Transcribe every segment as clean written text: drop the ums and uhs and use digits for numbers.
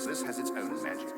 This has its own magic.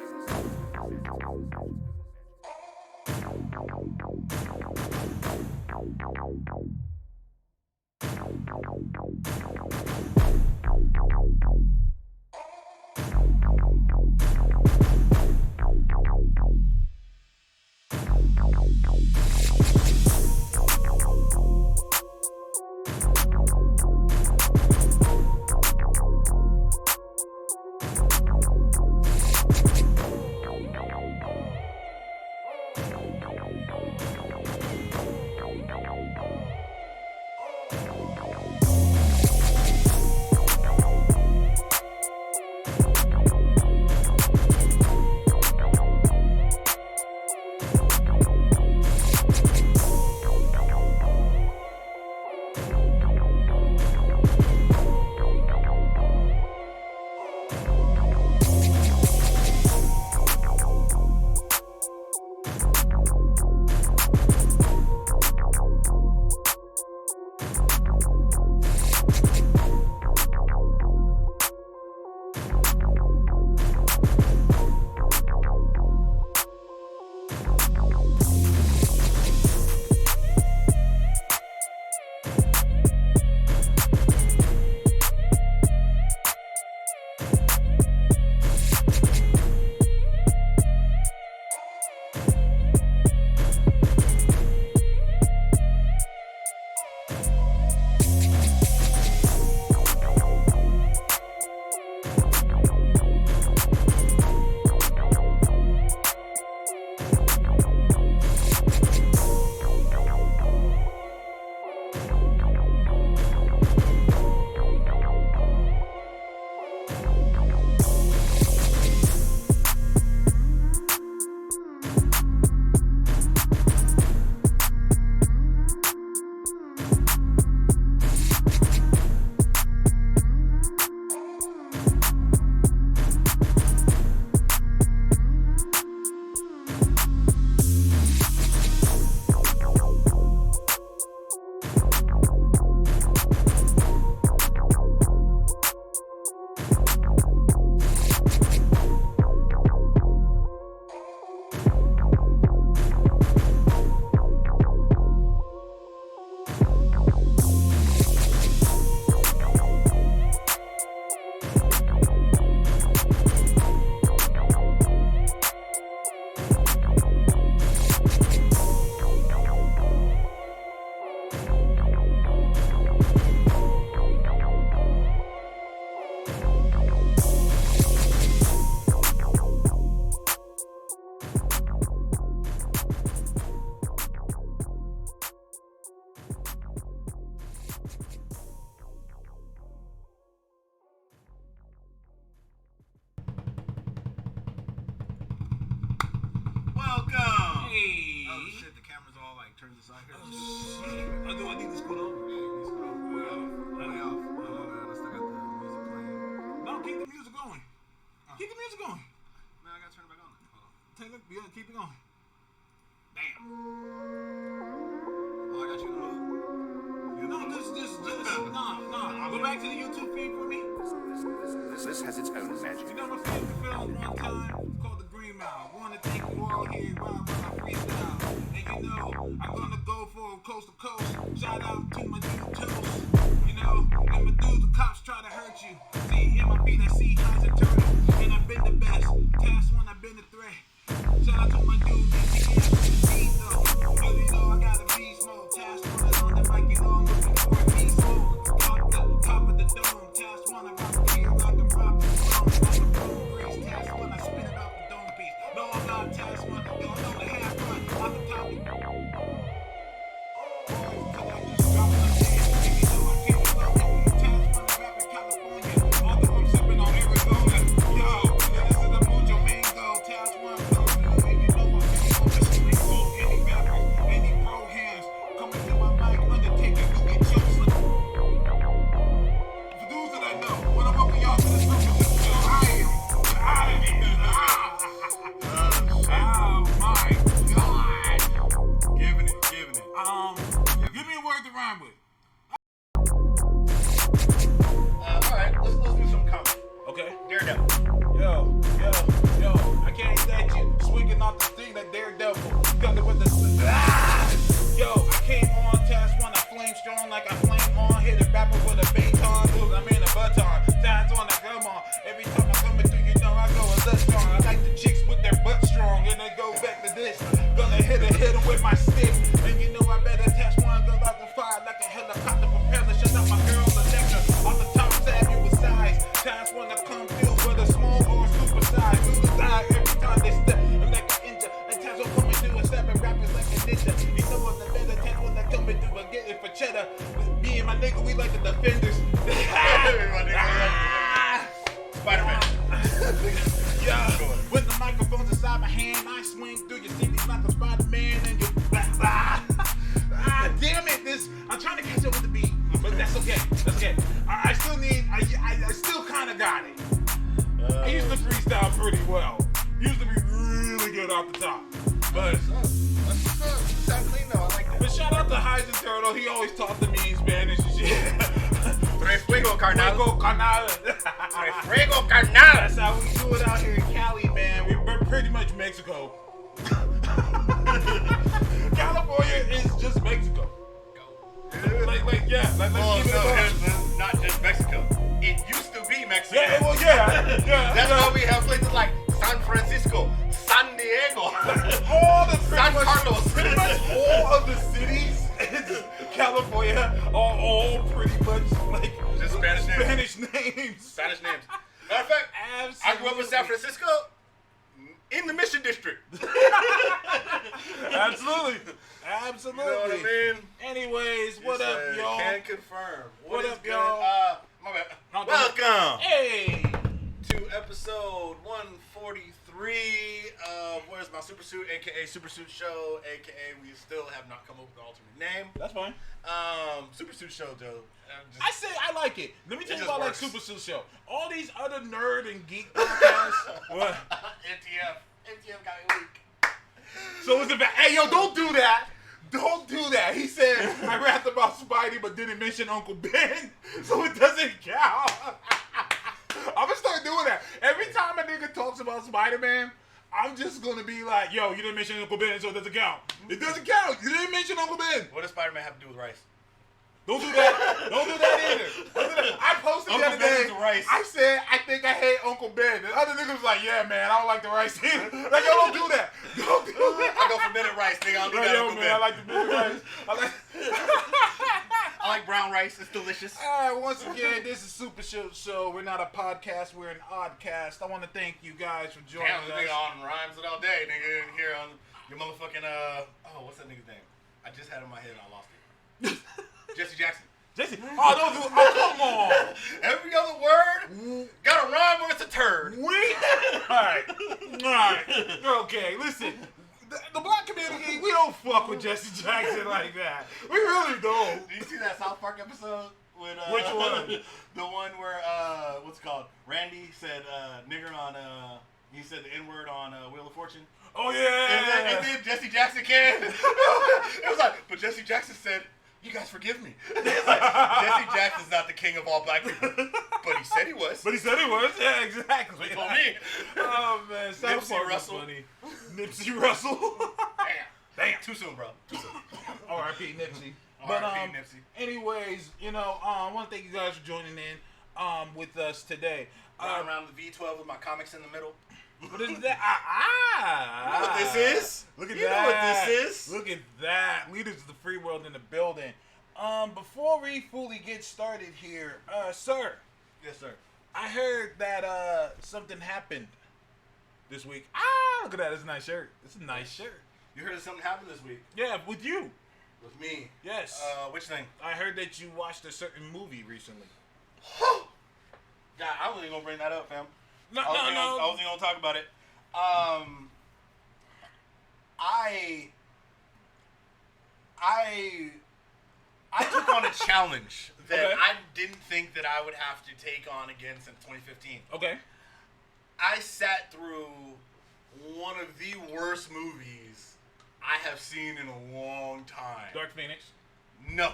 Keep it going. Damn. Oh, I got you in the hood. No, just nah. Go back to the YouTube feed for me. This has its own magic. You know my favorite film one time called The Green Mile. Wanna take you all here, ride by my freestyle. And you know, I'm gonna go for coast to coast. Shout out to my dude Toast. You know, and my dudes, the cops try to hurt you. See, in my feet I see eyes and turtles. And I've been the best. Task one, I've been the threat. Shout out to my dude, DTS, though. Really know I got a beast mode. Task one is on the mic, you know I'm looking for a beast mode. Top of the dome. Task one, I rock the field like I'm rocking the phone. Like a phone breeze. Task one, I spin it off the dome piece. No, I'm not task one. Don't know the half run. On the top of the I just dropped my dance. You know I keep it low. Task one, I rap in California. Although I'm sipping on Arizona. I swing through your city like a Spider-Man and you damn it, I'm trying to catch up with the beat, but that's okay. That's okay. I still kind of got it. I used to freestyle pretty well. Used to be really good off the top. But shout out to Heisen Turtle. He always talked to me in Spanish and shit. Tres fuego, carnal. Fuego, carnal. Tres fuego, carnal. That's how we do it out here in Cali, man. We're pretty much Mexico. California is just Mexico. Like, let's keep it it's not just Mexico. It used to be Mexico. yeah. That's why we have places like San Francisco, San Diego, all the San Carlos. pretty much all of the cities in California are all pretty much like Just Spanish names. Spanish names. Matter of fact, Absolutely. I grew up in San Francisco, in the Mission District. Absolutely. You know what I mean? Anyways, what up, y'all? Can confirm. What is up, good? y'all? My bad. No, go Welcome Hey. to episode 143 of Where's My Super Suit, aka Super Suit Show, aka we still have not come up with an alternate name. That's fine. Super Suit Show, Joe. I say I like it. Let me tell you just about like works. Super Suit Show. All these other nerd and geek podcasts. What? MTF got me weak. So it's about, hey, yo, don't do that. Don't do that. He said, I rapped about Spidey but didn't mention Uncle Ben, so it doesn't count. I'm going to start doing that. Every time a nigga talks about Spider-Man, I'm just going to be like, yo, you didn't mention Uncle Ben, so it doesn't count. It doesn't count. You didn't mention Uncle Ben. What does Spider-Man have to do with rice? Don't do that. Don't do that either. Don't do that. I posted the Uncle other day. Ben is rice. I said, I think I hate Uncle Ben. The other nigga was like, yeah, man, I don't like the rice either. Like, yo, don't do that. Don't do that. I go for minute rice, nigga. I don't Like, think yo, Uncle man, Ben. I like the big rice. I like brown rice. It's delicious. All right, once again, this is Super Show. We're not a podcast. We're an oddcast. I want to thank you guys for joining Damn, this nigga us. on rhymes it all day, nigga. Here on your motherfucking what's that nigga's name? I just had it in my head and I lost it. Jesse Jackson. Jesse, don't do. Oh, come on. Every other word got a rhyme or it's a turd. All right. Okay, listen. The black community, we don't fuck with Jesse Jackson like that. We really don't. Did you see that South Park episode with Which one? The one where what's it called? Randy said nigger on he said the N-word on Wheel of Fortune. Oh yeah. And then Jesse Jackson came. It was like, but Jesse Jackson said, "You guys forgive me." It's like, Jesse Jackson's not the king of all black people, but he said he was. But he said he was. Yeah, exactly. He told me. Oh man, South Nipsey Park was Russell. funny. Nipsey Russell. Damn. Too soon, bro. Too soon. R.I.P. Nipsey. R.I.P. Nipsey. Anyways, I want to thank you guys for joining in with us today. Riding around the V12 with my comics in the middle. What is that? You know what this is? Look at You that. know what this is? Look at that. Leaders of the free world in the building. Before we fully get started here, sir, Yes, sir. I heard that something happened this week. Look at that. It's a nice shirt. It's a nice shirt. You heard something happened this week Yeah, with you. with me. Yes. Which thing? I heard that you watched a certain movie recently. God, I wasn't even gonna bring that up, fam. No. I wasn't gonna talk about it. I took on a challenge that Okay. I didn't think that I would have to take on again since 2015. Okay. I sat through one of the worst movies I have seen in a long time. Dark Phoenix. No.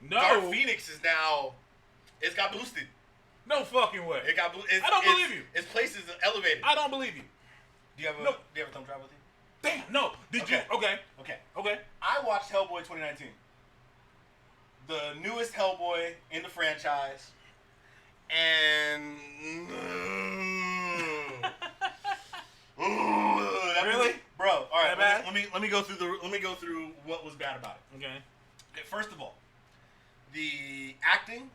No. Dark Phoenix is now, it's got boosted. No fucking way. It got boosted. I don't believe you. Its place is elevated. I don't believe you. Do you have a Nope. Do you have a thumb drive with you? Damn. No. Did Okay. you? Okay. Okay. Okay. I watched Hellboy 2019. The newest Hellboy in the franchise. And that Really? movie- bro, all right, That bad? let me go through what was bad about it. Okay. Okay, first of all, the acting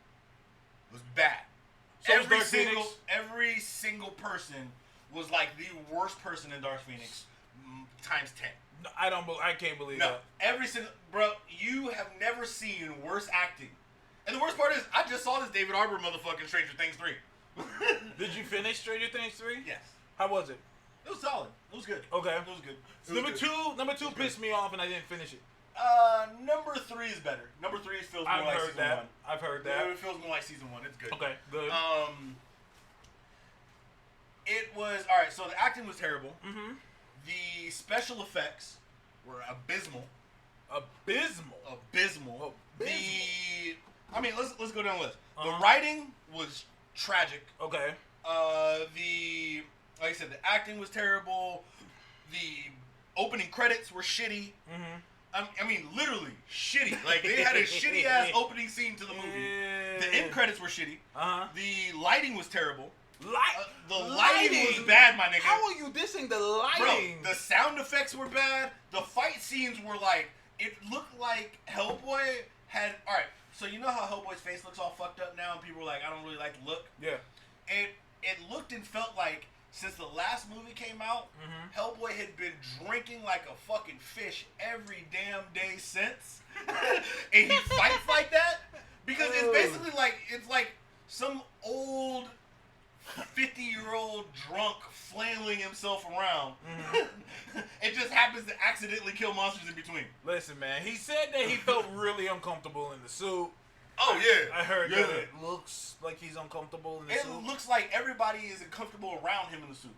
was bad. So was Dark Phoenix? Every single person was like the worst person in Dark Phoenix times 10. No, I can't believe No, that. every single bro, you have never seen worse acting. And the worst part is, I just saw this David Arbor motherfucking Stranger Things 3. Did you finish Stranger Things 3? Yes. How was it? It was solid. It was good. Okay. It was good. It was good. Number two pissed me off, and I didn't finish it. Number 3 is better. Number 3 feels more like season 1. I've heard that. It feels more like season 1. It's good. Okay, good. It was alright. So the acting was terrible. Mm-hmm. The special effects were abysmal. Abysmal. I mean, let's go down the list. Uh-huh. The writing was tragic. Okay. Like I said, the acting was terrible. The opening credits were shitty. Mm-hmm. I mean, literally shitty. Like they had a shitty ass opening scene to the movie. The end credits were shitty. Uh-huh. The lighting was terrible. The lighting lighting was bad, my nigga. How are you dissing the lighting? Bro, the sound effects were bad. The fight scenes were like, it looked like Hellboy had. All right, so you know how Hellboy's face looks all fucked up now, and people were like, I don't really like the look. Yeah. It looked and felt like since the last movie came out, Hellboy had been drinking like a fucking fish every damn day since, and he fights like that because it's basically like some old 50-year-old drunk flailing himself around. It just happens to accidentally kill monsters in between. Listen, man, he said that he felt really uncomfortable in the suit. Oh yeah, I heard that it looks like he's uncomfortable in the suit. It looks like everybody is uncomfortable around him in the suit.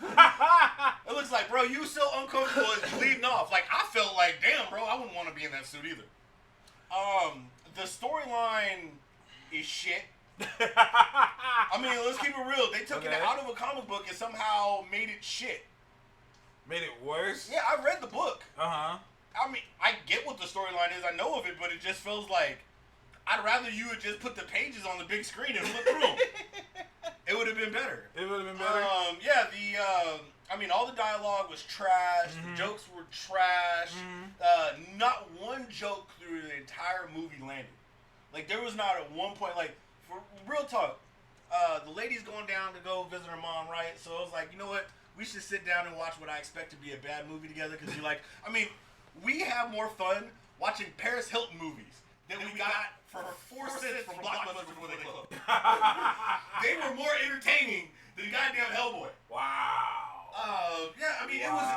It looks like, bro, you so uncomfortable it's bleeding off. Like I felt like, damn, bro, I wouldn't want to be in that suit either. The storyline is shit. I mean, let's keep it real. They took it out of a comic book and somehow made it shit. Made it worse? Yeah, I read the book. Uh-huh. I mean, I get what the storyline is. I know of it, but it just feels like I'd rather you would just put the pages on the big screen and flip through them. It would have been better. It would have been better? Yeah, I mean, all the dialogue was trash. The jokes were trash. Not one joke through the entire movie landed. Like, there was not at one point, like, for real talk, the lady's going down to go visit her mom, right? So I was like, you know what? We should sit down and watch what I expect to be a bad movie together. Because you're like, I mean, we have more fun watching Paris Hilton movies than we got for 4 cents from Blockbuster before they closed. They were more entertaining than goddamn Hellboy. Wow. Yeah, I mean, it was,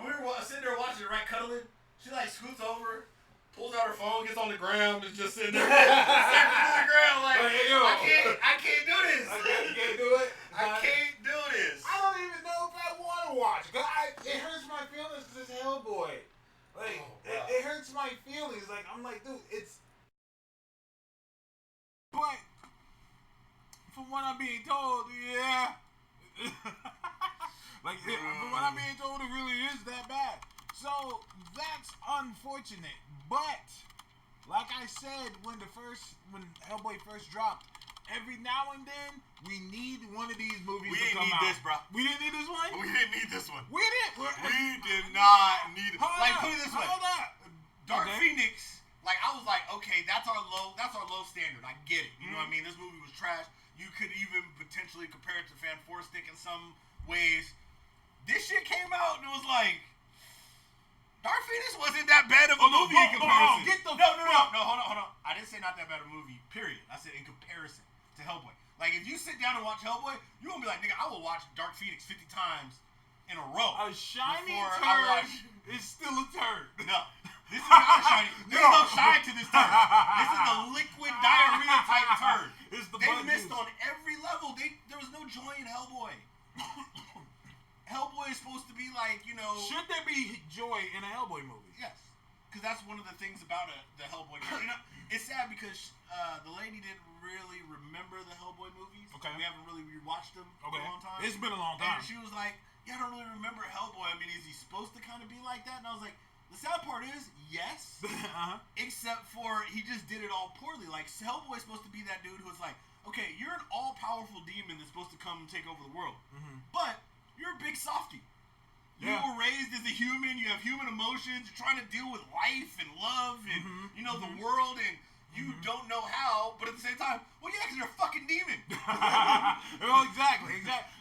we were sitting there watching it, right, cuddling. She, like, scoots over, pulls out her phone, gets on the ground, and just sitting there, slapping to the ground, like, I can't do this. You can't do it? I can't do this. I don't even know if I want to watch it. It hurts my feelings because it's Hellboy. Like, it hurts my feelings. Like, I'm like, dude, it's... But, from what I'm being told, yeah. From what I'm being told, it really is that bad. So, that's unfortunate. But, like I said, when Hellboy first dropped, every now and then, we need one of these movies to come out. We didn't need this, bro. We didn't need this one? We didn't need this one. We didn't. We did not need it. Like, put it this way. Hold up. Dark Phoenix, like, I was like, okay, that's our low standard. I get it. You know what I mean? This movie was trash. You could even potentially compare it to Fan Four Stick in some ways. This shit came out and it was like, Dark Phoenix wasn't that bad of a movie in comparison. No, hold on. I didn't say not that bad of a movie, period. I said in comparison to Hellboy. Like, if you sit down and watch Hellboy, you won't be like, nigga, I will watch Dark Phoenix 50 times in a row. A shiny before turd is still a turd. No, this is not a shiny. There's no shine to this turd. This is a liquid diarrhea type turd. They missed on every level. There was no joy in Hellboy. Hellboy is supposed to be like, you know... Should there be joy in a Hellboy movie? Yes. Because that's one of the things about the Hellboy movie. You know, it's sad because the lady didn't really remember the Hellboy movies. Okay. We haven't really rewatched them in a long time. It's been a long time. And she was like, yeah, I don't really remember Hellboy. I mean, is he supposed to kind of be like that? And I was like, the sad part is, yes. Except for he just did it all poorly. Like, Hellboy's supposed to be that dude who's like, okay, you're an all-powerful demon that's supposed to come and take over the world. But you're a big softie. You were raised as a human. You have human emotions. You're trying to deal with life and love and, you know, the world. And you don't know how. But at the same time, well, yeah, because you're a fucking demon. Well, exactly.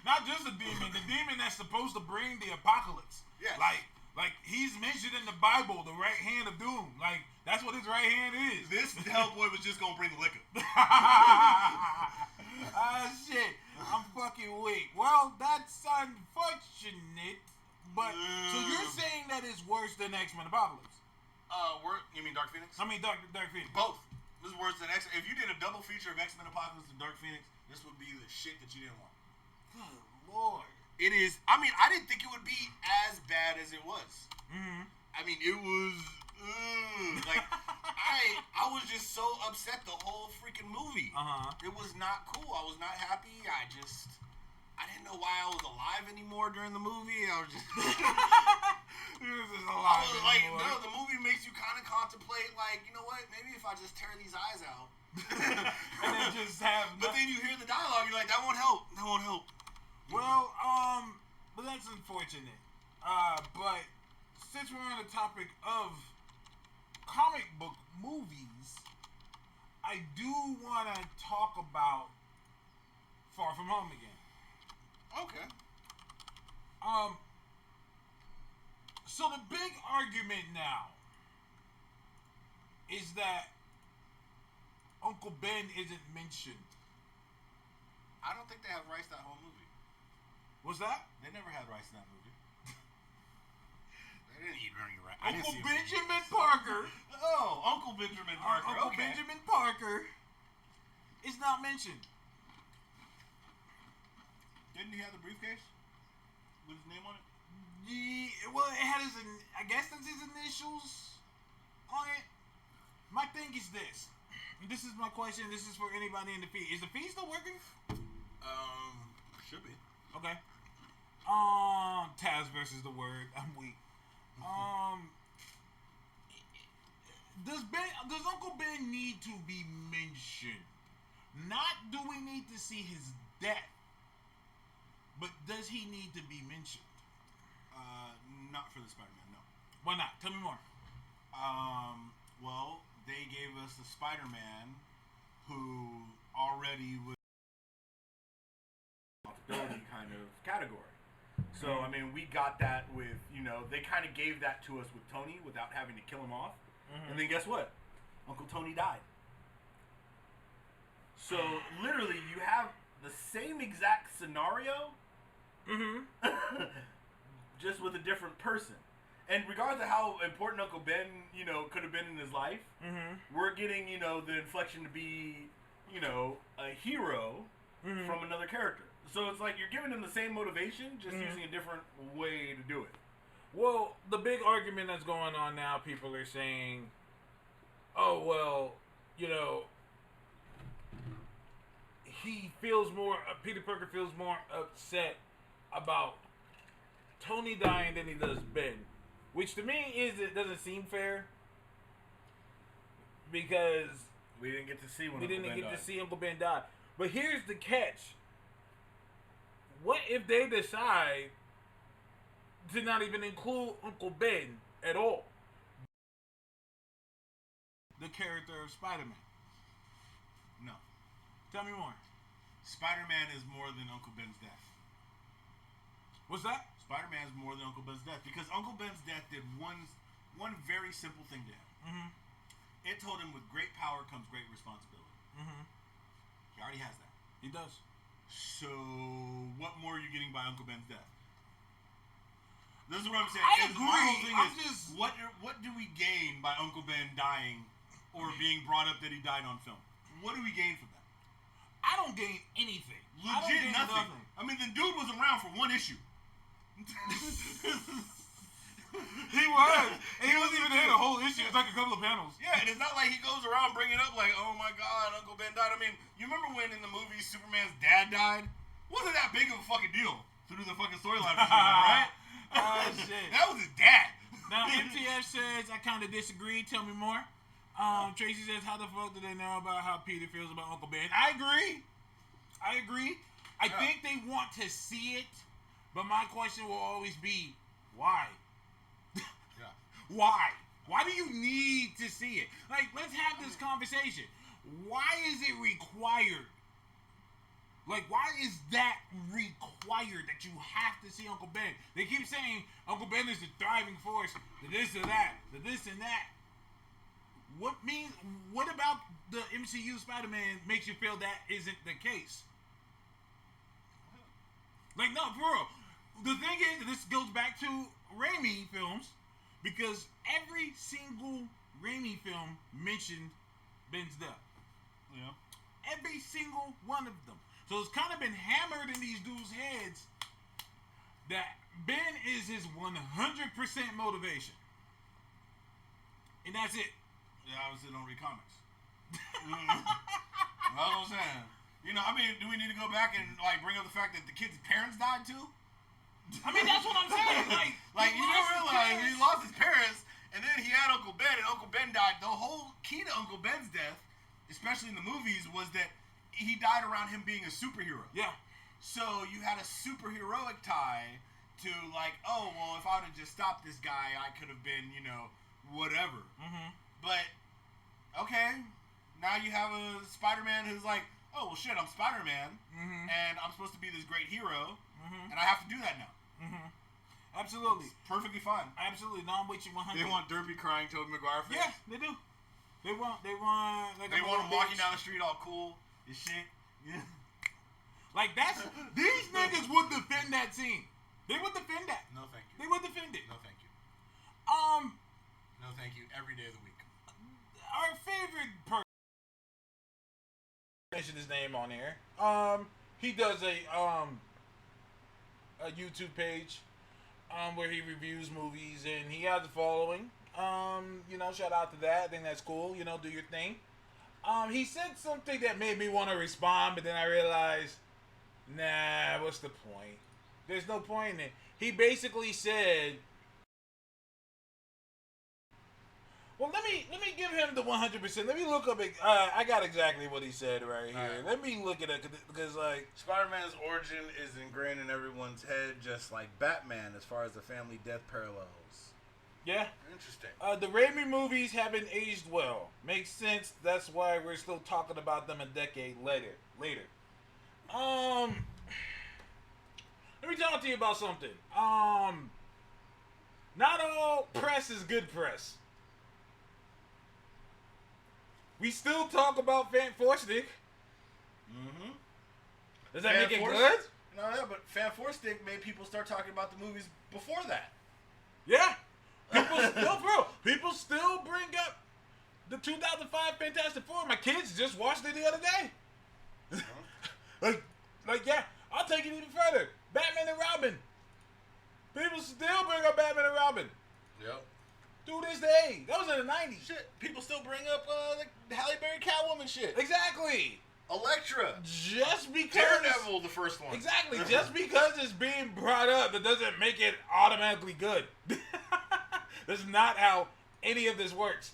Not just a demon. The demon that's supposed to bring the apocalypse. Yeah. Like he's mentioned in the Bible, the right hand of doom. Like, that's what his right hand is. This Hellboy was just going to bring the liquor. Shit. I'm fucking weak. Well, that's But so you're saying that it's worse than X-Men Apocalypse? You mean Dark Phoenix? I mean Dark Phoenix. Both. This is worse than X. If you did a double feature of X-Men Apocalypse and Dark Phoenix, this would be the shit that you didn't want. Good Lord. It is. I mean, I didn't think it would be as bad as it was. Mm-hmm. I mean, it was like I was just so upset the whole freaking movie. It was not cool. I was not happy. I didn't know why I was alive anymore during the movie. I was just no, the movie makes you kind of contemplate, like, you know what? Maybe if I just tear these eyes out, and then just have. But then you hear the dialogue, you're like, that won't help. That won't help. Well, but that's unfortunate. But since we're on the topic of comic book movies, I do want to talk about Far From Home again. Okay. So the big argument now is that Uncle Ben isn't mentioned. I don't think they have rights to that whole movie. What's that? They never had rights to that movie. They didn't eat any rights. Uncle Benjamin Parker. Oh, Uncle Benjamin Parker. Uncle Okay. Benjamin Parker is not mentioned. Didn't he have the briefcase with his name on it? Well, it had his. I guess that's his initials on it. My thing is this. This is my question. This is for anybody in the feed. Is the feed still working? Should be. Okay. Taz versus the Word. I'm weak. Does Uncle Ben need to be mentioned? Not do we need to see his death, but does he need to be mentioned? Not for the Spider-Man, no. Why not? Tell me more. Well, they gave us the Spider-Man who already was responsibility kind of category. So, I mean, we got that with, they kind of gave that to us with Tony without having to kill him off. And then guess what? Uncle Tony died. So, literally, you have the same exact scenario, just with a different person. And regardless of how important Uncle Ben, could have been in his life, we're getting, the inflection to be, a hero from another character. So it's like you're giving him the same motivation, just using a different way to do it. Well, the big argument that's going on now, people are saying, oh, well, he feels more, Peter Parker feels more upset about Tony dying than he does Ben. Which to me it doesn't seem fair. Because we didn't get to see to see Uncle Ben die. But here's the catch. What if they decide to not even include Uncle Ben at all? The character of Spider-Man. No. Tell me more. Spider-Man is more than Uncle Ben's death. What's that? Spider-Man is more than Uncle Ben's death because Uncle Ben's death did one very simple thing to him. It told him with great power comes great responsibility. He already has that. He does. So what more are you getting by Uncle Ben's death? This is what I'm saying. I My whole agree. thing is, what do we gain by Uncle Ben dying or being brought up that he died on film? What do we gain from that? I don't gain anything. Legit nothing. I mean, the dude was around for one issue. He was. And he wasn't even there the whole issue. It's like a couple of panels. Yeah, and it's not like he goes around bringing up like, oh my God, Uncle Ben died. I mean, you remember when in the movie Superman's dad died? Wasn't that big of a fucking deal through the fucking storyline for Superman, right? Oh, shit. That was his dad. Now, MTF says, I kind of disagree. Tell me more. Tracy says, how the fuck do they know about how Peter feels about Uncle Ben? I agree. I think they want to see it, but my question will always be, why? Yeah. Why? Why do you need to see it? Like, let's have this conversation. Why is it required? Like, why is that required that you have to see Uncle Ben? They keep saying Uncle Ben is the driving force, the this or that, the this and that. What about the MCU Spider-Man makes you feel that isn't the case? Like, no, for real. the thing is, this goes back to Raimi films because every single Raimi film mentioned Ben's death. Yeah. Every single one of them. So it's kind of been hammered in these dudes' heads that Ben is his 100% motivation. And that's it. Yeah, obviously don't read comics. That's what I'm saying. You know, I mean, do we need to go back and like bring up the fact that the kid's parents died too? I mean, that's what I'm saying. Like you don't realize he lost his parents, and then he had Uncle Ben, and Uncle Ben died. The whole key to Uncle Ben's death, especially in the movies, was that he died around him being a superhero. Yeah. So you had a superheroic tie to like, oh well, if I would have just stopped this guy, I could have been, you know, whatever. Mm-hmm. But okay, now you have a Spider-Man who's like, oh well, shit, I'm Spider-Man, and I'm supposed to be this great hero, and I have to do that now. Mm-hmm. Absolutely. It's perfectly fine. Absolutely. No, I'm with you 100. They want Derby crying Tobey Maguire face. Yeah, they do. They want like They want him walking down the street all cool and shit. Yeah. Like that's these niggas would defend that scene. They would defend that. No, thank you. They would defend it. No, thank you. Um, No, thank you. Every day of the week. our favorite person. Mention his name on here. He does a YouTube page, where he reviews movies and he has a following. You know, shout out to that. I think that's cool. You know, do your thing. He said something that made me want to respond, but then I realized, nah, what's the point? There's no point in it. He basically said, well, let me give him the 100%. Let me look up it. I got exactly what he said right here. All right. Let me look it up because like Spider-Man's origin is ingrained in everyone's head, just like Batman, as far as the family death parallels. yeah. Interesting. The Raimi movies haven't aged well. Makes sense. That's why we're still talking about them a decade later. Let me talk to you about something. Not all press is good press. We still talk about Fan Stick. Mm-hmm. Does that make it Force- good? No, yeah, but Fan Stick made people start talking about the movies before that. Yeah. People still bring up the 2005 Fantastic Four. My kids just watched it the other day. like, yeah, I'll take it even further. Batman and Robin. People still bring up Batman and Robin. Yep. To this day. That was in the 90s. Shit, people still bring up the Halle Berry Catwoman shit. Exactly. Elektra. Just because. Daredevil, the first one. Exactly. Just because it's being brought up, that doesn't make it automatically good. That's not how any of this works.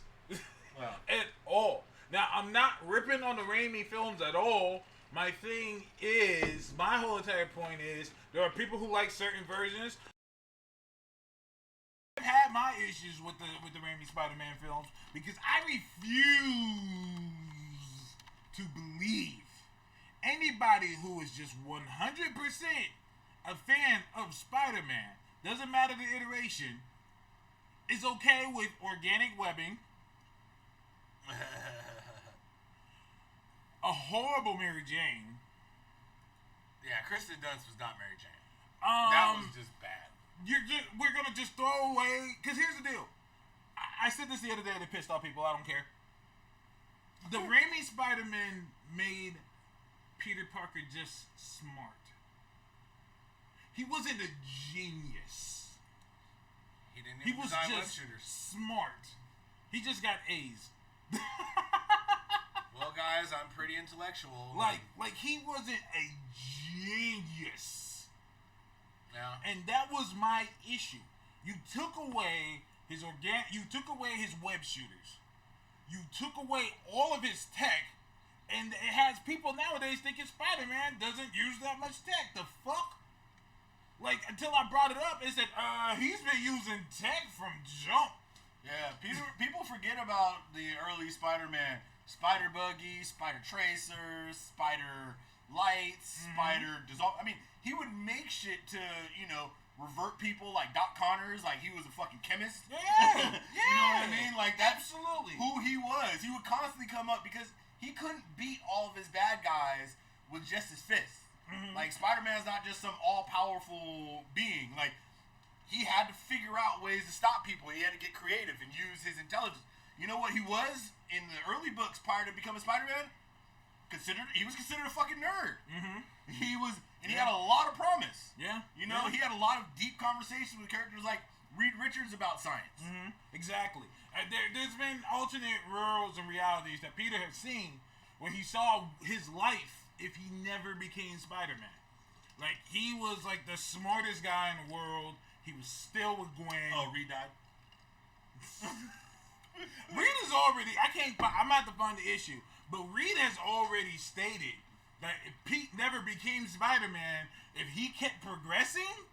Wow. At all. Now, I'm not ripping on the Raimi films at all. My thing is, my whole entire point is, there are people who like certain versions. I've had my issues with the Raimi Spider-Man films because I refuse to believe anybody who is just 100% a fan of Spider-Man, doesn't matter the iteration, is okay with organic webbing, a horrible Mary Jane. Yeah, Kristen Dunst was not Mary Jane. Um, That was just bad. We're gonna just throw away. Cause here's the deal. I said this the other day that pissed off people. I don't care. The Raimi Spider-Man made Peter Parker just smart. He wasn't a genius. He didn't He even was design web just shooters. smart. He just got A's. Well, guys, I'm pretty intellectual. Like he wasn't a genius. Yeah. And that was my issue. You took away his you took away his web shooters. You took away all of his tech, and it has people nowadays thinking Spider-Man doesn't use that much tech. The fuck? Like, until I brought it up, it said, he's been using tech from jump. Yeah, people forget about the early Spider-Man. Spider Buggy, Spider Tracer, Spider Lights, Spider Dissolve. I mean, he would make shit to, you know, revert people like Doc Connors, like he was a fucking chemist. Yeah, You know what I mean? Like, that's Absolutely. who he was. He would constantly come up because he couldn't beat all of his bad guys with just his fists. Like, Spider-Man's not just some all-powerful being. Like, he had to figure out ways to stop people. He had to get creative and use his intelligence. You know what he was in the early books prior to becoming Spider-Man? He was considered a fucking nerd. He was, and he had a lot of promise. Yeah. You know, he had a lot of deep conversations with characters like Reed Richards about science. Exactly. There's been alternate worlds and realities that Peter has seen where he saw his life if he never became Spider-Man. Like, he was like the smartest guy in the world. He was still with Gwen. Oh, Reed died. Reed is already, I'm not to find the issue, but Reed has already stated that if Pete never became Spider-Man, if he kept progressing,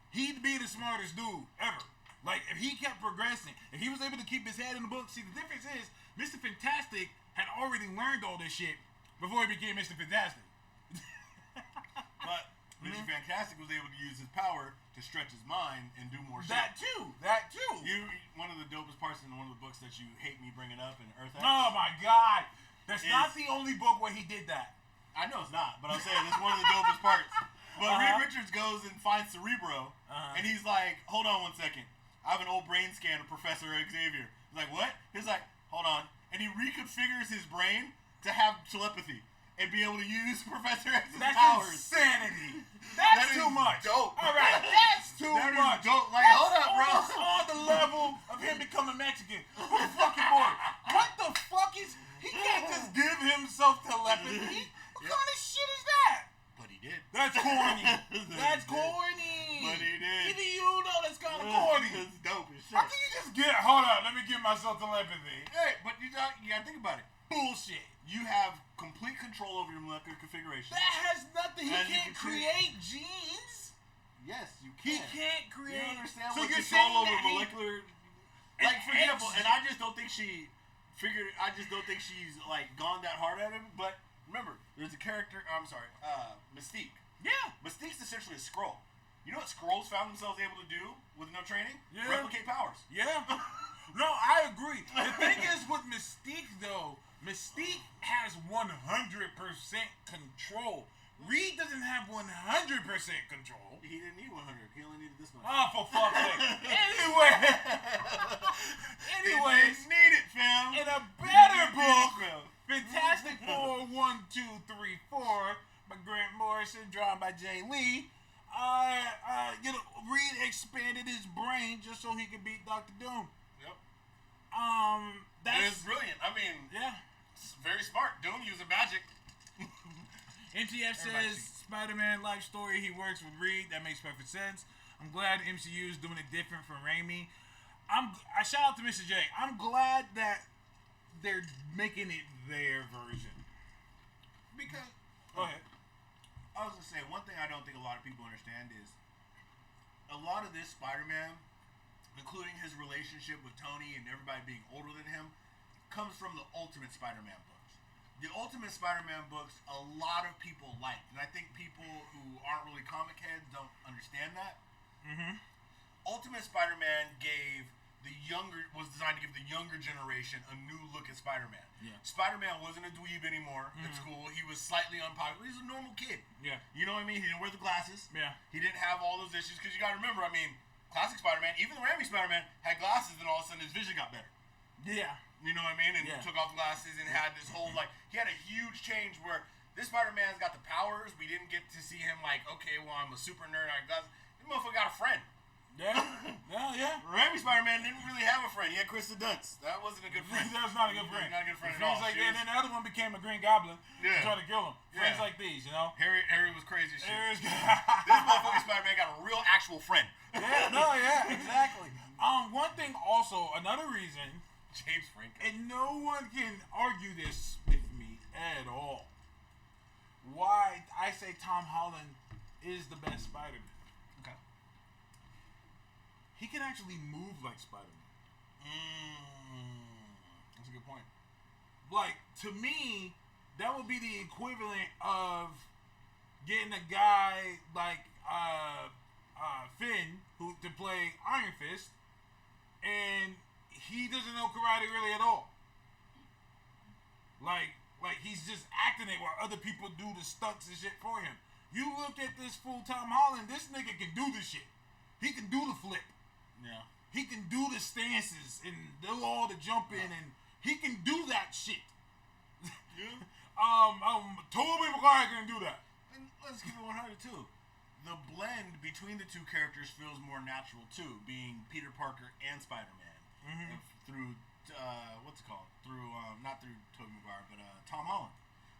he'd be the smartest dude ever. Like, if he kept progressing, if he was able to keep his head in the book, see, the difference is, Mr. Fantastic had already learned all this shit before he became Mr. Fantastic. But Mr. Fantastic was able to use his power to stretch his mind and do more shit. That too. One of the dopest parts in one of the books that you hate me bringing up in Earth X. Oh my God. That's not the only book where he did that. I know it's not, but I'm saying it's one of the dopest parts. But Reed Richards goes and finds Cerebro, and he's like, hold on one second. I have an old brain scan of Professor Xavier. He's like, what? He's like, hold on. And he reconfigures his brain to have telepathy and be able to use Professor X's powers. That's insanity. That's too much. Dope. All right, that's too That is much. dope. Like, That's hold up, bro. almost on the level of him becoming Mexican. Who fucking boy? What the fuck is? He can't just give himself telepathy. What kind of shit is that? But he did. That's corny. That's corny. But he did. Even you know that's kind of corny. It's dope as How shit. can you just get? Hold up, let me give myself telepathy. Hey, but you gotta think about it. Bullshit. You have complete control over your molecular configuration. That has nothing. He And you can't can create genes. Yes, you He can. can't create. You understand So what you're control saying over that he- molecular? Like, for example, and I just don't think she figured. I just don't think she's like gone that hard at him. But remember, there's a character. Mystique. Yeah. Mystique's essentially a Skrull. You know what Skrulls found themselves able to do with no training? Yeah. Replicate powers. Yeah. No, I agree. The thing is with Mystique, though, Mystique has 100% control. Reed doesn't have 100% control. He didn't need 100. He only needed this much. Oh, for fuck's sake. Anyway. He Anyways, didn't need it, fam. in a better He book, didn't need it, fam. Fantastic Four 1, 2, 3, 4 by Grant Morrison, drawn by Jay Lee. Reed expanded his brain just so he could beat Dr. Doom. Yep. That's It's brilliant. I mean, yeah. it's very smart. Doom using magic. MTF Everybody says Spider-Man life story. He works with Reed. That makes perfect sense. I'm glad MCU is doing it different from Raimi. I shout out to Mr. J. I'm glad that they're making it their version. Because Go ahead. I was gonna say one thing I don't think a lot of people understand is a lot of this Spider-Man, including his relationship with Tony and everybody being older than him, comes from the Ultimate Spider-Man books. The Ultimate Spider-Man books, a lot of people liked, and I think people who aren't really comic heads don't understand that. Ultimate Spider-Man was designed to give the younger generation a new look at Spider-Man. Yeah. Spider-Man wasn't a dweeb anymore at school. He was slightly unpopular. He's a normal kid. Yeah. You know what I mean? He didn't wear the glasses. Yeah. He didn't have all those issues because you got to remember, I mean, classic Spider-Man, even the Raimi Spider-Man had glasses and all of a sudden his vision got better. Yeah. You know what I mean? And Yeah. took off the glasses and had this whole, like, he had a huge change where this Spider-Man's got the powers. We didn't get to see him like, okay, well, I'm a super nerd. I got glasses. This motherfucker got a friend. Yeah. Yeah. Raimi Spider-Man didn't really have a friend. He had Kristen Dunst. That wasn't a good friend. That was not a good friend. Not a good friend at Friends all. like She that, was- and then the other one became a Green Goblin. Yeah. Tried to kill him. Friends Yeah. like these, you know. Harry was crazy as shit. There's This motherfucking Spider-Man got a real actual friend. exactly. One thing also, another reason, James Franco. and no one can argue this with me at all, why I say Tom Holland is the best Spider-Man. Okay. He can actually move like Spider-Man. That's a good point. Like, to me, that would be the equivalent of getting a guy like Finn to play Iron Fist, and he doesn't know karate really at all. Like, like he's just acting it while other people do the stunts and shit for him. You look at this fool Tom Holland, this nigga can do the shit. He can do the flip. Yeah. He can do the stances and do all the jumping, and he can do that shit. Yeah. Tobey Maguire can do that. And let's keep it 100 too. The blend between the two characters feels more natural too, being Peter Parker and Spider-Man. Through what's it called? Through not through Tobey Maguire, but Tom Holland.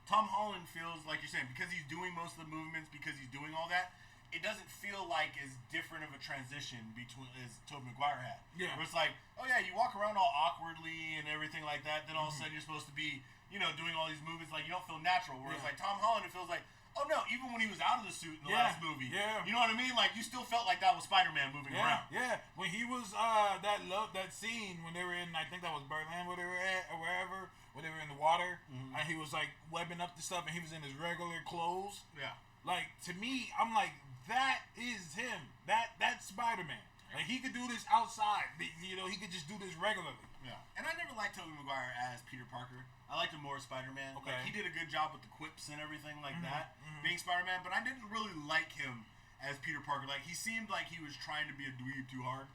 Tom Holland feels like you're saying because he's doing most of the movements, because he's doing all that. It doesn't feel like as different of a transition between as Tobey Maguire had. Yeah. Where it's like, oh yeah, you walk around all awkwardly and everything like that. Then all of a sudden you're supposed to be, doing all these movements like you don't feel natural. Whereas like Tom Holland, it feels like, oh no, even when he was out of the suit in the last movie, you know what I mean? Like you still felt like that was Spider-Man moving around. Yeah, when he was that scene when they were in, I think that was Berlin where they were at or wherever, where they were in the water, and he was like webbing up the stuff, and he was in his regular clothes. Yeah. Like to me, I'm like, that is him. That's Spider-Man. Like he could do this outside. He could just do this regularly. Yeah. And I never liked Tobey Maguire as Peter Parker. I liked him more as Spider-Man. Okay. Like, he did a good job with the quips and everything like that, being Spider-Man, but I didn't really like him as Peter Parker. Like, he seemed like he was trying to be a dweeb too hard.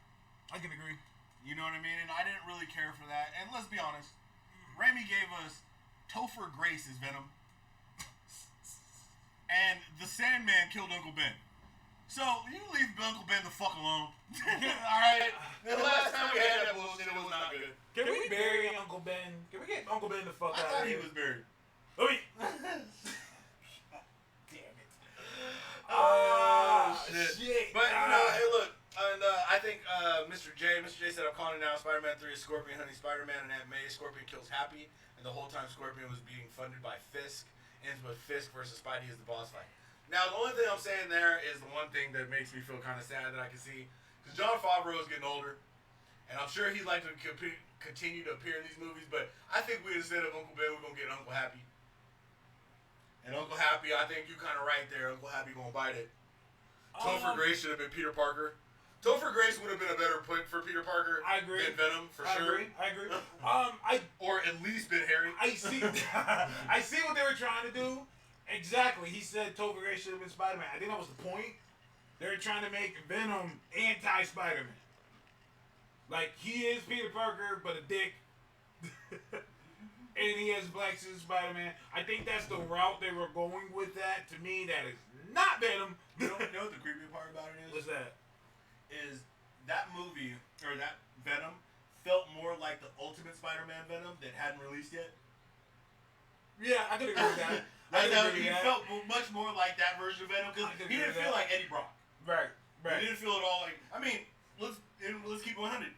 I can agree. You know what I mean? And I didn't really care for that. And let's be honest, Raimi gave us Topher Grace as Venom. And the Sandman killed Uncle Ben. So, you leave Uncle Ben the fuck alone. Alright? The last time we had that bullshit, it was not good. Can we bury Uncle Ben? Can we get Uncle Ben the fuck I out thought of he here? was buried. Let me. Damn it. Shit. But hey, look, and I think Mr. J said I'm calling it now. Spider-Man 3 is Scorpion hunting Spider-Man, and Aunt May Scorpion kills Happy, and the whole time Scorpion was being funded by Fisk, ends with Fisk versus Spidey as the boss fight. Now, the only thing I'm saying there is the one thing that makes me feel kind of sad that I can see, because Jon Favreau is getting older, and I'm sure he'd like to continue to appear in these movies, but I think instead of Uncle Ben, we're going to get Uncle Happy. And Uncle Happy, I think you kind of right there. Uncle Happy going to bite it. Topher Grace should have been Peter Parker. Topher Grace would have been a better pick for Peter Parker I agree. than Venom, for sure. I agree. Or at least been Harry. I see what they were trying to do. Exactly. He said Topher Grace should have been Spider-Man. I think that was the point. They were trying to make Venom anti-Spider-Man. Like, he is Peter Parker, but a dick. And he has black suit Spider-Man. I think that's the route they were going with that. To me, that is not Venom. You know what the creepy part about it is? What's that? Is that movie, or that Venom, felt more like the Ultimate Spider-Man Venom that hadn't released yet. Yeah, I can agree with that. He felt much more like that version of Venom because he didn't feel like Eddie Brock. Right. He didn't feel at all like. I mean, let's keep 100.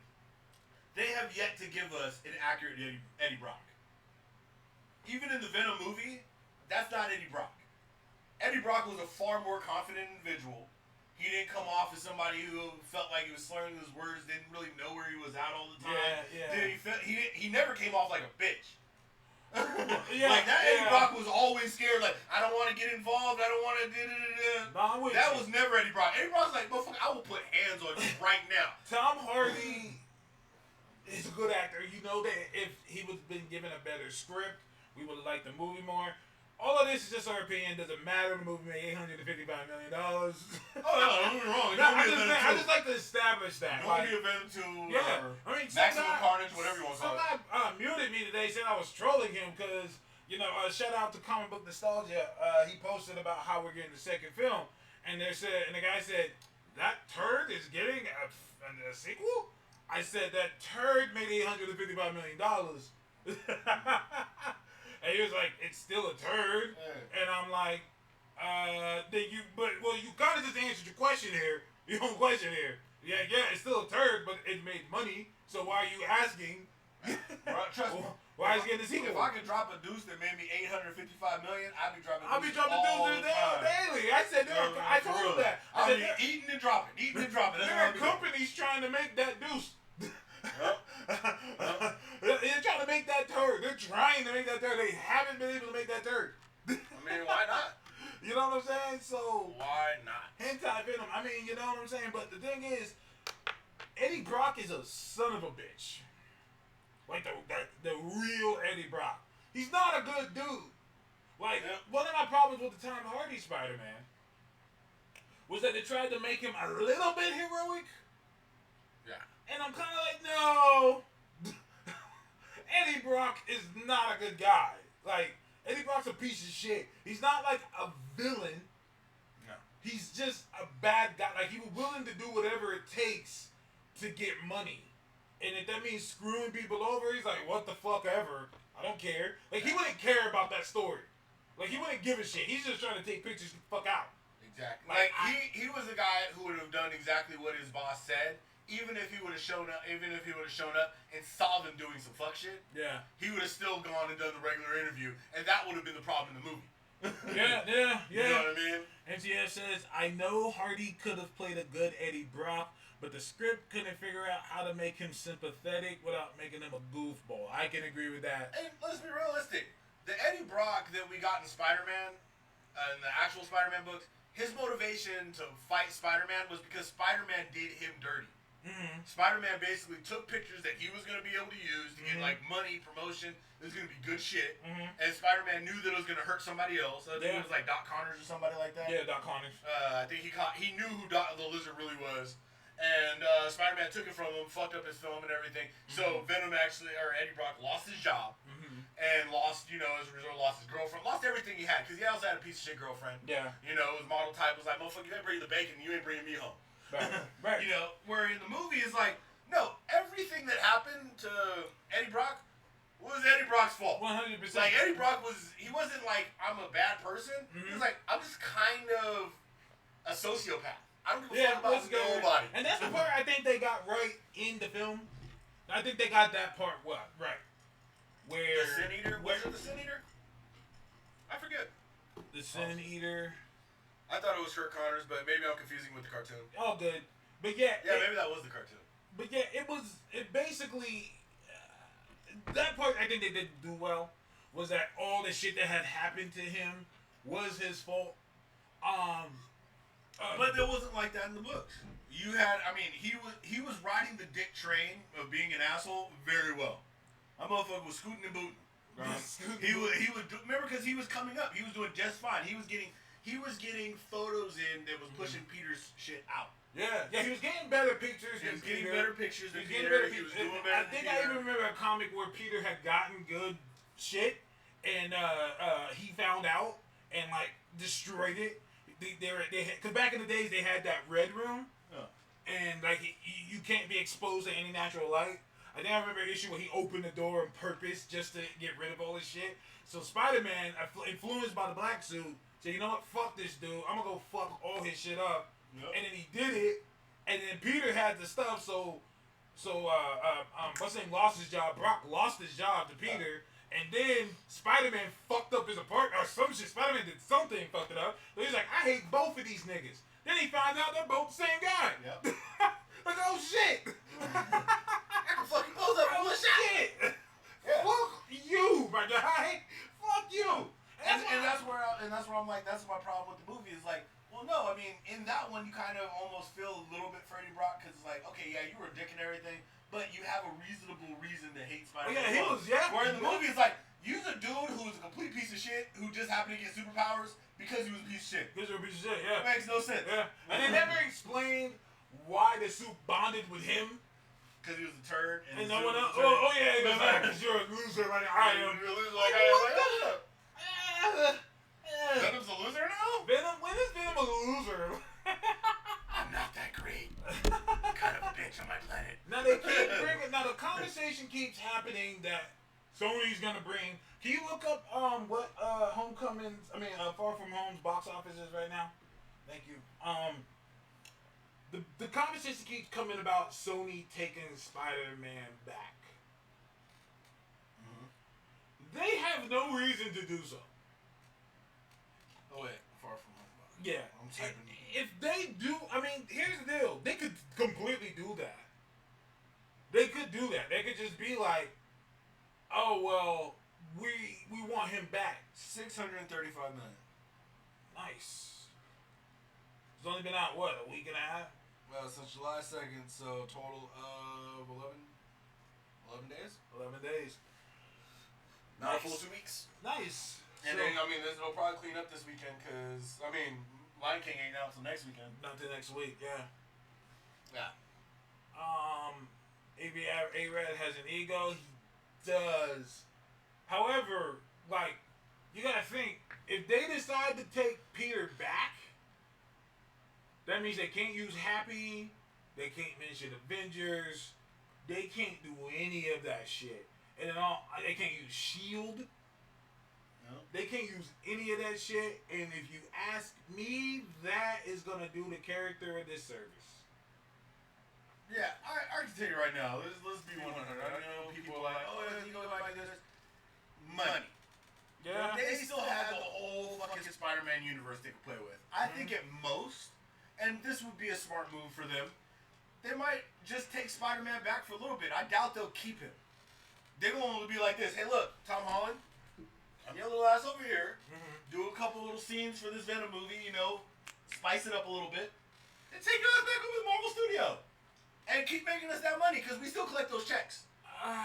They have yet to give us an accurate Eddie Brock. Even in the Venom movie, that's not Eddie Brock. Eddie Brock was a far more confident individual. He didn't come off as somebody who felt like he was slurring his words, didn't really know where he was at all the time. He never came off like a bitch. Like that Eddie Brock was always scared. Like, I don't want to get involved. I don't want to. That was never Eddie Brock. Eddie Brock's like, motherfucker, I will put hands on you right now. Tom Hardy is a good actor. You know that if he was been given a better script, we would have liked the movie more. All of this is just our opinion. Doesn't matter. The movie made $855 million. Oh no, don't get me wrong. I just like to establish that. Don't be a Venom 2 Yeah, or I mean, Maximum Carnage, whatever you want to call it. Somebody muted me today, said I was trolling him because, shout out to Comic Book Nostalgia. He posted about how we're getting the second film, and the guy said, that turd is getting a sequel? I said, that turd made $855 million. And he was like, it's still a turd. Yeah. And I'm like, you kind of just answered your question here. Your own question here. Yeah, it's still a turd, but it made money. So why are you asking? Trust me. Why is he getting the sequel? If I could drop a deuce that made me $855 million, I'd be dropping deuces daily. I said, I told him that. I mean, eating and dropping. There are companies trying to make that deuce. They're trying to make that turd. They're trying to make that turd. They haven't been able to make that turd. I mean, why not? You know what I'm saying? So why not? Hentai Venom. I mean, you know what I'm saying? But the thing is, Eddie Brock is a son of a bitch. Like the real Eddie Brock. He's not a good dude. Like, Yeah. one of my problems with the Tom Hardy Spider-Man was that they tried to make him a little bit heroic. Yeah. And I'm kind of like, no. Eddie Brock is not a good guy. Like, Eddie Brock's a piece of shit. He's not like a villain. No. He's just a bad guy. Like, he was willing to do whatever it takes to get money. And if that means screwing people over, he's like, what the fuck ever. I don't care. Like, he wouldn't care about that story. Like, he wouldn't give a shit. He's just trying to take pictures and fuck out. Exactly. Like, He was a guy who would have done exactly what his boss said, even if he would have shown up. Even if he would have shown up and saw them doing some fuck shit, Yeah. he would have still gone and done the regular interview, and that would have been the problem in the movie. Yeah. You know what I mean? MCF says, I know Hardy could have played a good Eddie Brock, but the script couldn't figure out how to make him sympathetic without making him a goofball. I can agree with that. And let's be realistic. The Eddie Brock that we got in Spider-Man, in the actual Spider-Man books, his motivation to fight Spider-Man was because Spider-Man did him dirty. Mm-hmm. Spider-Man basically took pictures that he was going to be able to use to get like money, promotion. It was going to be good shit. Mhm. And Spider-Man knew that it was going to hurt somebody else. I think Yeah. it was like Doc Connors or somebody like that. Yeah, Doc Connors. I think he knew who the Lizard really was. And Spider-Man took it from him, fucked up his film and everything. So Venom or Eddie Brock lost his job. And lost, as a result, lost his girlfriend, lost everything he had, because he also had a piece of shit girlfriend. Yeah. His model type was like, motherfucker, you ain't bringing the bacon, you ain't bringing me home. Right. Right. Where in the movie is like, no, everything that happened to Eddie Brock was Eddie Brock's fault. 100%. Like, Eddie Brock he wasn't like, I'm a bad person. He was like, I'm just kind of a sociopath. I don't give a fuck about nobody. And that's the part I think they got right in the film. I think they got that part right. Where The Sin Eater? Was it the Sin Eater? I forget. The Sin Eater. I thought it was Kurt Connors, but maybe I'm confusing with the cartoon. All good. But yeah. Yeah, maybe that was the cartoon. But yeah, it basically, that part I think they did do well, was that all the shit that had happened to him was his fault. But it wasn't like that in the books. He was riding the dick train of being an asshole very well. That motherfucker was scooting and booting. He was remember, because he was coming up. He was doing just fine. He was getting photos in that was pushing Peter's shit out. Yeah, he was getting better pictures. He was than getting Peter. better pictures than He was getting Peter. better He was pictures. doing better I than think Peter. I even remember a comic where Peter had gotten good shit, and he found out and like destroyed it. Because back in the days they had that red room, and like you can't be exposed to any natural light. I think I remember an issue where he opened the door on purpose just to get rid of all this shit. So Spider-Man, influenced by the black suit, said, you know what, fuck this dude. I'm gonna go fuck all his shit up. Yep. And then he did it. And then Peter had the stuff, so what's his name lost his job. Brock lost his job to Peter. And then Spider-Man fucked up his apartment or some shit. Spider-Man did something, fucked it up. So he's like, I hate both of these niggas. Then he finds out they're both the same guy. Yep. Like, oh shit. Fucking both of them. Oh shit. Yeah. Fuck you, my guy. Fuck you. And that's where I'm like, that's my problem with the movie is like, well, no, I mean, in that one you kind of almost feel a little bit for Eddie Brock because it's like, okay, yeah, you were a dick and everything, but you have a reasonable reason to hate Spider-Man. Oh, yeah, he was, yeah. Where in the movie it's like, you're a dude who was a complete piece of shit who just happened to get superpowers because he was a piece of shit. This is a piece of shit, yeah. It makes no sense. Yeah. And they never explained why the suit bonded with him. Because he was a turd. And no one else. Oh yeah, because you're a loser like I am. You're a loser like I am. Like, Yeah. Venom's a loser now? Venom, when is Venom a loser? I'm not that great. Kind of a bitch on my planet. Now they keep bringing. Now the conversation keeps happening that Sony's gonna bring. Can you look up what Far From Home's box office is right now? Thank you. The conversation keeps coming about Sony taking Spider-Man back. They have no reason to do so. Oh wait, Far From Home. Yeah. I'm typing. If they do, I mean, here's the deal. They could completely do that. They could do that. They could just be like, oh, well, we want him back. 635 million. Nice. It's only been out, what, a week and a half? Well, since July 2nd, so total of 11 days? 11 days. Not a Nice. full 2 weeks. Nice. And So- then, I mean, they'll probably clean up this weekend because, I mean, Lion King ain't out until next weekend. not till next week. Yeah. Yeah. A-Rad has an ego. He does. However, like, you gotta think, if they decide to take Peter back, that means they can't use Happy, they can't mention Avengers, they can't do any of that shit. And then they can't use S.H.I.E.L.D. They can't use any of that shit. And if you ask me, that is gonna do the character a disservice. Yeah, I can tell you right now. Let's be 100. I know people are like, oh, you know, like this. Money. Yeah. They still have the whole fucking Spider-Man universe they can play with. I think at most, and this would be a smart move for them, they might just take Spider-Man back for a little bit. I doubt they'll keep him. They're going to be like this. Hey, look, Tom Holland, come your little ass over here. Do a couple little scenes for this Venom movie, you know, spice it up a little bit, and take your ass back over to Marvel Studio. And keep making us that money, because we still collect those checks.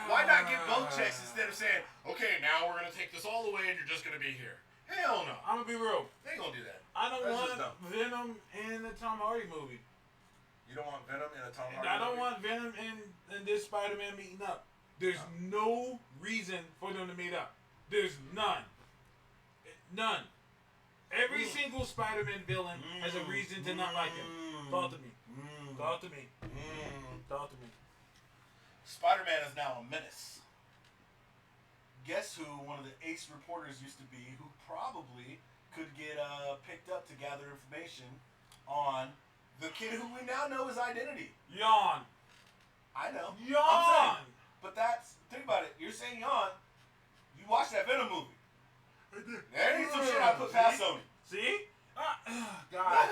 Why not get both checks instead of saying, okay, now we're going to take this all away and you're just going to be here? Hell no. I'm gonna be real. They ain't going to do that. I don't That's want just dumb. Venom in the Tom Hardy movie. You don't want Venom in a Tom And Hardy I don't movie? want Venom in this Spider-Man meeting up. There's no reason for them to meet up. There's none. None. Every single Spider-Man villain has a reason to not like him. Talk to me. Talk to me. Talk to me. Spider-Man is now a menace. Guess who one of the ace reporters used to be, who probably could get picked up to gather information on the kid who we now know his identity. Yawn. I know. I'm Yawn. saying, but think about it. You're saying yawn. You watched that Venom movie. There ain't some shit I put past Sony. See? God.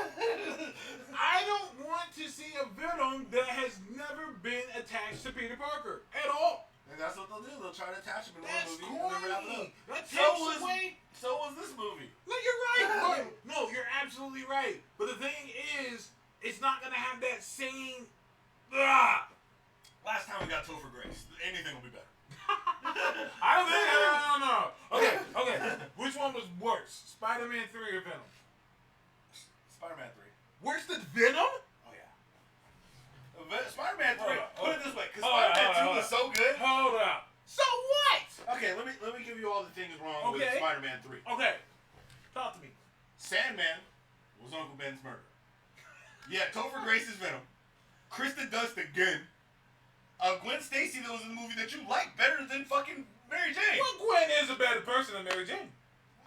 I don't want to see a Venom that has never been attached to Peter Parker at all. And that's what they'll do. They'll try to attach him in That's one movie and then wrap it up. corny. That So takes was, away. so was this movie. No, you're right. No, you're absolutely right. But the thing is, it's not gonna have that same. Last time we got Topher Grace. Anything will be better. I don't think. No. Okay. Which one was worse, Spider-Man 3 or Venom? Spider-Man 3. Worse than Venom? Oh, yeah. Spider-Man 3, Hold on, put it this way, because hold on, Spider-Man 2 hold was on. so good. Hold up. So what? Okay, let me give you all the things wrong with Okay. Spider-Man 3. Okay. Talk to me. Sandman was Uncle Ben's murder. Yeah, Topher Grace is Venom. Kristen Dunst again. Gwen Stacy that was in the movie that you like better than fucking Mary Jane. Well, Gwen is a better person than Mary Jane.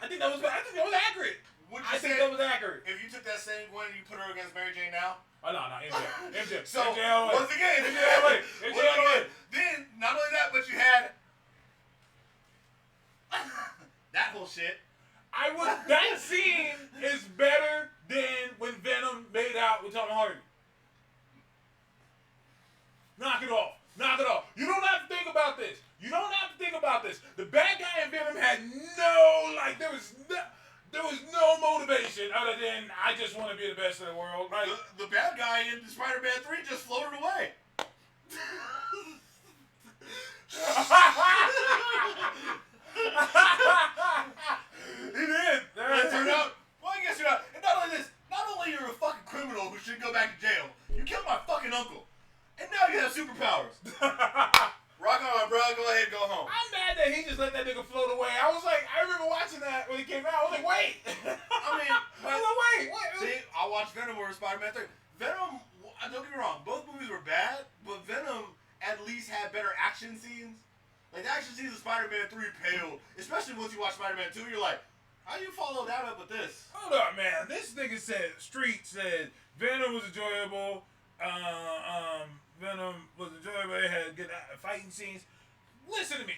I think that was accurate. Would you I say think that was accurate. if you took that same Gwen and you put her against Mary Jane now? Oh, no, MJ. So, MJ all the way. once again, MJ all the way. MJ all the way. then, not only that, but you had that whole shit. That scene is better than when Venom made out with Tom Hardy. Knock it off. You don't have to think about this. The bad guy in Venom had there was no motivation other than I just want to be the best in the world. Like, The bad guy in Spider-Man 3 just floated away. he did. It turned out, well, I guess you're not. And not only this, not only you're a fucking criminal who should go back to jail, you killed my fucking uncle. And now you have superpowers. Rock on, bro. Go ahead, go home. I'm mad that he just let that nigga float away. I remember watching that when he came out. I was like, wait. I mean, wait. see, I watched Venom over Spider-Man 3. Venom, don't get me wrong, both movies were bad, but Venom at least had better action scenes. Like, the action scenes of Spider-Man 3 paled, especially once you watch Spider-Man 2, you're like, how do you follow that up with this? Hold up, man. This nigga Street said Venom was enjoyable. Venom was enjoyable. It had good fighting scenes. Listen to me.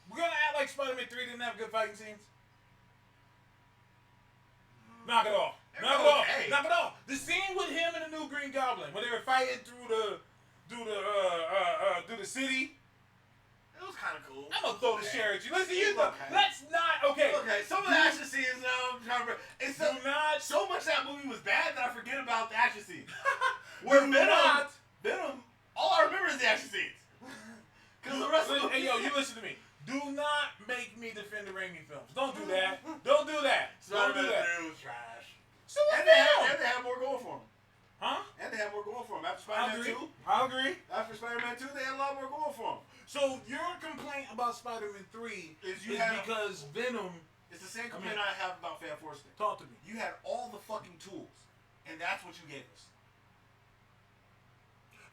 We're gonna act like Spider-Man 3 didn't have good fighting scenes. Knock it off. The scene with him and the new Green Goblin when they were fighting through the city. It was kind of cool. I'm gonna throw the share at you. Listen, Okay. let's not. Okay. Okay, some of the action scenes now, I'm trying to remember. It's Do not. so much that movie was bad that I forget about the action scenes. Do Where not. Venom, all I remember is the action scenes. Because the rest of the Hey, yo, you listen to me. Do not make me defend the Raimi films. Don't do that. Don't do that. Don't do Spider-Man that. 3 was trash. So what's And they that? had more going for them. Huh? And they had more going for them. After I Spider-Man agree. 2, I agree. after Spider-Man 2, they had a lot more going for them. So your complaint about Spider-Man 3 Is is you had- because Venom. It's the same complaint I have about Fan Force Day. Talk to me. You had all the fucking tools, and that's what you gave us.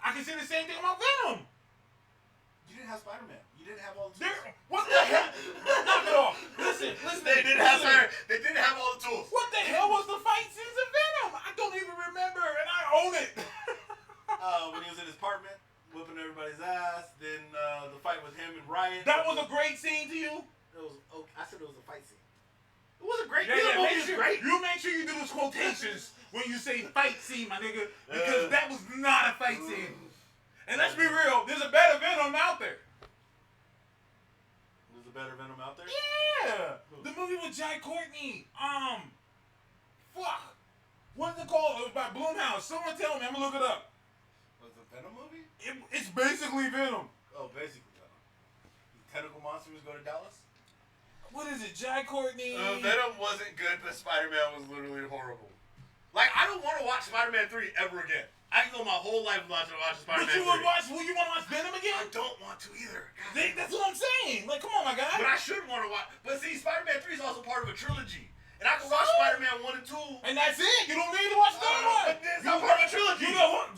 I can say the same thing about Venom. You didn't have Spider-Man. You didn't have all the There, tools. what the hell? Knock it off. Listen. They didn't have listen. They didn't have all the tools. What the hell was the fight scenes of Venom? I don't even remember, and I own it. When he was in his apartment, whipping everybody's ass. Then the fight with him and Riot. That was a great scene to you? It was. Okay. I said it was a fight scene. It was a great. Yeah, the movie make was sure, great. you make sure you do those quotations when you say fight scene, my nigga, because that was not a fight scene. And let's be real, there's a better Venom out there. There's a better Venom out there. Yeah, the movie with Jai Courtney. Fuck, what's it called? It was by Blumhouse. Someone tell me. I'm gonna look it up. Was it a Venom movie? It's basically Venom. Oh, basically Venom. Tentacle monsters go to Dallas. What is it? Jai Courtney. Venom wasn't good, but Spider-Man was literally horrible. Like, I don't want to watch Spider-Man 3 ever again. I can go my whole life without watching But Spider-Man 3. you would watch? Will you want to watch Venom I again? don't want to either. God. That's what I'm saying. Like, come on, my guy. But I should want to watch. But see, Spider-Man 3 is also part of a trilogy. And I can watch Spider-Man 1 and 2. And that's it. You don't need to watch the other one. But it's not part of a trilogy. You know what?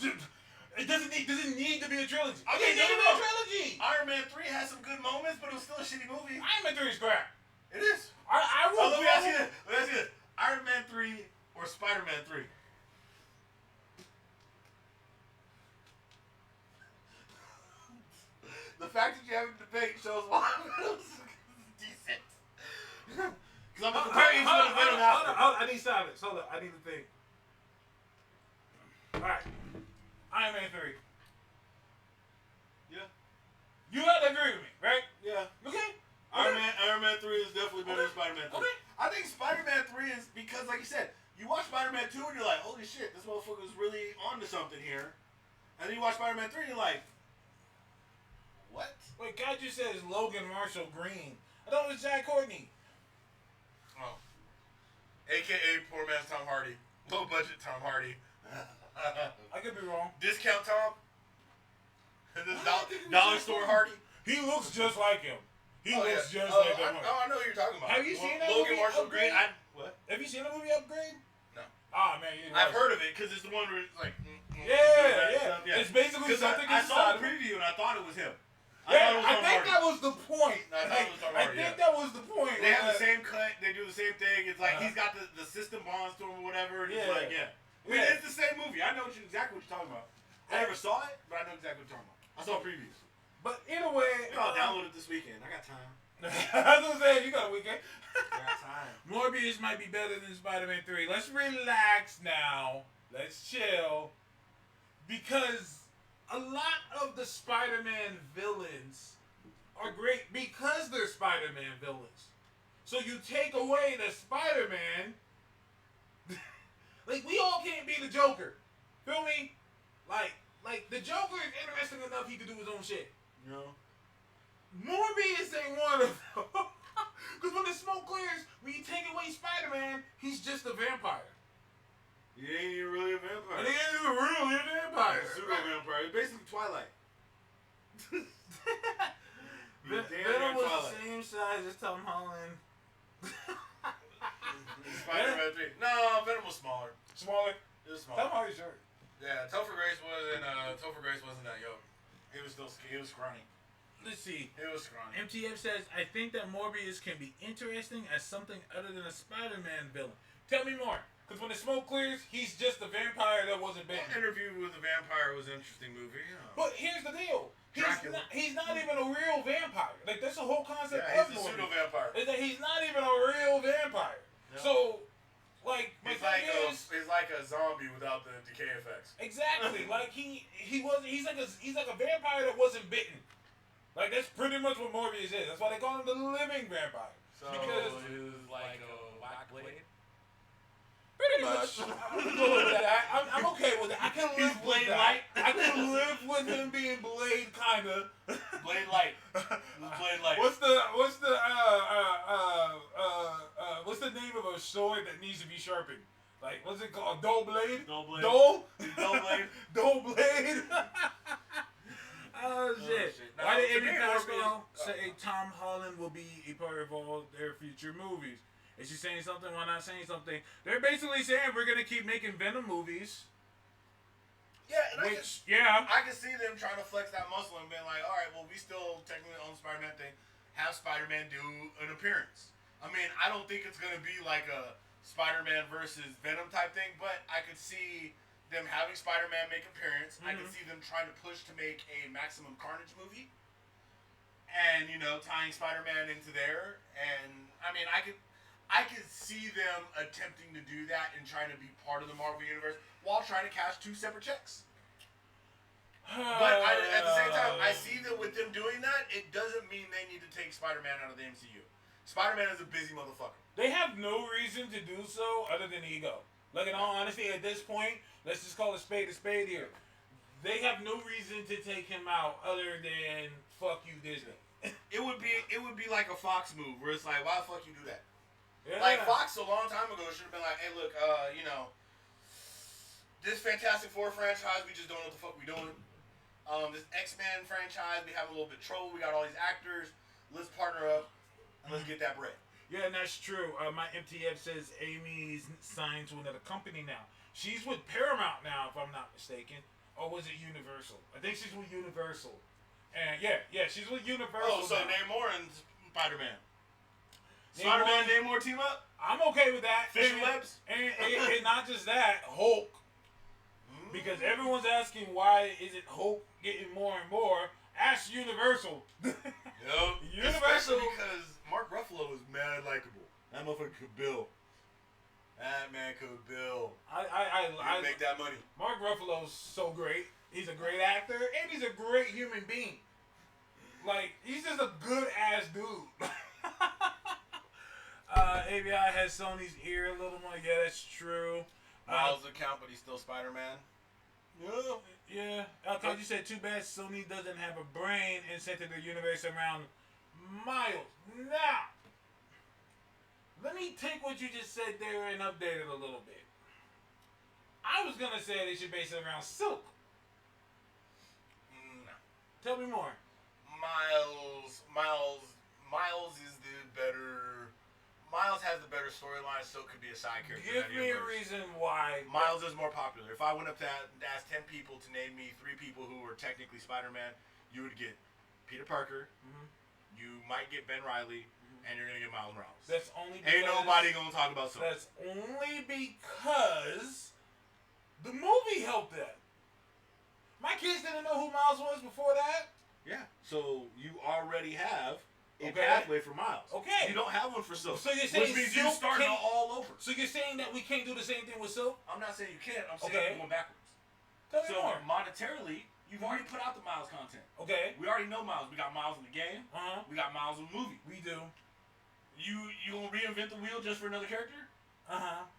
It doesn't need to be a trilogy. Okay, It doesn't need to be no. a trilogy. Iron Man 3 has some good moments, but it was still a shitty movie. Iron Man 3 is crap. It is. I will. Let me ask you this. Let me ask you this. Iron Man 3 or Spider-Man 3? The fact that you have a debate shows why it's decent. Because I'm going to compare each one to Venom after. Hold on. I need silence. Hold on. I need to think. Alright. Iron Man 3. Yeah. You have to agree with me, right? Yeah. Okay. Iron Man 3 is definitely better than Okay. Spider-Man 3. Okay. I think Spider-Man 3 is because, like you said, you watch Spider-Man 2 and you're like, holy shit, this motherfucker's really onto something here. And then you watch Spider-Man 3 and you're like, what? Wait, God just says Logan Marshall Green. I thought it was Jai Courtney. Oh. AKA poor man's Tom Hardy. Low budget Tom Hardy. I could be wrong. Discount Tom? This I think it was dollar Jai store Courtney. Hardy? He looks just like him. He Oh, looks yeah. just like that I one. know who you're talking about. Have you seen that Logan movie, Marshall Upgrade? Green? What? Have you seen the movie Upgrade? No. Ah, man, you I've heard of it because it's the one where it's like. Yeah. It's basically Because something I saw inside the of it. preview and I thought it was him. Yeah, thought it was I Tom think Hardy. that was the point. I thought it was Tom I Hardy, think yeah. that was the point. They have the same cut. They do the same thing. It's like Uh-huh. he's got the system bonds to him or whatever. And it's Yeah. like, yeah. I mean, Yeah. it's the same movie. I know exactly what you're talking about. I never saw it, but I know exactly what you're talking about. I saw previews. But either way, Maybe I'll download it this weekend. I got time. I was gonna say you got a weekend. I got time. Morbius might be better than Spider-Man 3. Let's relax now. Let's chill. Because a lot of the Spider-Man villains are great because they're Spider-Man villains. So you take away the Spider-Man, like we all can't be the Joker. Feel me? Like the Joker is interesting enough he could do his own shit. You know? Morbius ain't one of them. Because when the smoke clears, when you take away Spider-Man, he's just a vampire. He ain't even really a vampire. And he ain't even really a vampire. He's a pseudo vampire. It's basically Twilight. He's damn near Venom was the Twilight. same size as Tom Holland. Spider-Man 3. No, Venom was smaller. Smaller. It was Tom smaller. Holland's short. Yeah, Topher Grace wasn't that young. He was scrawny. Let's see. He was scrawny. MTF says, I think that Morbius can be interesting as something other than a Spider-Man villain. Tell me more. Because when the smoke clears, he's just a vampire that wasn't bitten. Interview with the Vampire was an interesting movie. Yeah. But here's the deal. Dracula. He's not even a real vampire. Like, that's the whole concept Yeah, of he's a Morbius. pseudo vampire. Is that he's not even a real vampire. Yeah. So, like, my He's thing like is... he's like a zombie without the decay effects. Exactly. Like, he's like a vampire that wasn't bitten. Like, that's pretty much what Morbius is. That's why they call him the living vampire. So Because- it was like a whack blade. Pretty much. I'm good with that. I'm okay with that. I can live with Blade that. Light. I I could live with him being Blade, kinda. Blade Light. Blade Light. What's the name of a sword that needs to be sharpened? Like, what's it called? Dull blade? Dull blade. Dull? Dull blade. Dull blade? Oh, shit. shit. Why No, did to Amy me, Pascal Morbius- say Tom Holland will be a part of all their future movies? Is she saying something? Why not saying something? They're basically saying we're going to keep making Venom movies. Yeah, and Which, yeah. I can see them trying to flex that muscle and being like, all right, well, we still technically own Spider-Man thing. Have Spider-Man do an appearance. I mean, I don't think it's going to be like a Spider-Man versus Venom type thing, but I could see them having Spider-Man make appearance. I could see them trying to push to make a Maximum Carnage movie. And, you know, tying Spider-Man into there. And, I mean, I could see them attempting to do that and trying to be part of the Marvel Universe while trying to cash 2 separate checks. But at the same time, I see that with them doing that, it doesn't mean they need to take Spider-Man out of the MCU. Spider-Man is a busy motherfucker. They have no reason to do so other than ego. Like, in all honesty, at this point, let's just call a spade here. They have no reason to take him out other than fuck you, Disney. It would be like a Fox move where it's like, why the fuck you do that? Yeah. Like Fox a long time ago should have been like, hey, look, you know, this Fantastic Four franchise, we just don't know what the fuck we doing. This X-Men franchise, we have a little bit of trouble. We got all these actors. Let's partner up and let's get that bread. Yeah, and that's true. My MTF says Amy's signed to another company now. She's with Paramount now, if I'm not mistaken. Or was it Universal? I think she's with Universal. And yeah, she's with Universal. Oh, so now. Namor and Spider-Man. Spider-Man, Namor team up? I'm okay with that. Fishing webs? And not just that, Hulk. Because everyone's asking why isn't Hulk getting more and more. Ask Universal. Yep. Universal. Especially because Mark Ruffalo is mad likable. That motherfucker could bill. That man could bill. I make that money. Mark Ruffalo's so great. He's a great actor and he's a great human being. Like, he's just a good ass dude. ABI has Sony's ear a little more. Yeah, that's true. Miles account, but he's still Spider-Man. Yeah. Cause you said too bad Sony doesn't have a brain and centered the universe around Miles. Now, let me take what you just said there and update it a little bit. I was gonna say they should base it around Silk. No. Tell me more. Miles is the better. Miles has the better storyline, so it could be a side character. Give in that me a universe. reason why. Miles is more popular. If I went up to ask 10 people to name me 3 people who were technically Spider-Man, you would get Peter Parker, you might get Ben Reilly, and you're going to get Miles Morales. That's only because, Ain't nobody going to talk about something. That's only because the movie helped that. My kids didn't know who Miles was before that. Yeah. So you already have a Okay. pathway for Miles. Okay. You don't have one for Silk. So you're saying which means you Silk starting can't- all over. So you're saying that we can't do the same thing with Silk? I'm not saying you can't. I'm saying Okay. you're going backwards. Tell me So more. monetarily, you've already put out the Miles content. Okay. We already know Miles. We got Miles in the game. We got Miles in the movie. We do. You gonna reinvent the wheel just for another character?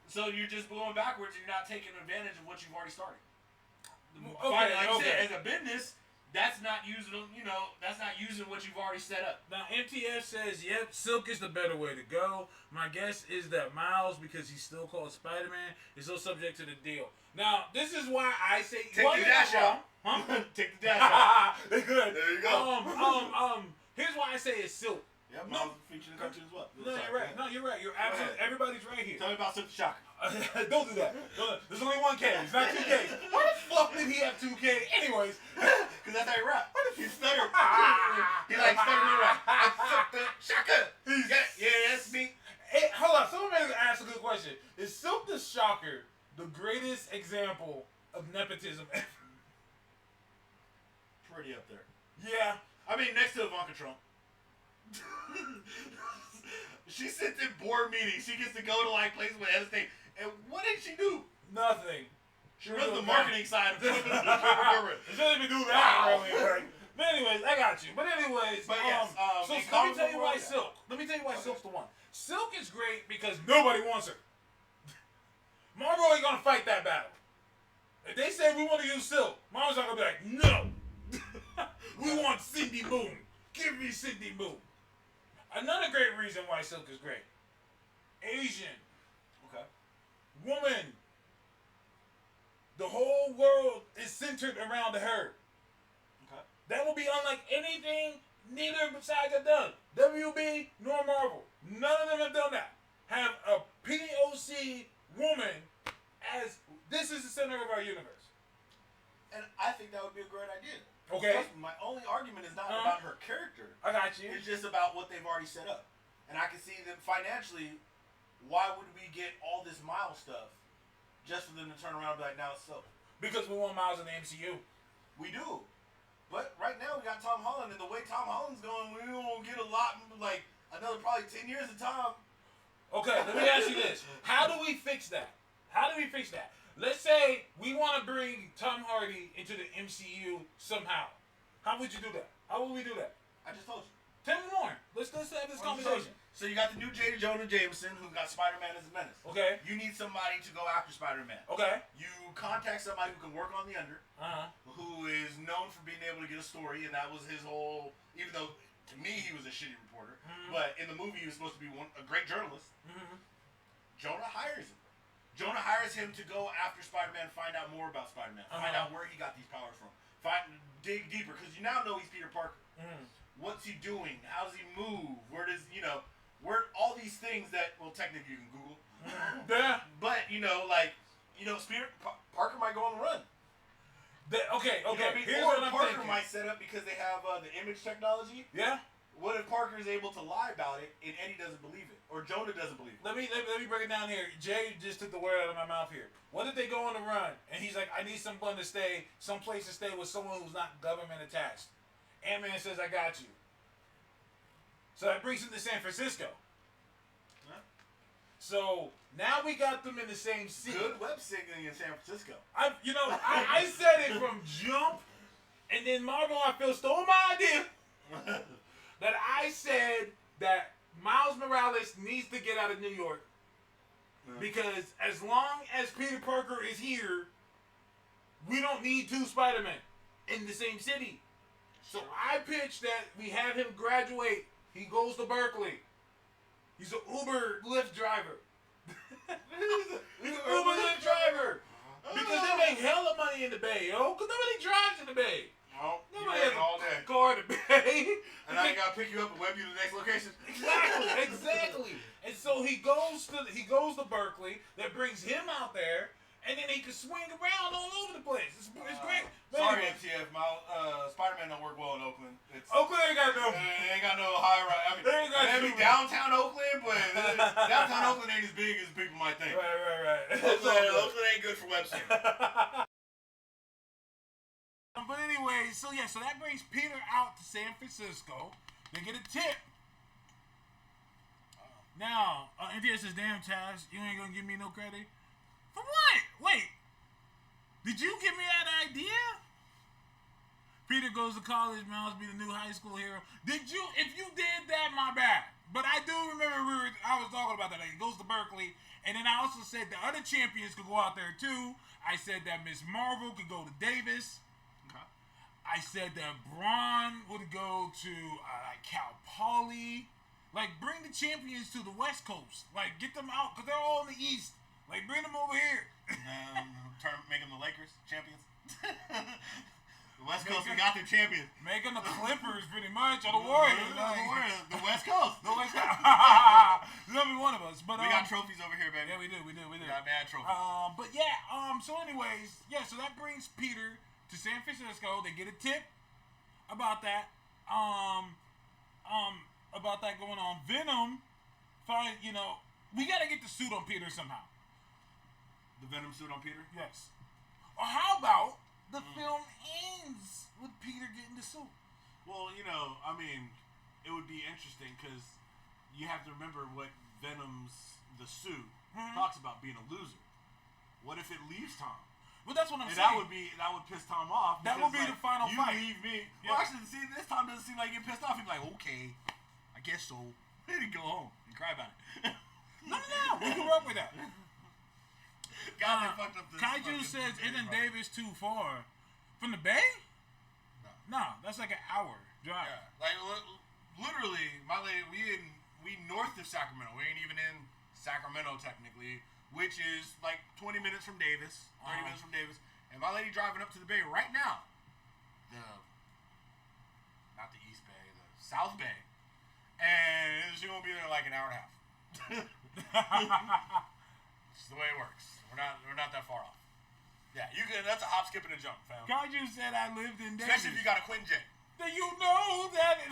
So you're just going backwards. And you're not taking advantage of what you've already started. Like I said, as a business, that's not using. That's not using what you've already set up. Now, MTF says, yep, Silk is the better way to go. My guess is that Miles, because he's still called Spider-Man, is still subject to the deal. Now, this is why I say... Take well, the you're dash not out. wrong. Huh? Take the dash out. They good. There you go. Here's why I say it's Silk. Yeah, Miles featured in the cartoon as well. No, you're right. No, you're right. You're absolutely... Everybody's right here. Tell me about Silk the Shocker. Don't do that. There's only one K. It's not 2Ks. Why the fuck did he have 2K? Anyways. Because that's how he rap. He stuttered. He like stuttering rap. Silk the Shocker. Yeah, that's me. Hey, hold on. Someone may ask a good question. Is Silk the Shocker the greatest example of nepotism ever? Pretty up there. Yeah. I mean, next to Ivanka Trump. She sits in board meetings. She gets to go to like places with other things. And what did she do? Nothing. She runs the marketing side of the corporate. She doesn't even do that really. But anyways, I got you. But anyways, But yes, so in let me comic tell you book why world, Silk. Let me tell you why Silk's the one. Silk is great because nobody wants her. Marvel ain't gonna fight that battle. If they say say we want to use Silk. Marvel's not gonna be like, no. We want Cindy Moon. Give me Cindy Moon. Another great reason why Silk is great. Asian. Okay. Woman. The whole world is centered around her. Okay. That will be unlike anything neither besides have done. WB nor Marvel. None of them have done that. Have a POC woman as this is the center of our universe. And I think that would be a great idea. Okay. Trust me, my only argument is not about her character. I got you. It's just about what they've already set up. And I can see that financially, why would we get all this Miles stuff just for them to turn around and be like, now it's so? Because we want Miles in the MCU. We do. But right now we got Tom Holland, and the way Tom Holland's going, we won't get a lot, like another probably 10 years of Tom. Okay, let me ask you this. How do we fix that? How do we fix that? Let's say we want to bring Tom Hardy into the MCU somehow. How would you do that? How would we do that? I just told you. Tell me more. Let's have this conversation. So you got the new J. Jonah Jameson, who got Spider-Man as a menace. Okay. You need somebody to go after Spider-Man. Okay. You contact somebody who can work on the Under, who is known for being able to get a story, and that was his whole. Even though to me he was a shitty reporter, but in the movie he was supposed to be a great journalist. Jonah hires him. Jonah hires him to go after Spider-Man, find out more about Spider-Man, find out where he got these powers from, dig deeper, because you now know he's Peter Parker. What's he doing? How does he move? Where does where all these things that technically you can Google. Yeah. But Parker might go on the run. Okay. Here's or what I'm Parker thinking. might set up because they have the image technology. Yeah. What if Parker is able to lie about it and Eddie doesn't believe it, or Jonah doesn't believe it? Let me break it down here. Jay just took the word out of my mouth here. What if they go on the run and he's like, I need someone to stay, someplace to stay with someone who's not government attached. Ant-Man says, I got you. So that brings him to San Francisco. Huh? So now we got them in the same city. Good web signaling in San Francisco. I said it from jump, and then Marvel, I feel, stole my idea. That I said that Miles Morales needs to get out of New York. Because as long as Peter Parker is here, we don't need two Spider-Men in the same city. So I pitched that we have him graduate. He goes to Berkeley. He's an Uber Lyft driver. He's an Uber Lyft driver. Because they make hella money in the Bay, yo. Because nobody drives in the Bay. No, Nobody you're has all day. a car in the Bay. And I gotta pick you up and web you to the next location. Exactly. And so he goes to Berkeley. That brings him out there, and then he can swing around all over the place. It's great. But Sorry, anyway, MTF. Spider-Man don't work well in Oakland. Oakland ain't got no. They ain't got no high rise. I mean, They ain't got maybe no- downtown Oakland, but downtown Oakland ain't as big as people might think. Right. Oakland ain't good for web signaling. But anyway, so that brings Peter out to San Francisco. They get a tip. Now, India says, damn, Taz, you ain't gonna give me no credit? For what? Wait. Did you give me that idea? Peter goes to college, Miles be the new high school hero. Did you? If you did that, my bad. But I do remember I was talking about that. Like, he goes to Berkeley, and then I also said the other champions could go out there too. I said that Miss Marvel could go to Davis. I said that Braun would go to Cal Poly. Like, bring the champions to the West Coast. Like, get them out, because they're all in the East. Like, bring them over here. Make them the Lakers champions. The West Coast, we got their champions. Make them the Clippers, pretty much, or the Warriors. The West Coast. The West Coast. There'll be one of us. But we got trophies over here, baby. Yeah, we do. We got mad trophies. So anyways, so that brings Peter to San Francisco. They get a tip about that. About that going on. Venom, we gotta get the suit on Peter somehow. The Venom suit on Peter? Yes. Or how about the film ends with Peter getting the suit? Well, it would be interesting because you have to remember what the suit talks about being a loser. What if it leaves Tom? Well, that's what I'm saying. That would piss Tom off. That would be the final you fight. You leave me. Yeah. Well, actually, see, this Tom doesn't seem like you're pissed off. He'd be like, okay, I guess so. Then he'd go home and cry about it. No. We can work with that. God, they fucked up this. Kaiju fucking says, thing, isn't bro. Davis too far from the Bay? No, that's like an hour drive. Yeah, like literally, my lady, we north of Sacramento. We ain't even in Sacramento technically, which is like 20 minutes from Davis, 30 minutes from Davis. And my lady driving up to the Bay right now. Not the East Bay, the South Bay, and she's gonna be there like an hour and a half. It's the way it works. We're not that far off. Yeah, you can. That's a hop, skip, and a jump, fam. Kaiju said I lived in Davis. Especially if you got a Quinn J. Then you know that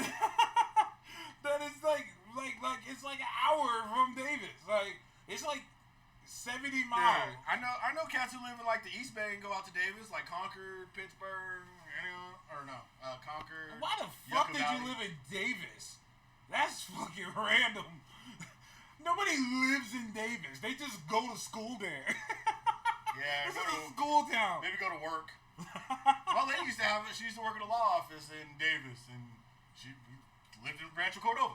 that it's like it's like an hour from Davis. Like it's like 70 miles. Yeah, I know cats who live in like the East Bay and go out to Davis, like Concord, Pittsburgh, Concord. Why the fuck Yucca did you Valley. live in Davis? That's fucking random. Nobody lives in Davis. They just go to school there. Yeah, This go is a to, school town. maybe go to work. My lady used to have it. She used to work at a law office in Davis, and she lived in Rancho Cordova.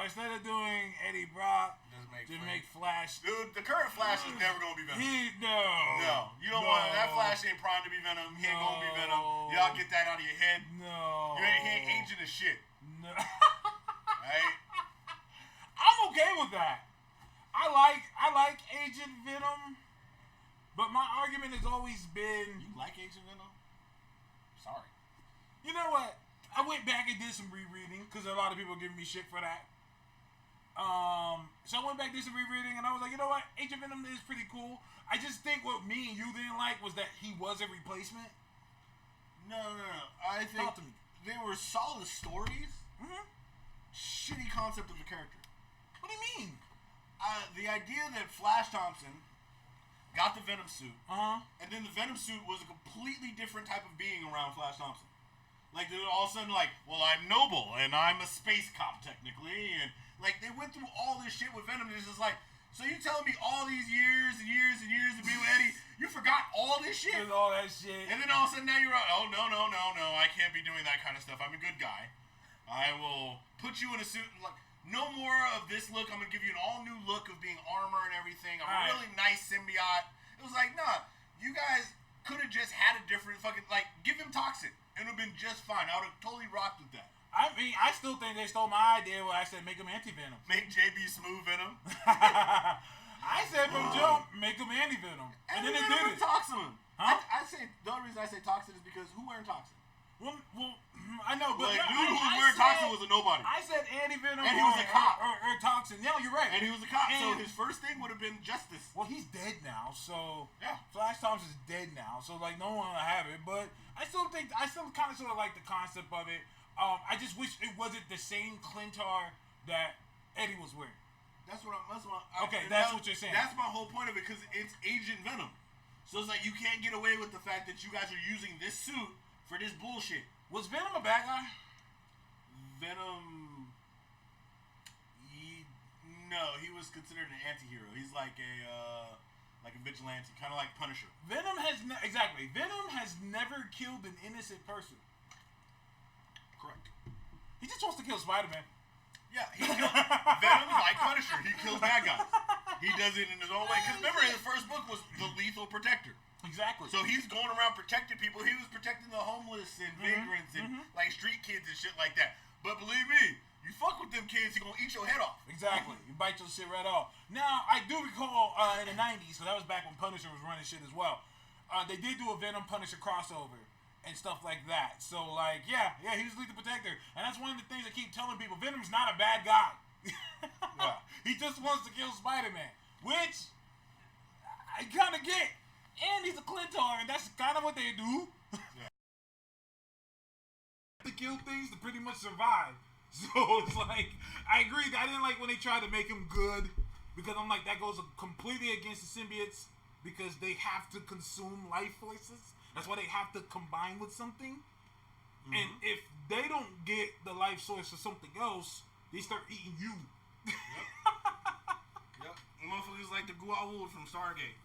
Instead of doing Eddie Brock, Doesn't to make make Flash. Dude, the current Flash is never gonna be Venom. No, You don't want that. Flash ain't primed to be Venom. He ain't gonna be Venom. Y'all get that out of your head. No, He ain't aging as shit. No. Right? I'm okay with that. I like Agent Venom, but my argument has always been, You like Agent Venom? Sorry. you know what? I went back and did some rereading because a lot of people giving me shit for that. So I went back and did some rereading, and I was like, you know what? Agent Venom is pretty cool. I just think what me and you didn't like was that he was a replacement. No. I think Talk to me. they were solid stories. Mm-hmm. Shitty concept of the character. What do you mean? The idea that Flash Thompson got the Venom suit, and then the Venom suit was a completely different type of being around Flash Thompson. Like, they're all of a sudden like, well, I'm noble, and I'm a space cop, technically, and, like, they went through all this shit with Venom, and it's just like, so you telling me all these years and years and years of being with Eddie, you forgot all this shit? There's all that shit. And then all of a sudden now you're like, oh, no, I can't be doing that kind of stuff. I'm a good guy. I will put you in a suit and, like, no more of this look. I'm going to give you an all-new look of being armor and everything. I'm a really nice symbiote. It was like, nah, you guys could have just had a different fucking, like, give him Toxic. It would have been just fine. I would have totally rocked with that. I mean, I still think they stole my idea where I said make him anti-Venom. Make JB Smooth Venom. I said from jump, make him anti-Venom. And then they did it. Toxin. Huh? I say, the only reason I say Toxin is because who wearing Toxin? Well, I know, but Like, no, dude who was I wearing said- Toxin was a nobody. I said anti-Venom And he was a cop. or Toxin. No, you're right. And he was a cop, so And- his first thing would have been justice. Well, he's dead now, so Yeah. Flash Thompson's dead now, so like no one will have it. But I still kind of sort of like the concept of it. I just wish it wasn't the same Clintar that Eddie was wearing. Okay, that's what you're saying. That's my whole point of it, because it's Agent Venom. So it's like you can't get away with the fact that you guys are using this suit for this bullshit. Was Venom a bad guy? Venom. He was considered an anti-hero. He's like a vigilante, kind of like Punisher. Venom has never killed an innocent person. Correct. He just wants to kill Spider-Man. Yeah, Venom's like Punisher. He kills bad guys. He does it in his own way. Because remember, his first book was The Lethal Protector. Exactly. So he's going around protecting people. He was protecting the homeless and vagrants and like street kids and shit like that. But believe me, you fuck with them kids, you're gonna eat your head off. Exactly. You bite your shit right off. Now, I do recall in the 90s, so that was back when Punisher was running shit as well. They did do a Venom Punisher crossover and stuff like that. So, like, yeah, he was Lethal Protector. And that's one of the things I keep telling people. Venom's not a bad guy. Yeah. He just wants to kill Spider-Man, which I kind of get. And he's a Clintar, and that's kind of what they do. Yeah. To kill things to pretty much survive. So it's like, I agree. I didn't like when they tried to make him good, because I'm like, that goes completely against the symbiotes, because they have to consume life forces. That's why they have to combine with something. And if they don't get the life source or something else, they start eating you. Yep. The motherfuckers like the Goa'uld from Stargate.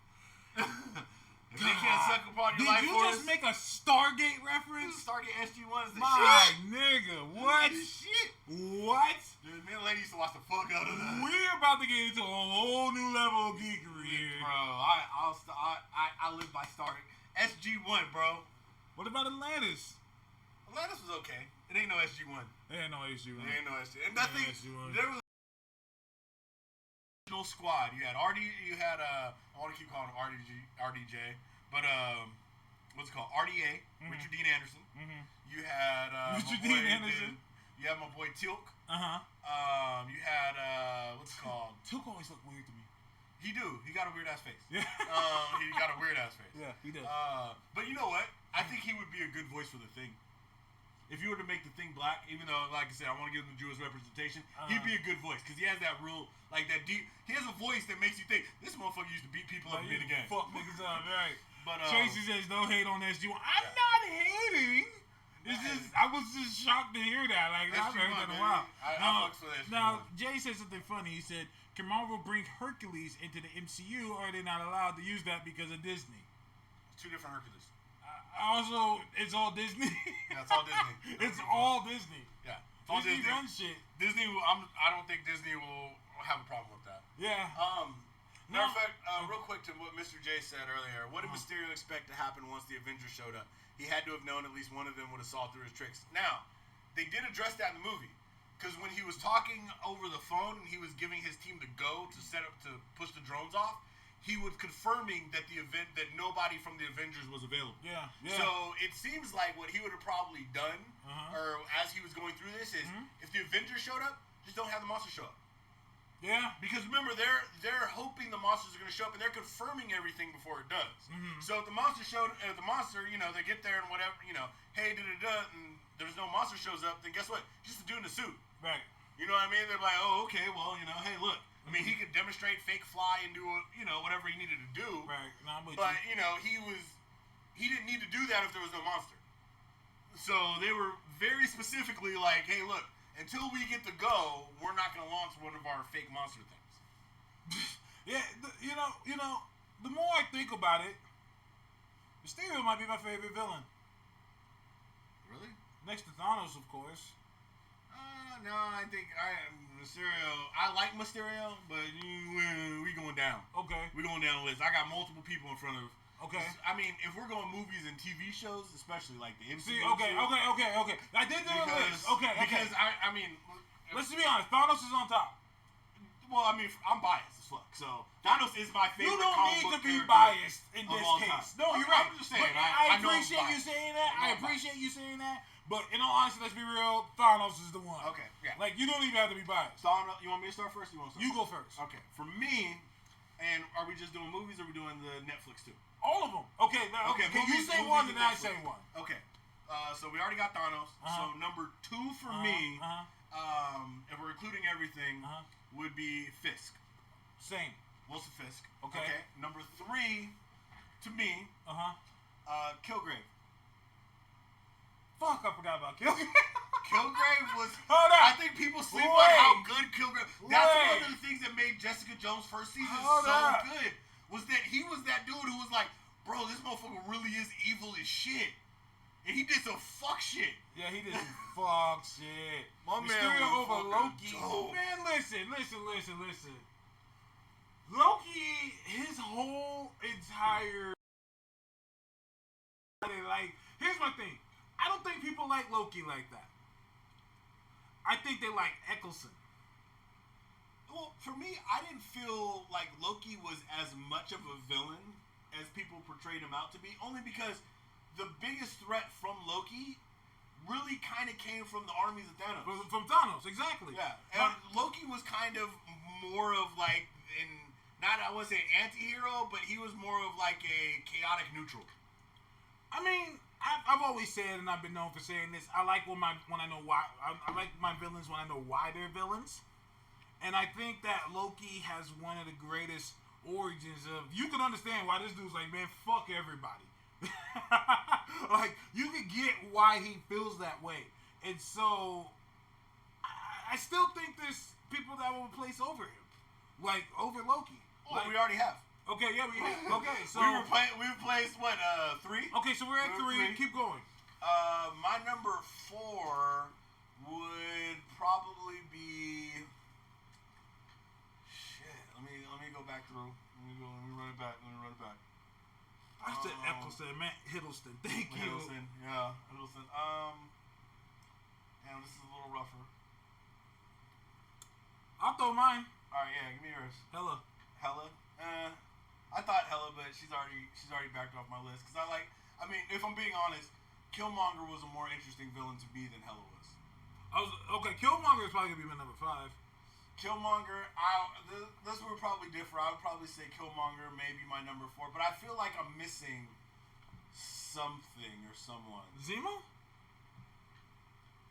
If they can't suck upon your Did life you force, just make a Stargate reference? Stargate SG-1 is the My shit. nigga, what? Shit. What? Dude, me and lady used to watch the fuck out of that. We're about to get into a whole new level of geekery here. Bro, I live by Stargate. SG-1, bro. What about Atlantis? Atlantis was okay. It ain't no SG-1. There ain't no issue. It ain't no SG. And nothing. SG-1. There was no squad. You had RD. You had I want to keep calling him RDJ, but what's it called? RDA. Richard Dean Anderson. You had Richard my boy Dean Anderson. You had my boy Tilk. You had what's it called? Tilk always looked weird to me. He do. He got a weird ass face. Yeah. He got a weird ass face. Yeah, he does. But you know what? I think he would be a good voice for the Thing. If you were to make the Thing black, even though, like I said, I want to give him the Jewish representation, he'd be a good voice because he has that real, like that deep. He has a voice that makes you think this motherfucker used to beat people up in the game. Fuck niggas up, right? But Tracy says don't hate on SG1. I'm not hating. It's just I was just shocked to hear that. Like I haven't heard that in a while. I fucks with SG1. Now Jay said something funny. He said, "Can Marvel bring Hercules into the MCU, or are they not allowed to use that because of Disney?" It's two different Hercules. Also, it's all Disney. Yeah, it's all Disney. It's all Disney. Yeah, it's all Disney Disney. runs shit. Disney. I don't think Disney will have a problem with that. Yeah. Matter of fact, real quick to what Mr. J said earlier, what did Mysterio expect to happen once the Avengers showed up? He had to have known at least one of them would have saw through his tricks. Now, they did address that in the movie, because when he was talking over the phone and he was giving his team to go to set up to push the drones off, he was confirming that that nobody from the Avengers was available. Yeah. So it seems like what he would have probably done, or as he was going through this, is if the Avengers showed up, just don't have the monsters show up. Yeah. Because remember, they're hoping the monsters are going to show up, and they're confirming everything before it does. So if the monster they get there and whatever, hey, and there's no monster shows up, then guess what? Just a dude in a suit. Right. You know what I mean? They're like, oh, okay, well, hey, look. I mean, he could demonstrate fake fly and do, whatever he needed to do. Right. No, I'm with But, you. he didn't need to do that if there was no monster. So they were very specifically like, hey, look, until we get to go, we're not going to launch one of our fake monster things. Yeah, the more I think about it, Mysterio might be my favorite villain. Really? Next to Thanos, of course. No, I think Mysterio. I like Mysterio, but we going down. Okay. We going down the list. I got multiple people in front of. Okay. I mean, if we're going movies and TV shows, especially like the MCU. See, okay. I did do a list. Okay. Because I mean, let's be honest. Thanos is on top. Well, I mean, I'm biased as fuck. So Thanos is my favorite. You don't comic need book to be character biased in of this all case. time. No, you're I'm right. just saying. But I know I'm appreciate you biased. saying that. I know I I'm appreciate you saying that. But in all honesty, let's be real. Thanos is the one. Okay, yeah. Like you don't even have to be biased. Thanos, you want me to start first? Or you want to start? You go first. Okay. For me, and are we just doing movies or are we doing the Netflix too? All of them. Okay. Okay, Can you movies- say movies one, and then I Netflix. say one. Okay. So we already got Thanos. So number 2 for me, if we're including everything, would be Fisk. Same. Wilson Fisk. Okay. Number 3, to me, Kilgrave. Fuck, I forgot about Kilgrave. Kilgrave was. Hold on. I think people sleep on how good Kilgrave. That's Wait. one of the things that made Jessica Jones' first season Hold so up. good. Was that he was that dude who was like, bro, this motherfucker really is evil as shit, and he did some fuck shit. Yeah, he did some fuck shit. My man Mysterio was over fucking Loki. dope. Man, listen. Loki, his whole entire like. Here's my thing. I don't think people like Loki like that. I think they like Eccleston. Well, for me, I didn't feel like Loki was as much of a villain as people portrayed him out to be, only because the biggest threat from Loki really kind of came from the armies of Thanos. From Thanos, exactly. Yeah, and Loki was kind of more of like, I wouldn't say an anti-hero, but he was more of like a chaotic neutral. I mean, I've always said, and I've been known for saying this, I like when I know why. I like my villains when I know why they're villains. And I think that Loki has one of the greatest origins of. You can understand why this dude's like, man, fuck everybody. Like, you can get why he feels that way. And so, I still think there's people that will place over him. Like, over Loki. Oh, Like, we already have. Okay, yeah, okay, so we replaced what, 3? okay, so we're at We're 3. three. Keep going. My number 4 would probably be. Shit. Let me go back through. Let me run it back. I said Eccleston, Matt Hiddleston. Thank you. Hiddleston. Yeah, Hiddleston. Damn, this is a little rougher. I'll throw mine. All right, yeah, give me yours. Hella. Hella. I thought Hella, but she's already backed off my list because I mean, if I'm being honest, Killmonger was a more interesting villain to me than Hella was. Okay. Killmonger is probably gonna be my number 5. Killmonger, this would probably differ. I would probably say Killmonger, maybe my number 4, but I feel like I'm missing something or someone. Zemo?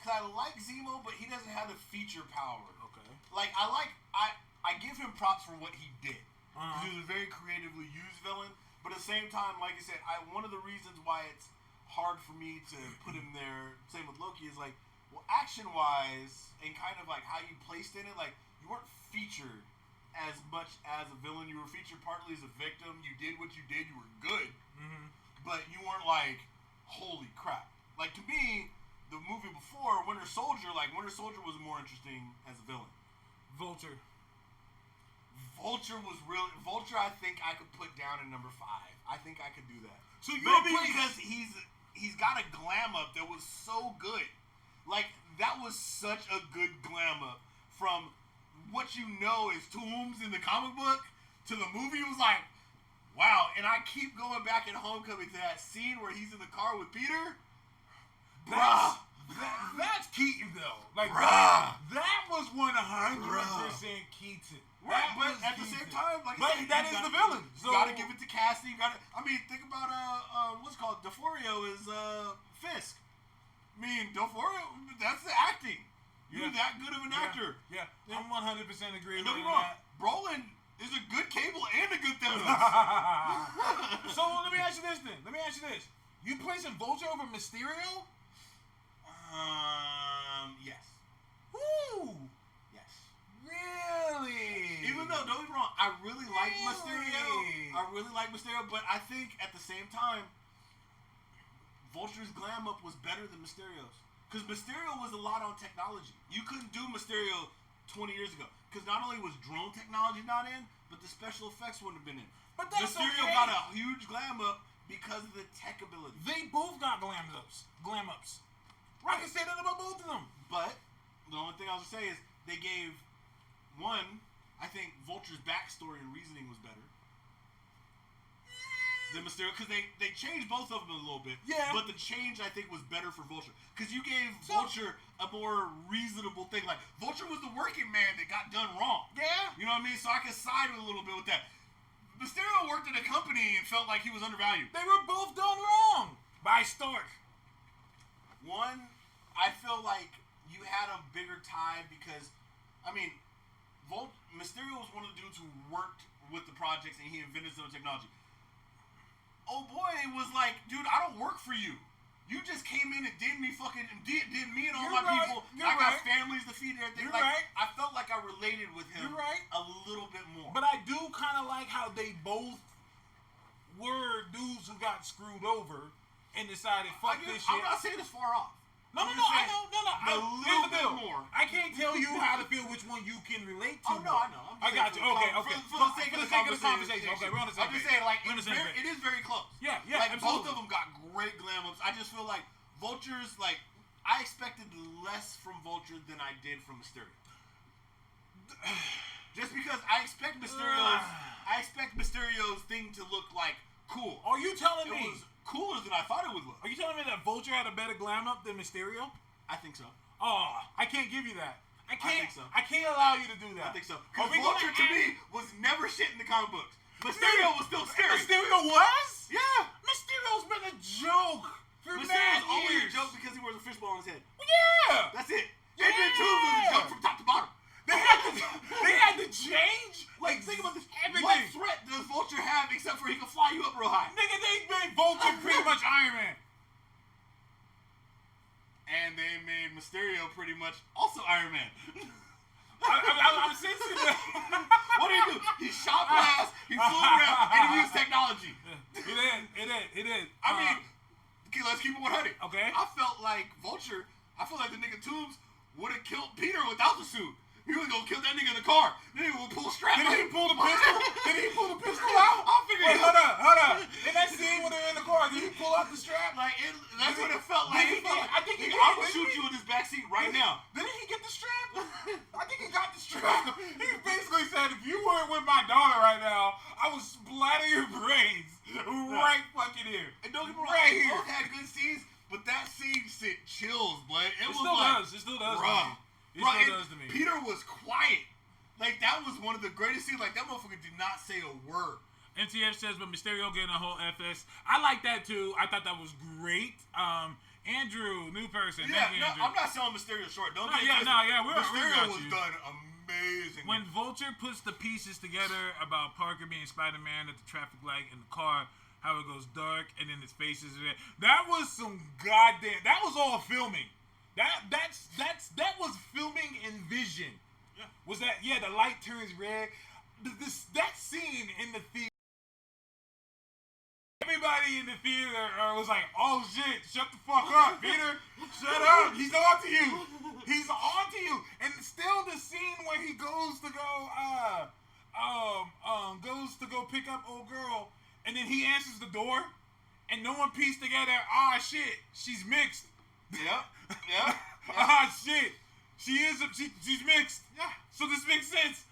Cause I like Zemo, but he doesn't have the feature power. Okay. Like I give him props for what he did. Uh-huh. He was a very creatively used villain, but at the same time, like I said, one of the reasons why it's hard for me to put him there, same with Loki, is like, well, action-wise and kind of like how you placed in it, like you weren't featured as much as a villain. You were featured partly as a victim. You did what you did. You were good, but you weren't like, holy crap. Like to me, the movie before Winter Soldier was more interesting as a villain. Vulture. Vulture, I think I could put down in number 5. I think I could do that. So you maybe replace- because he's got a glam up that was so good. Like that was such a good glam up from what you know is Toomes in the comic book to the movie. It was like, wow. And I keep going back at Homecoming to that scene where he's in the car with Peter. That's Keaton though. Like Bruh. that was 100% Keaton. Right, That but was at the Keaton. same time, like But I said, that you is gotta- the villain. So You gotta give it to Cassie. I mean, think about what's it called DeForio is Fisk. I mean, DeForio, that's the acting. You're Yeah. that good of an actor. Yeah, I'm 100% agree And with don't get you me on wrong, Brolin is a good Cable and a good Thanos. that. So let me ask you this then. You placing Vulture over Mysterio? Yes. Woo! Yes. Really? Even though, don't get me wrong, I really like Really? Mysterio. But I think at the same time, Vulture's glam up was better than Mysterio's. Because Mysterio was a lot on technology. You couldn't do Mysterio 20 years ago. Because not only was drone technology not in, but the special effects wouldn't have been in. But that's Mysterio okay. got a huge glam up because of the tech ability. They both got glam ups. I can say that about both of them. But the only thing I was gonna say is they gave one. I think Vulture's backstory and reasoning was better than Mysterio because they changed both of them a little bit. Yeah. But the change I think was better for Vulture because you gave Vulture a more reasonable thing. Like Vulture was the working man that got done wrong. Yeah. You know what I mean? So I can side a little bit with that. Mysterio worked at a company and felt like he was undervalued. They were both done wrong by Stark. One, I feel like you had a bigger tie because, I mean, Mysterio was one of the dudes who worked with the projects and he invented some technology. Oh boy, was like, dude, I don't work for you. You just came in and did me and all You're my right. people. You're I got right. families to feed and everything. You're Like, right. I felt like I related with him You're right. a little bit more. But I do kind of like how they both were dudes who got screwed over and decided, fuck this shit. I'm not saying it's far off. No, I'm I just saying know. a Here's little the bit deal. more. I can't tell you how to feel which one you can relate to. Oh, no, I know. I got you. Okay. For the sake of the conversation. Okay, we're on the same I'm just page. saying, like, We're on the same page. it is very close. Yeah, Like, absolutely. both of them got great glam ups. I just feel like Vulture's, like, I expected less from Vulture than I did from Mysterio. Just because I expect Mysterio's thing to look, like, cool. Are you telling It me? was cooler than I thought it would look. Are you telling me that Vulture had a better glam up than Mysterio? I think so. Oh, I can't give you that. I can't. think so. I can't allow you to do that. I think so. Are Because we Vulture, gonna to me, was never shit in the comic books. Mysterio was still scary. Mysterio was? Yeah. Mysterio's been a joke for mad Mysterio's always years. a joke because he wears a fishbowl on his head. Yeah. That's it. Adrian Toomes was a joke from top to bottom. They had to change. Like, think about this. Everything. What threat does Vulture have except for he can fly you up real high? Nigga, they made Vulture pretty much Iron Man. And they made Mysterio pretty much also Iron Man. I'm sensitive. What did he do? He shot blast, he flew around, and he used technology. It is. I mean, okay, let's keep it 100. Okay. I felt like the nigga Toombs would have killed Peter without the suit. He was gonna kill that nigga in the car. Then he would pull a strap. Did he pull the pistol? Did he pull the pistol out? I figured. Wait, hold up. In that scene when they're in the car, did he pull out the strap? That's what it felt like. I think he Nigga, did. I would shoot you in this backseat right now. Didn't he get the strap? I think he got the strap. He basically said, if you weren't with my daughter right now, I would splatter your brains right fucking here. And don't get me wrong, Right they here. both had good scenes, but that scene sent chills, blood. It was still like, does. It still does. bruh. It still does to me. Peter was quiet. Like, that was one of the greatest scenes. Like, that motherfucker did not say a word. NTF says, but Mysterio getting a whole FS. I like that too. I thought that was great. Andrew, new person. Yeah, Thank you, no, Andrew. I'm not selling Mysterio short. Don't No, get yeah, it no, twisted. yeah, we Mysterio got was you. done amazing. When Vulture puts the pieces together about Parker being Spider-Man at the traffic light in the car, how it goes dark and then his face is red. That was some goddamn. That was all filming. That was filming in vision. Yeah. Was that? Yeah, the light turns red. That scene in the theater. Everybody in the theater was like, "Oh shit, shut the fuck up, Peter! Shut up! He's on to you! He's on to you!" And still, the scene where he goes to go pick up old girl, and then he answers the door, and no one pieced together. Ah shit, she's mixed. Yeah. Ah shit, she's mixed. Yeah. So this makes sense.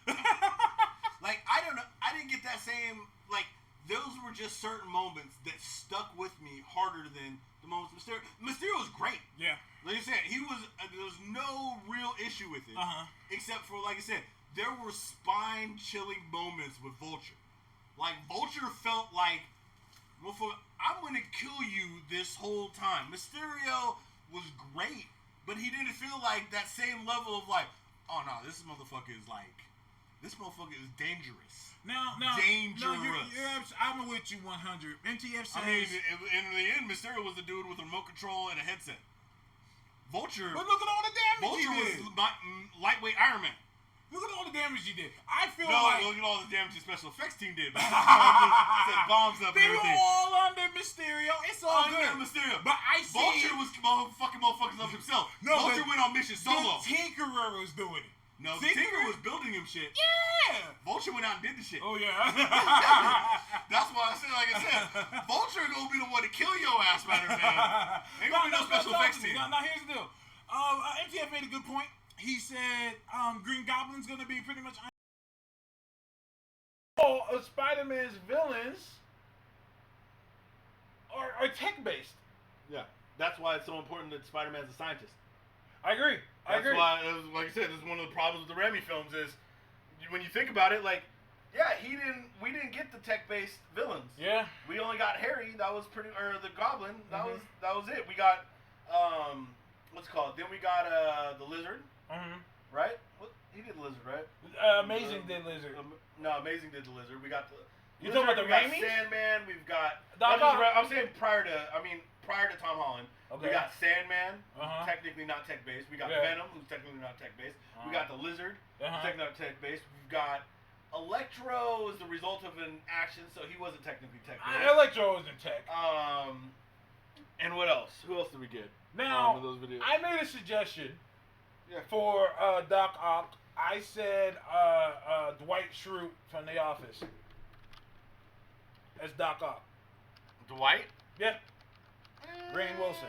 Like, I don't know. I didn't get that same, like, those were just certain moments that stuck with me harder than the moments Mysterio. Mysterio was great. Yeah. Like I said, there was no real issue with it. Except for, like I said, there were spine-chilling moments with Vulture. Like, Vulture felt like, well, I'm going to kill you this whole time. Mysterio was great, but he didn't feel like that same level of, like, oh, no, this motherfucker is dangerous. No, Dangerous. I'm with you 100. NTF says. I mean, in the end, Mysterio was the dude with a remote control and a headset. Vulture. But look at all the damage Vulture he was did. lightweight Iron Man. Look at all the damage he did. I feel No, like look at all the damage the special effects team did. Set bombs up and they were everything. all under Mysterio. It's all Under good. Mysterio. But I see Vulture was fucking motherfuckers up himself. No, Vulture but went on mission solo. The Tinkerer was doing it. No, the Tinker was building him shit. Yeah. Vulture went out and did the shit. Oh yeah. That's why I said, like I said, Vulture gonna be the one to kill your ass, Spider-Man. Ain't gonna be no special effects team. Now here's the deal. MTF made a good point. He said Green Goblin's gonna be pretty much all of Spider-Man's villains are tech-based. Yeah, that's why it's so important that Spider-Man's a scientist. I agree. That's why, like I said, this is one of the problems with the Raimi films is when you think about it, like, yeah, we didn't get the tech-based villains. Yeah. We only got Harry. That was or the Goblin. That was it. We got what's it called? Then we got the Lizard. Right? He did the Lizard, right? Amazing did Lizard. No, Amazing did the Lizard. We got the. You talking about the we got Raimi? Sandman. We've got. Doc Ock. I'm saying prior to Tom Holland. Okay. We got Sandman, Uh-huh. technically not tech-based. We got Yeah. Venom, who's technically not tech-based. We got the Lizard, who's technically not tech-based. We've got Electro as the result of an action, so he wasn't technically tech-based. Electro was in tech. And what else? Who else did we get? Now, in those videos? I made a suggestion Yeah. for Doc Ock. I said Dwight Schrute from The Office as Doc Ock. Dwight? Yeah. Rainn Wilson.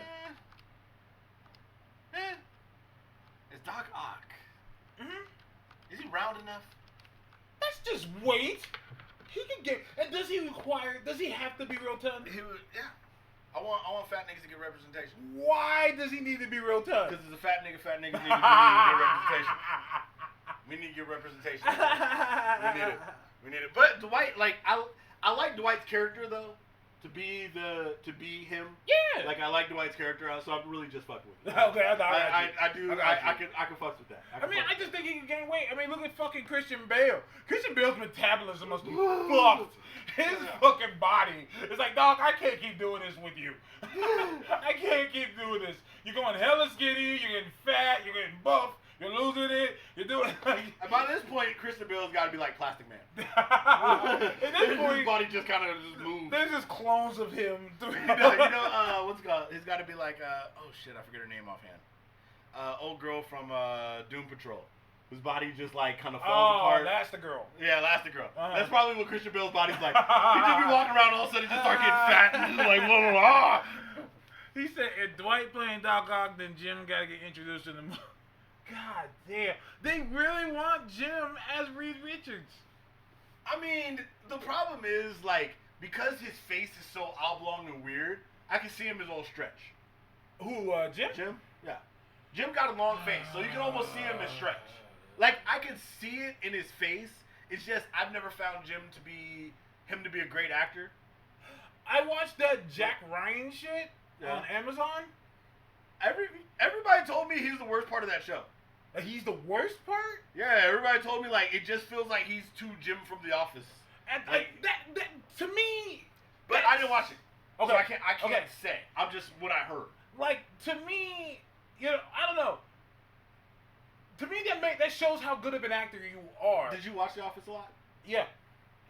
Is Doc Ock? Is he round enough? Let's just wait. He can get. And does he have to be rotund? He was, yeah. I want fat niggas to get representation. Why does he need to be rotund? Because as a fat niggas need to get representation. We need to get representation. We need it. But Dwight, like I like Dwight's character though. To be him. Yeah. Like I like Dwight's character, so I'm really just fucking with it. Okay, I can fuck with that. I just think he can gain weight. I mean, look at fucking Christian Bale. Christian Bale's metabolism must be fucked. His fucking body. It's like, dog, I can't keep doing this with you. I can't keep doing this. You're going hella skinny, you're getting fat, you're getting buff, You're losing it. You're doing like. And by this point, Christian Bale's got to be like Plastic Man. At this His point, body just kind of just moves. there's just clones of him. What's it called? It's got to be like, oh shit, I forget her name offhand. Old girl from Doom Patrol, whose body just like kind of falls apart. That's the girl. Yeah, Elastigirl. Uh-huh. That's probably what Christian Bale's body's like. He just be walking around, all of a sudden, just start getting fat, and just like, blah, blah, blah. He said, if Dwight playing Doc Ock, then Jim got to get introduced in the movie. God damn. They really want Jim as Reed Richards. I mean, the problem is, like, because his face is so oblong and weird, I can see him as old Stretch. Who, Jim? Jim? Yeah. Jim got a long face, so you can almost see him as Stretch. Like, I can see it in his face. It's just, I've never found him to be a great actor. I watched that Jack Ryan shit on Amazon. Everybody told me he was the worst part of that show. He's the worst part? Yeah, everybody told me, like, it just feels like he's too Jim from The Office. Like, that to me... but I didn't watch it. Okay. So I can't say. I'm just what I heard. Like, to me, you know, I don't know. To me, that shows how good of an actor you are. Did you watch The Office a lot? Yeah.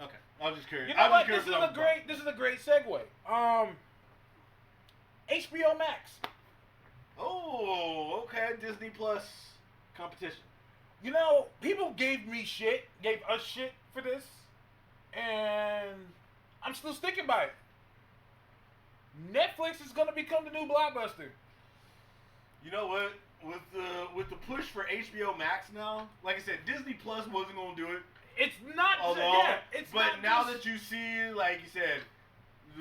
Okay. I was just curious. You know what? This is a great segue. HBO Max. Oh, okay. Disney Plus competition. You know, people gave us shit for this, and I'm still sticking by it. Netflix is gonna become the new Blockbuster. You know what? With the push for HBO Max now, like I said, Disney Plus wasn't gonna do it. It's not. But now that you see, like you said,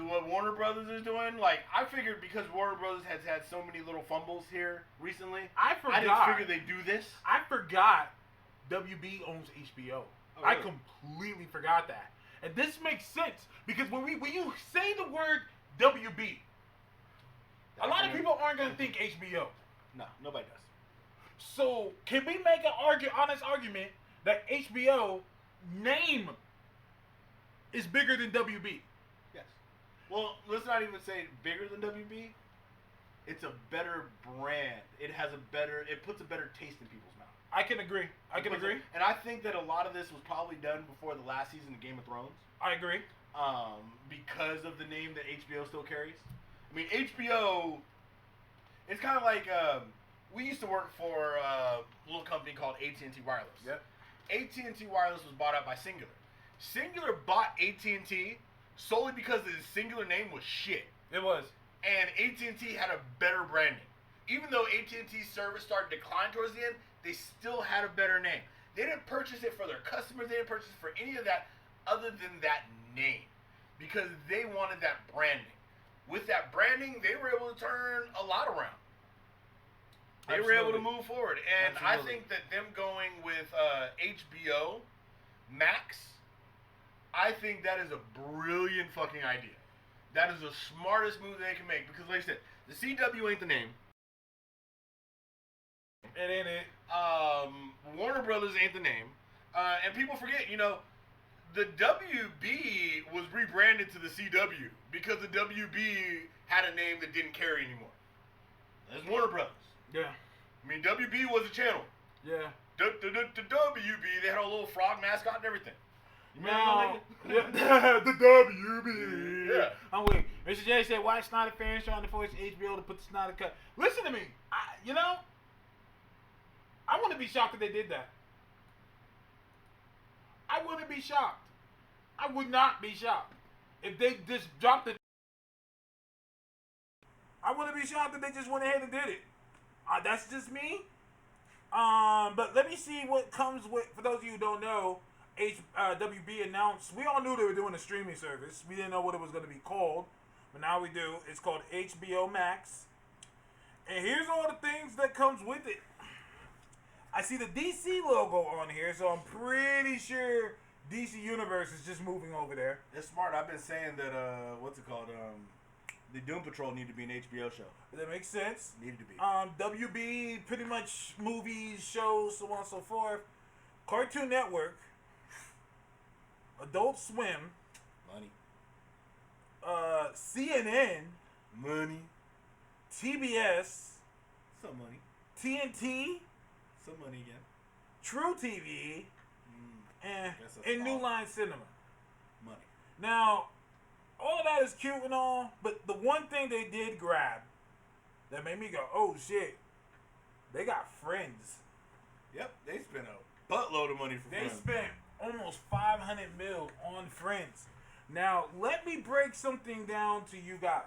what Warner Brothers is doing, like I figured because Warner Brothers has had so many little fumbles here recently, I forgot. I didn't figure they'd do this. I forgot WB owns HBO. Oh, I really? completely forgot that. And this makes sense because when you say the word WB, a lot of people aren't gonna think HBO. No, nobody does. So can we make an honest argument that HBO name is bigger than WB? Yes. Well, let's not even say bigger than WB. It's a better brand. It puts a better taste in people's mouth. I can agree. And I think that a lot of this was probably done before the last season of Game of Thrones. I agree. Because of the name that HBO still carries. I mean, HBO, it's kind of like, we used to work for a little company called AT&T Wireless. Yep. AT&T Wireless was bought out by Singular. Singular bought AT&T solely because the Singular name was shit. It was. And AT&T had a better branding. Even though AT&T's service started to decline towards the end, they still had a better name. They didn't purchase it for their customers. They didn't purchase it for any of that other than that name. Because they wanted that branding. With that branding, they were able to turn a lot around. They were able to move forward. And I think that them going with HBO Max, I think that is a brilliant fucking idea. That is the smartest move they can make. Because like I said, the CW ain't the name. It ain't it. Warner Brothers ain't the name. And people forget, you know, the WB was rebranded to the CW because the WB had a name that didn't carry anymore. That's Warner Brothers. Yeah. I mean, WB was a channel. Yeah. WB, they had a little frog mascot and everything. Now, the WB. Yeah. I'm with Mr. J said, why Snyder fans trying to force HBO to put the Snyder cut? Listen to me. I wouldn't be shocked if they did that. I wouldn't be shocked. I would not be shocked if they just dropped it. I wouldn't be shocked if they just went ahead and did it. That's just me. But let me see what comes with. For those of you who don't know, WB announced. We all knew they were doing a streaming service. We didn't know what it was going to be called, but now we do. It's called HBO Max. And here's all the things that comes with it. I see the DC logo on here, so I'm pretty sure DC Universe is just moving over there. It's smart. I've been saying that, what's it called? The Doom Patrol need to be an HBO show. That makes sense. Needed to be. WB, pretty much movies, shows, so on and so forth. Cartoon Network. Adult Swim. Money. CNN. Money. TBS. Some money. TNT. Some money again. True TV, and Guess that's and New all. Line Cinema. Money. Now, all of that is cute and all, but the one thing they did grab that made me go, oh shit, they got Friends. Yep, they spent a buttload of money for They Friends. spent almost 500 mil on Friends. Now, let me break something down to you guys.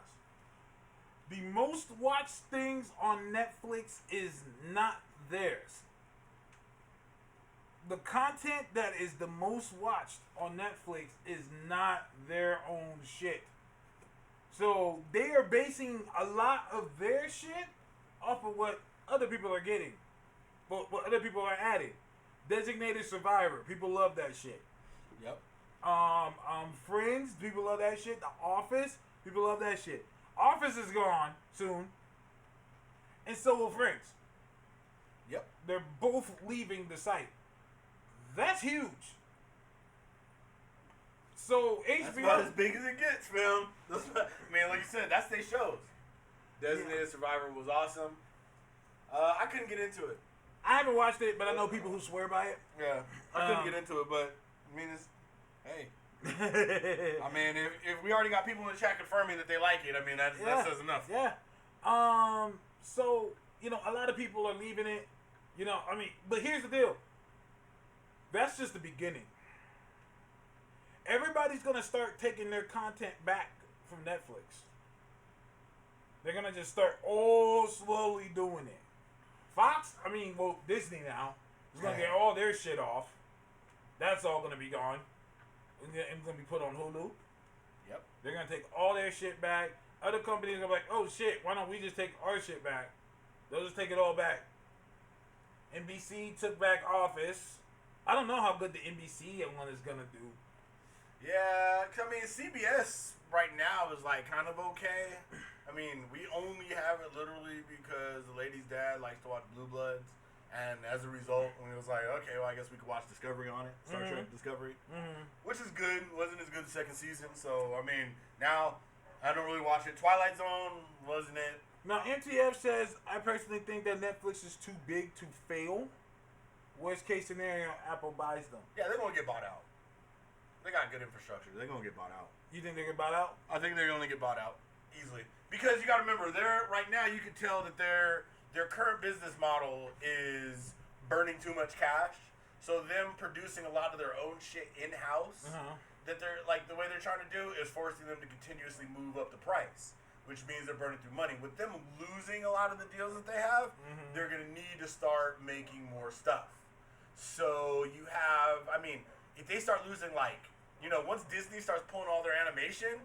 The most watched things on Netflix is not theirs. The content that is the most watched on Netflix is not their own shit. So they are basing a lot of their shit off of what other people are getting. What other people are adding. Designated Survivor. People love that shit. Yep. Friends. People love that shit. The Office. People love that shit. Office is gone soon. And so will Friends. Yep. They're both leaving the site. That's huge. So That's about as HBO. big as it gets, fam. I mean, like you said, that's their shows. Designated Survivor was awesome. I couldn't get into it. I haven't watched it, but I know people who swear by it. Yeah, I couldn't get into it, but I mean, it's hey. I mean, if we already got people in the chat confirming that they like it, I mean, that says enough. Yeah. So, you know, a lot of people are leaving it. You know, I mean, but here's the deal. That's just the beginning. Everybody's going to start taking their content back from Netflix. They're going to just start all slowly doing it. Fox, Disney now is going to get all their shit off. That's all going to be gone. It's going to be put on Hulu. Yep. They're going to take all their shit back. Other companies are going to be like, oh shit, why don't we just take our shit back? They'll just take it all back. NBC took back Office. I don't know how good the NBC one is going to do. Yeah, 'cause I mean, CBS right now is like kind of okay. I mean, we only have it literally because the lady's dad likes to watch Blue Bloods. And as a result, we was like, okay, well, I guess we could watch Discovery on it. Star Trek Discovery. Which is good. Wasn't as good the second season. So, I mean, now I don't really watch it. Twilight Zone, wasn't it? Now, MTF says, I personally think that Netflix is too big to fail. Worst case scenario, Apple buys them. Yeah, they're going to get bought out. They got good infrastructure. They're going to get bought out. You think they get bought out? I think they're going to get bought out easily. Because you got to remember, they're right now you can tell that their current business model is burning too much cash. So them producing a lot of their own shit in-house, that they're like the way they're trying to do is forcing them to continuously move up the price, which means they're burning through money. With them losing a lot of the deals that they have, they're going to need to start making more stuff. So you have, I mean, if they start losing once Disney starts pulling all their animation,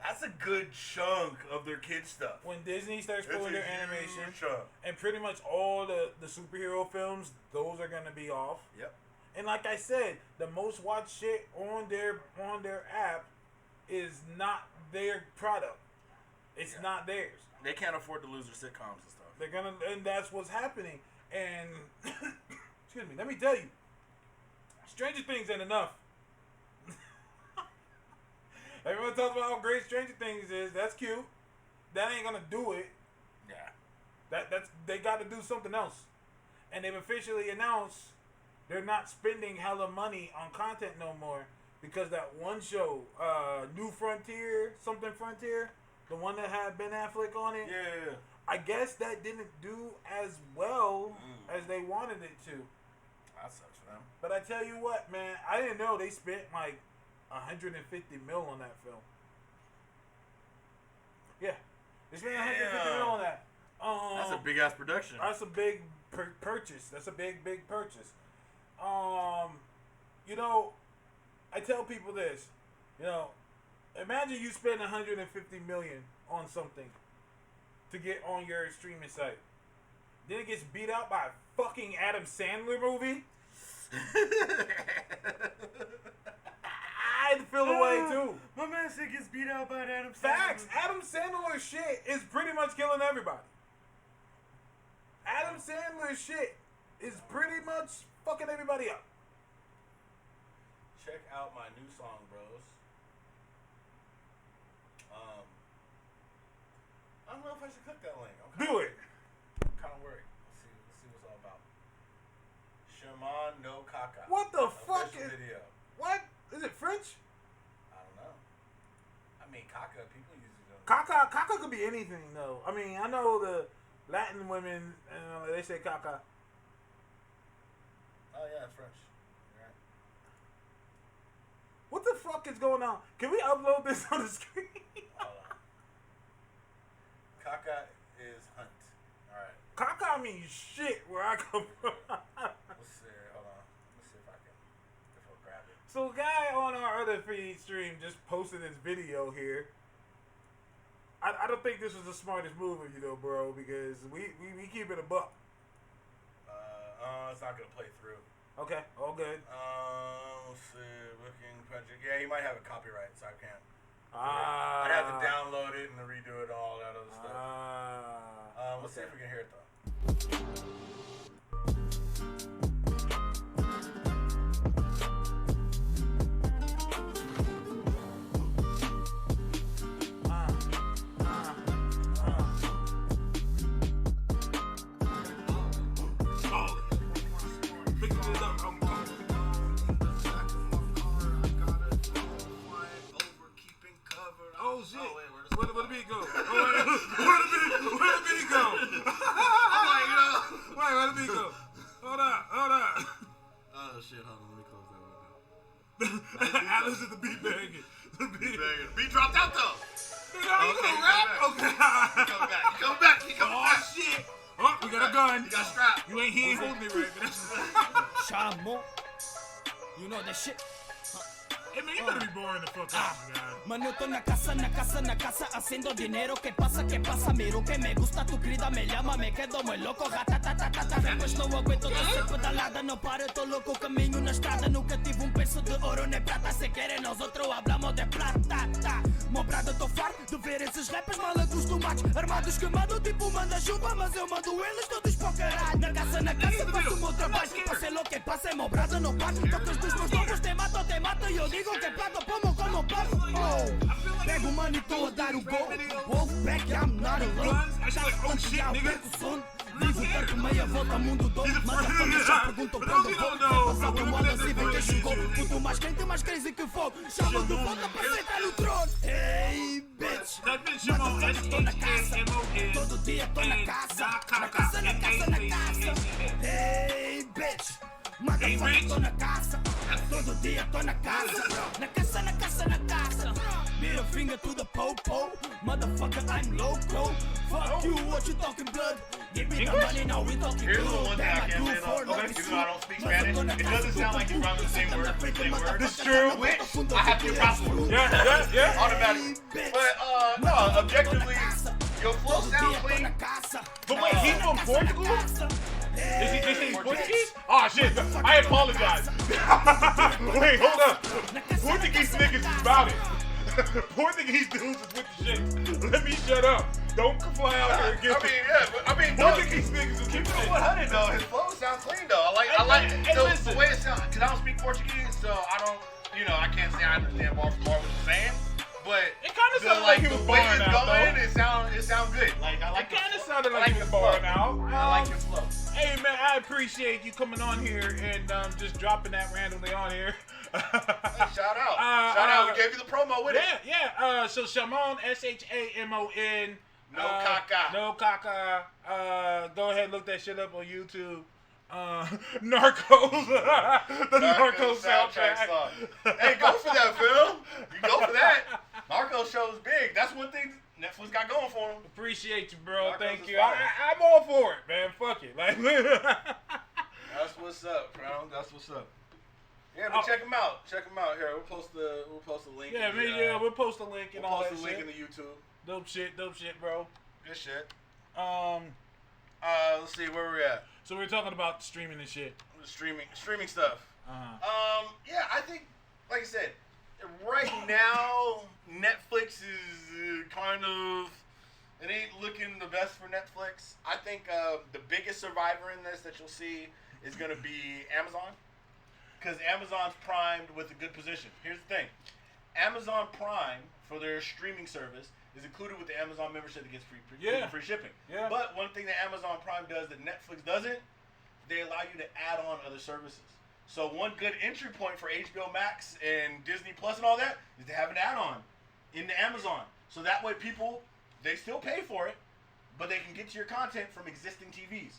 that's a good chunk of their kids stuff. When Disney starts It's pulling a their animation, huge chunk. and pretty much all the superhero films, those are going to be off. Yep. And like I said, the most watched shit on their app is not their product. It's not theirs. They can't afford to lose their sitcoms and stuff. They're gonna, and that's what's happening. And excuse me, let me tell you, Stranger Things ain't enough. Everyone talks about how great Stranger Things is. That's cute. That ain't gonna do it. Yeah. They got to do something else. And they've officially announced they're not spending hella money on content no more because that one show, New Frontier, something Frontier, the one that had Ben Affleck on it. Yeah. I guess that didn't do as well as they wanted it to. That sucks for them. But I tell you what, man, I didn't know they spent like 150 mil on that film. Yeah, they spent 150 mil on that. That's a big ass production. That's a big purchase. That's a big purchase. You know, I tell people this. You know, imagine you spend 150 million on something to get on your streaming site. Then it gets beat out by a fucking Adam Sandler movie. I'd feel the way too. My man said gets beat out by Adam Sandler. Facts. Adam Sandler's shit is pretty much killing everybody. Adam Sandler's shit is pretty much fucking everybody up. Check out my new song, bros. I don't know if I should click that link. Do it. I'm kind of worried. Let's see what's all about. Shimon no Kaka. What the fuck Official is? video. What is it? French? I don't know. I mean, Kaka. People use it. Caca could be anything though. I mean, I know the Latin women, they say caca. Oh yeah, it's French. You're right. What the fuck is going on? Can we upload this on the screen? Hold on. Kaka is hunt. All right. Caca means shit where I come from. Let's see. Hold on. Let's see if I grab it. So a guy on our other feed stream just posted this video here. I don't think this was the smartest move of you though, bro, because we keep it a buck. It's not gonna play through. Okay, all good. Let's see. Booking project. Yeah, he might have a copyright, so I can't. Ah. I'd have to download it and redo it, all that other stuff. Let's see if we can hear it though. Oh shit! Where the beat go? Where the beat go? Wait, where the beat go? Hold on. Oh shit, hold on, let me close that window. Alice is the beat banging. The beat banging. Beat dropped out though. Nigga, you gonna rap? Okay. Come back. Oh shit! Oh, we got a gun. You got strapped. You ain't holding it right, but that's. Chamo. You know that shit. Hey man, you better be boring the fuck out, guys. Mano, tô na casa, haciendo dinero. ¿Qué pasa? Miro que me gusta tu grida, me llama, me quedo muy loco. Ratatatata, depois não aguento descer pedalada. Não paro, tô louco, caminho na estrada. Nunca tive peso de ouro nem prata. Se querem, nós outro hablamos de plata. Meu brado, tô farto de ver esses rappers mal acostumados. Armados que mandam tipo manda-chuva, mas eu mando eles todos para o caralho. Na casa, faço o meu trabalho. Passei louco que passei, meu brado não para. Tocas dos meus novos, te mato e eu digo que plato como papo. Oh, pego o mano e tô a dar o gol. Wolfpack, I'm not alone. Já perco o sono. Vivo tanto meia volta, mundo todo. Motherfuckers já perguntam pra onde eu vou. Passar por moda assim, vem quem chegou. Quanto mais quente, mais crazy que fogo. Chama de volta pra sentar no trono. Hey, bitch. Motherfuckers, tô na casa. Todo dia tô na casa. Na casa. Hey, bitch. Motherfucker, tô na casa. Todo dia tô na casa. Na casa. Middle finger to the po-po. Motherfucker, I'm loco. Fuck you, what you talking blood? Give me the money, now we talking Here's the good. one thing I can't say though. Even though I don't speak Spanish, it doesn't sound like you're probably the same word. This is true. Which I have to prosper. Yeah. Automatically. But no, objectively, your flow sounds clean. But wait, he's from Portugal? Is he saying Portuguese? Oh shit, I apologize. Wait, hold up. Portuguese niggas is about it. Portuguese dudes is with the shit. Let me shut up. Don't fly out here and get Portuguese niggas is Keep with it the shit. 100 though. His flow sounds clean though. I like the way it sounds. Cause I don't speak Portuguese, so I don't. I can't say I understand bar for bar what you're saying. But It kind of sounded like he was the way barring it's out, going, though. it sounds good. Like I like. It kind of the sounded flow. like he was barring flow. out. I like your flow. Hey man, I appreciate you coming on here and just dropping that randomly on here. Shout out. We gave you the promo with it. Yeah. So Shamon, SHAMON. No caca. No caca. Go ahead and look that shit up on YouTube. Narcos. The Narcos soundtrack. song. Hey, go for that, Phil. You go for that. Narcos show is big. That's one thing Netflix got going for them. Appreciate you, bro. Narcos Thank is you. fire. I'm all for it, man. Fuck it. Like, That's what's up, bro. That's what's up. Yeah, but check them out. Check them out here. We'll post the link. yeah, in man. the, We'll post a link and We'll all post that the link shit. in the YouTube. Dope shit, bro. Good shit. Um, Let's see where we're at. so we're talking about streaming and shit. Streaming stuff. Yeah, I think, like I said, right now Netflix is kind of, it ain't looking the best for Netflix. I think the biggest survivor in this that you'll see is gonna be Amazon, because Amazon's primed with a good position. Here's the thing: Amazon Prime for their streaming service is included with the Amazon membership that gets free shipping. Yeah. But one thing that Amazon Prime does that Netflix doesn't, they allow you to add on other services. So one good entry point for HBO Max and Disney Plus and all that is to have an add-on into Amazon. So that way people, they still pay for it, but they can get to your content from existing TVs.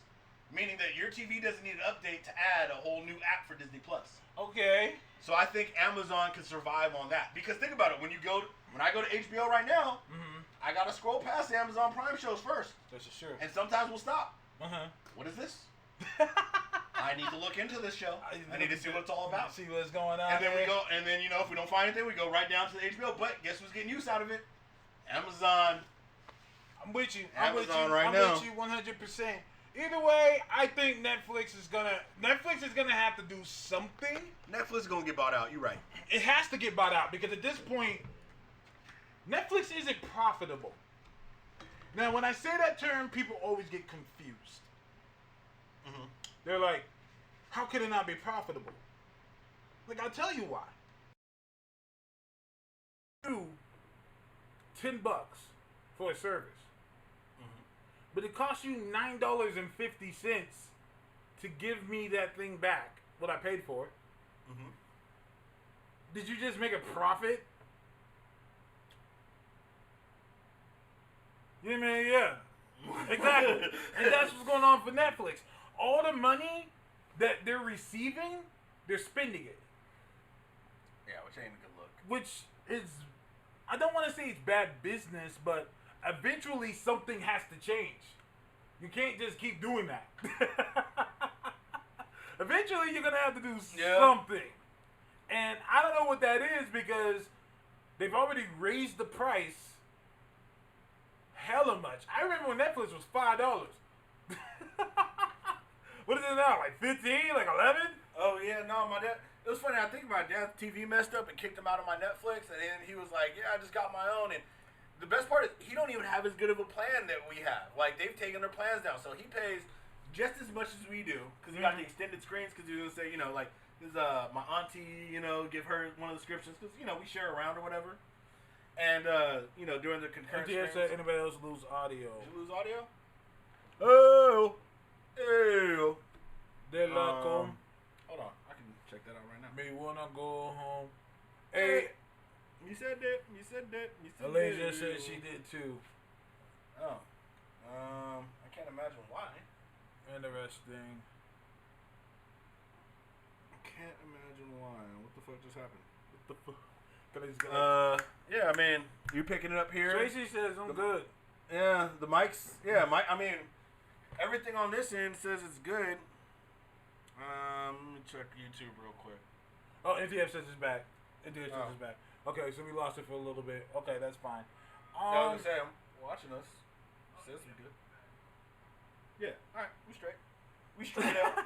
Meaning that your TV doesn't need an update to add a whole new app for Disney Plus. Okay. So I think Amazon can survive on that. Because think about it, when I go to HBO right now, I gotta scroll past the Amazon Prime shows first. That's for sure. And sometimes we'll stop. Uh-huh. What is this? I need to look into this show. I need to see what it's all about. See what's going on. And then we go, and then if we don't find anything, we go right down to the HBO. But guess who's getting use out of it? Amazon. I'm with you. Amazon right I'm now. with you 100%. Either way, I think Netflix is gonna have to do something. Netflix is gonna get bought out. You're right. It has to get bought out because at this point, Netflix isn't profitable. Now, when I say that term, people always get confused. They're like, how can it not be profitable? Like, I'll tell you why. $10 for a service. But it costs you $9.50 to give me that thing back, what I paid for it. Did you just make a profit? Yeah, man, yeah. Exactly. And that's what's going on for Netflix. All the money that they're receiving, they're spending it. Yeah, which ain't a good look. Which is, I don't want to say it's bad business, but eventually something has to change. You can't just keep doing that. Eventually you're going to have to do something. And I don't know what that is because they've already raised the price hella much. I remember when Netflix was $5. What is it now? Like 15? Like 11? Oh yeah, no, my dad. It was funny. I think my dad's TV messed up and kicked him out of my Netflix, and then he was like, "Yeah, I just got my own." And the best part is he don't even have as good of a plan that we have. Like they've taken their plans down, so he pays just as much as we do because he got the extended screens. Because he was gonna say, like this my auntie, give her one of the subscriptions because we share around or whatever. And during the concurrent NTS said anybody else lose audio. Did you lose audio? Oh. De la com. Hold on, I can check that out right now. Me wanna go home. Hey, you said that. You said that. You said Elijah that. said she did too. Oh, I can't imagine why. Interesting. I can't imagine why. What the fuck just happened? What the fuck? Can I just get yeah, I mean, you picking it up here? Tracy says I'm good. Yeah, the mics. Yeah, I mean, everything on this end says it's good. Let me check YouTube real quick. Oh, NTF says it's back. NTF says it's back. Okay, so we lost it for a little bit. Okay, that's fine. I was gonna say, I'm watching us. Says we good. Yeah. All right, we straight. We straight out.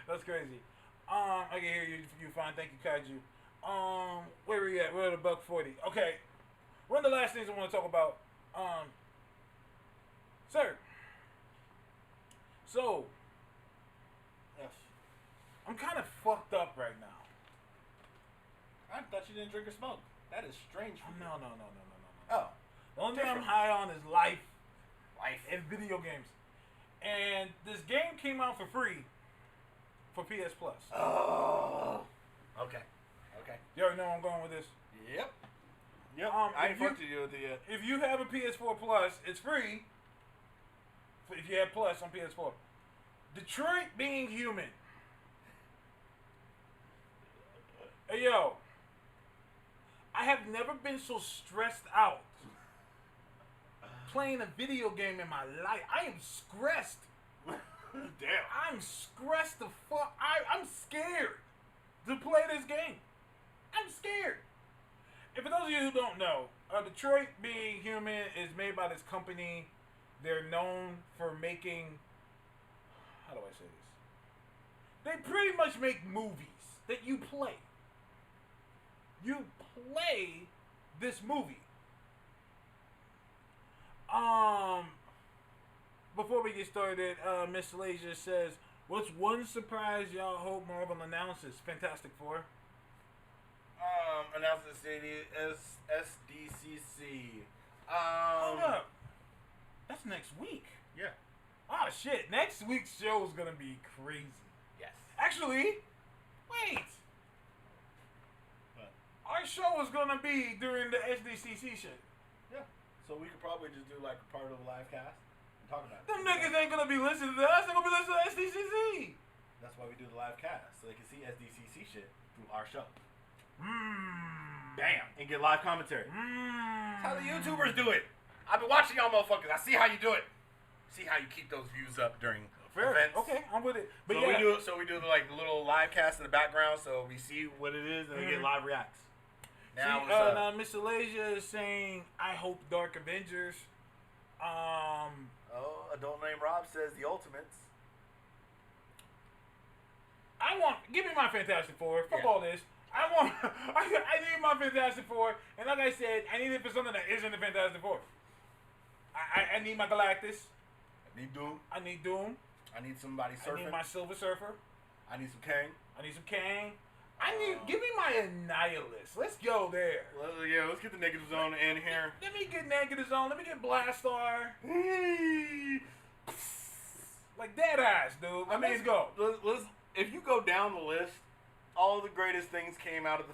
That's crazy. I can hear you fine. Thank you, Kaiju. Where we at? We're at $140. Okay. One of the last things I want to talk about. Sir. So, Yes. I'm kind of fucked up right now. I thought you didn't drink or smoke. That is strange for you. No. Oh. The only thing I'm Different. high on is life Life. and video games. And this game came out for free for PS Plus. Oh. Okay. You already know where I'm going with this. Yep. I ain't if you- fucked with you with it yet. If you have a PS4 Plus, it's free. If you have Plus on PS4. Detroit Being Human. Hey, yo. I have never been so stressed out playing a video game in my life. I am stressed. Damn. I'm stressed the fuck. I'm scared to play this game. I'm scared. And for those of you who don't know, Detroit Being Human is made by this company. They're known for making, how do I say this? They pretty much make movies that you play. You play this movie. Before we get started, Miss Lasia says, what's one surprise y'all hope Marvel announces? Fantastic Four. Announced the city SDCC. Hold up. That's next week. Yeah. Oh shit! Next week's show is gonna be crazy. Yes. Actually, wait. What? Our show is gonna be during the SDCC shit. Yeah. So we could probably just do like a part of the live cast and talk about it. Them niggas ain't gonna be listening to us. They're gonna be listening to SDCC. That's why we do the live cast, so they can see SDCC shit through our show. Damn. And get live commentary. That's how the YouTubers do it. I've been watching y'all motherfuckers. I see how you do it. See how you keep those views up during events. Okay, I'm with it. But So yeah, we do like the little live cast in the background, so we see what it is and we get live reacts. Now, now Miss Alasia is saying, I hope Dark Avengers. adult named Rob says the Ultimates. Give me my Fantastic Four. Fuck all this. I need my Fantastic Four, and like I said, I need it for something that isn't the Fantastic Four. I need my Galactus. I need Doom. I need Doom. I need somebody surfing. I need my Silver Surfer. I need some Kang. I need some Kang. Give me my Annihilus. Let's go there. Let's get the Negative Zone in here. Let me get Negative Zone. Let me get Blastar. Like dead ass, dude. Let's go. If you go down the list, all the greatest things came out of the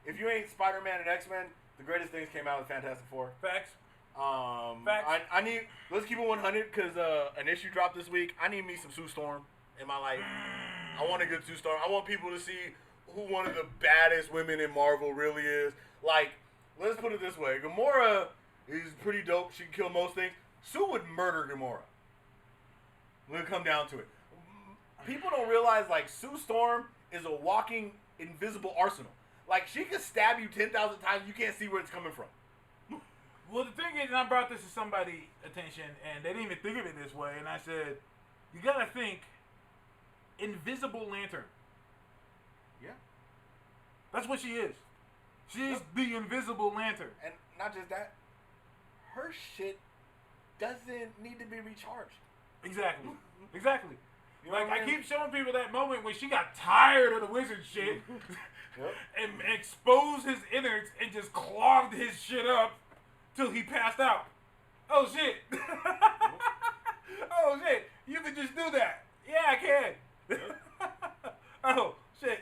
if you ain't Spider-Man and X-Men, the greatest things came out of the Fantastic Four. Facts. Facts. I need. Let's keep it 100 because an issue dropped this week. I need me some Sue Storm in my life. I want a good Sue Storm. I want people to see who one of the baddest women in Marvel really is. Like, let's put it this way: Gamora is pretty dope. She can kill most things. Sue would murder Gamora. When it come down to it, people don't realize like Sue Storm is a walking invisible arsenal. Like she can stab you 10,000 times. You can't see where it's coming from. Well, the thing is, and I brought this to somebody's attention, and they didn't even think of it this way, and I said, you gotta think Invisible Lantern. Yeah. That's what she is. She's the Invisible Lantern. And not just that, her shit doesn't need to be recharged. Exactly. Exactly. You know Like, what I I mean? keep showing people that moment when she got tired of the wizard shit and exposed his innards and just clogged his shit up till he passed out. Oh, shit. Oh, shit. You can just do that. Yeah, I can. Oh, shit.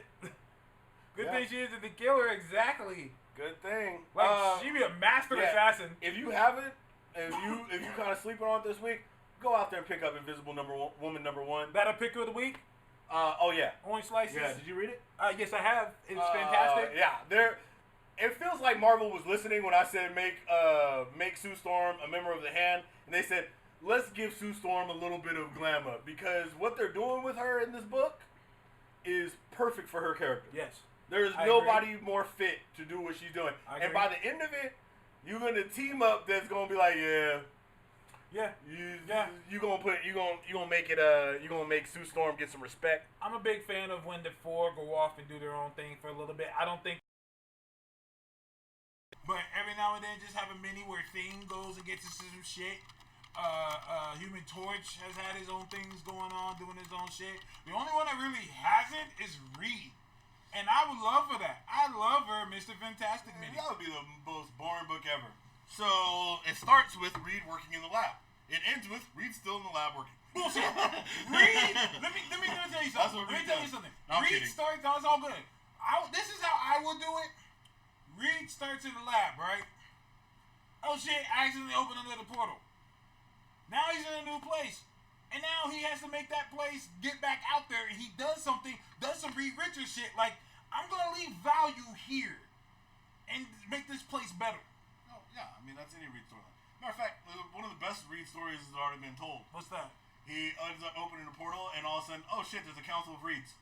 Good thing she isn't the killer, exactly. Good thing. Like, she be a master assassin. If you haven't, if you kind of sleeping on it this week, go out there and pick up Invisible Woman number 1. That a pick of the week? Oh yeah. Orange Slices? Yeah, did you read it? Yes, I have. It's fantastic. Yeah, it feels like Marvel was listening when I said make Sue Storm a member of the Hand, and they said, let's give Sue Storm a little bit of glamour, because what they're doing with her in this book is perfect for her character. Yes. There's nobody more fit to do what she's doing. I And agree. by the end of it, you're gonna team up that's gonna be like, Yeah. you gonna make Sue Storm get some respect. I'm a big fan of when the four go off and do their own thing for a little bit. I don't think. But every now and then, just have a mini where Thing goes and gets into some shit. Human Torch has had his own things going on, doing his own shit. The only one that really hasn't is Reed. And I would love for that. I love her, Mr. Fantastic mini. That would be the most boring book ever. So it starts with Reed working in the lab. It ends with Reed still in the lab working. Bullshit. Reed, let me tell you That's something. what Let me Reed tell you does. something. No, I'm Reed kidding. starts, no, it's all good. This is how I would do it. Reed starts in the lab, right? Oh shit, I accidentally opened another portal. Now he's in a new place. And now he has to make that place get back out there, and he does something, does some Reed Richards shit, like, I'm gonna leave value here and make this place better. Oh, yeah, I mean, that's any Reed story. Matter of fact, one of the best Reed stories has already been told. What's that? He ends up opening a portal, and all of a sudden, oh shit, there's a council of Reeds.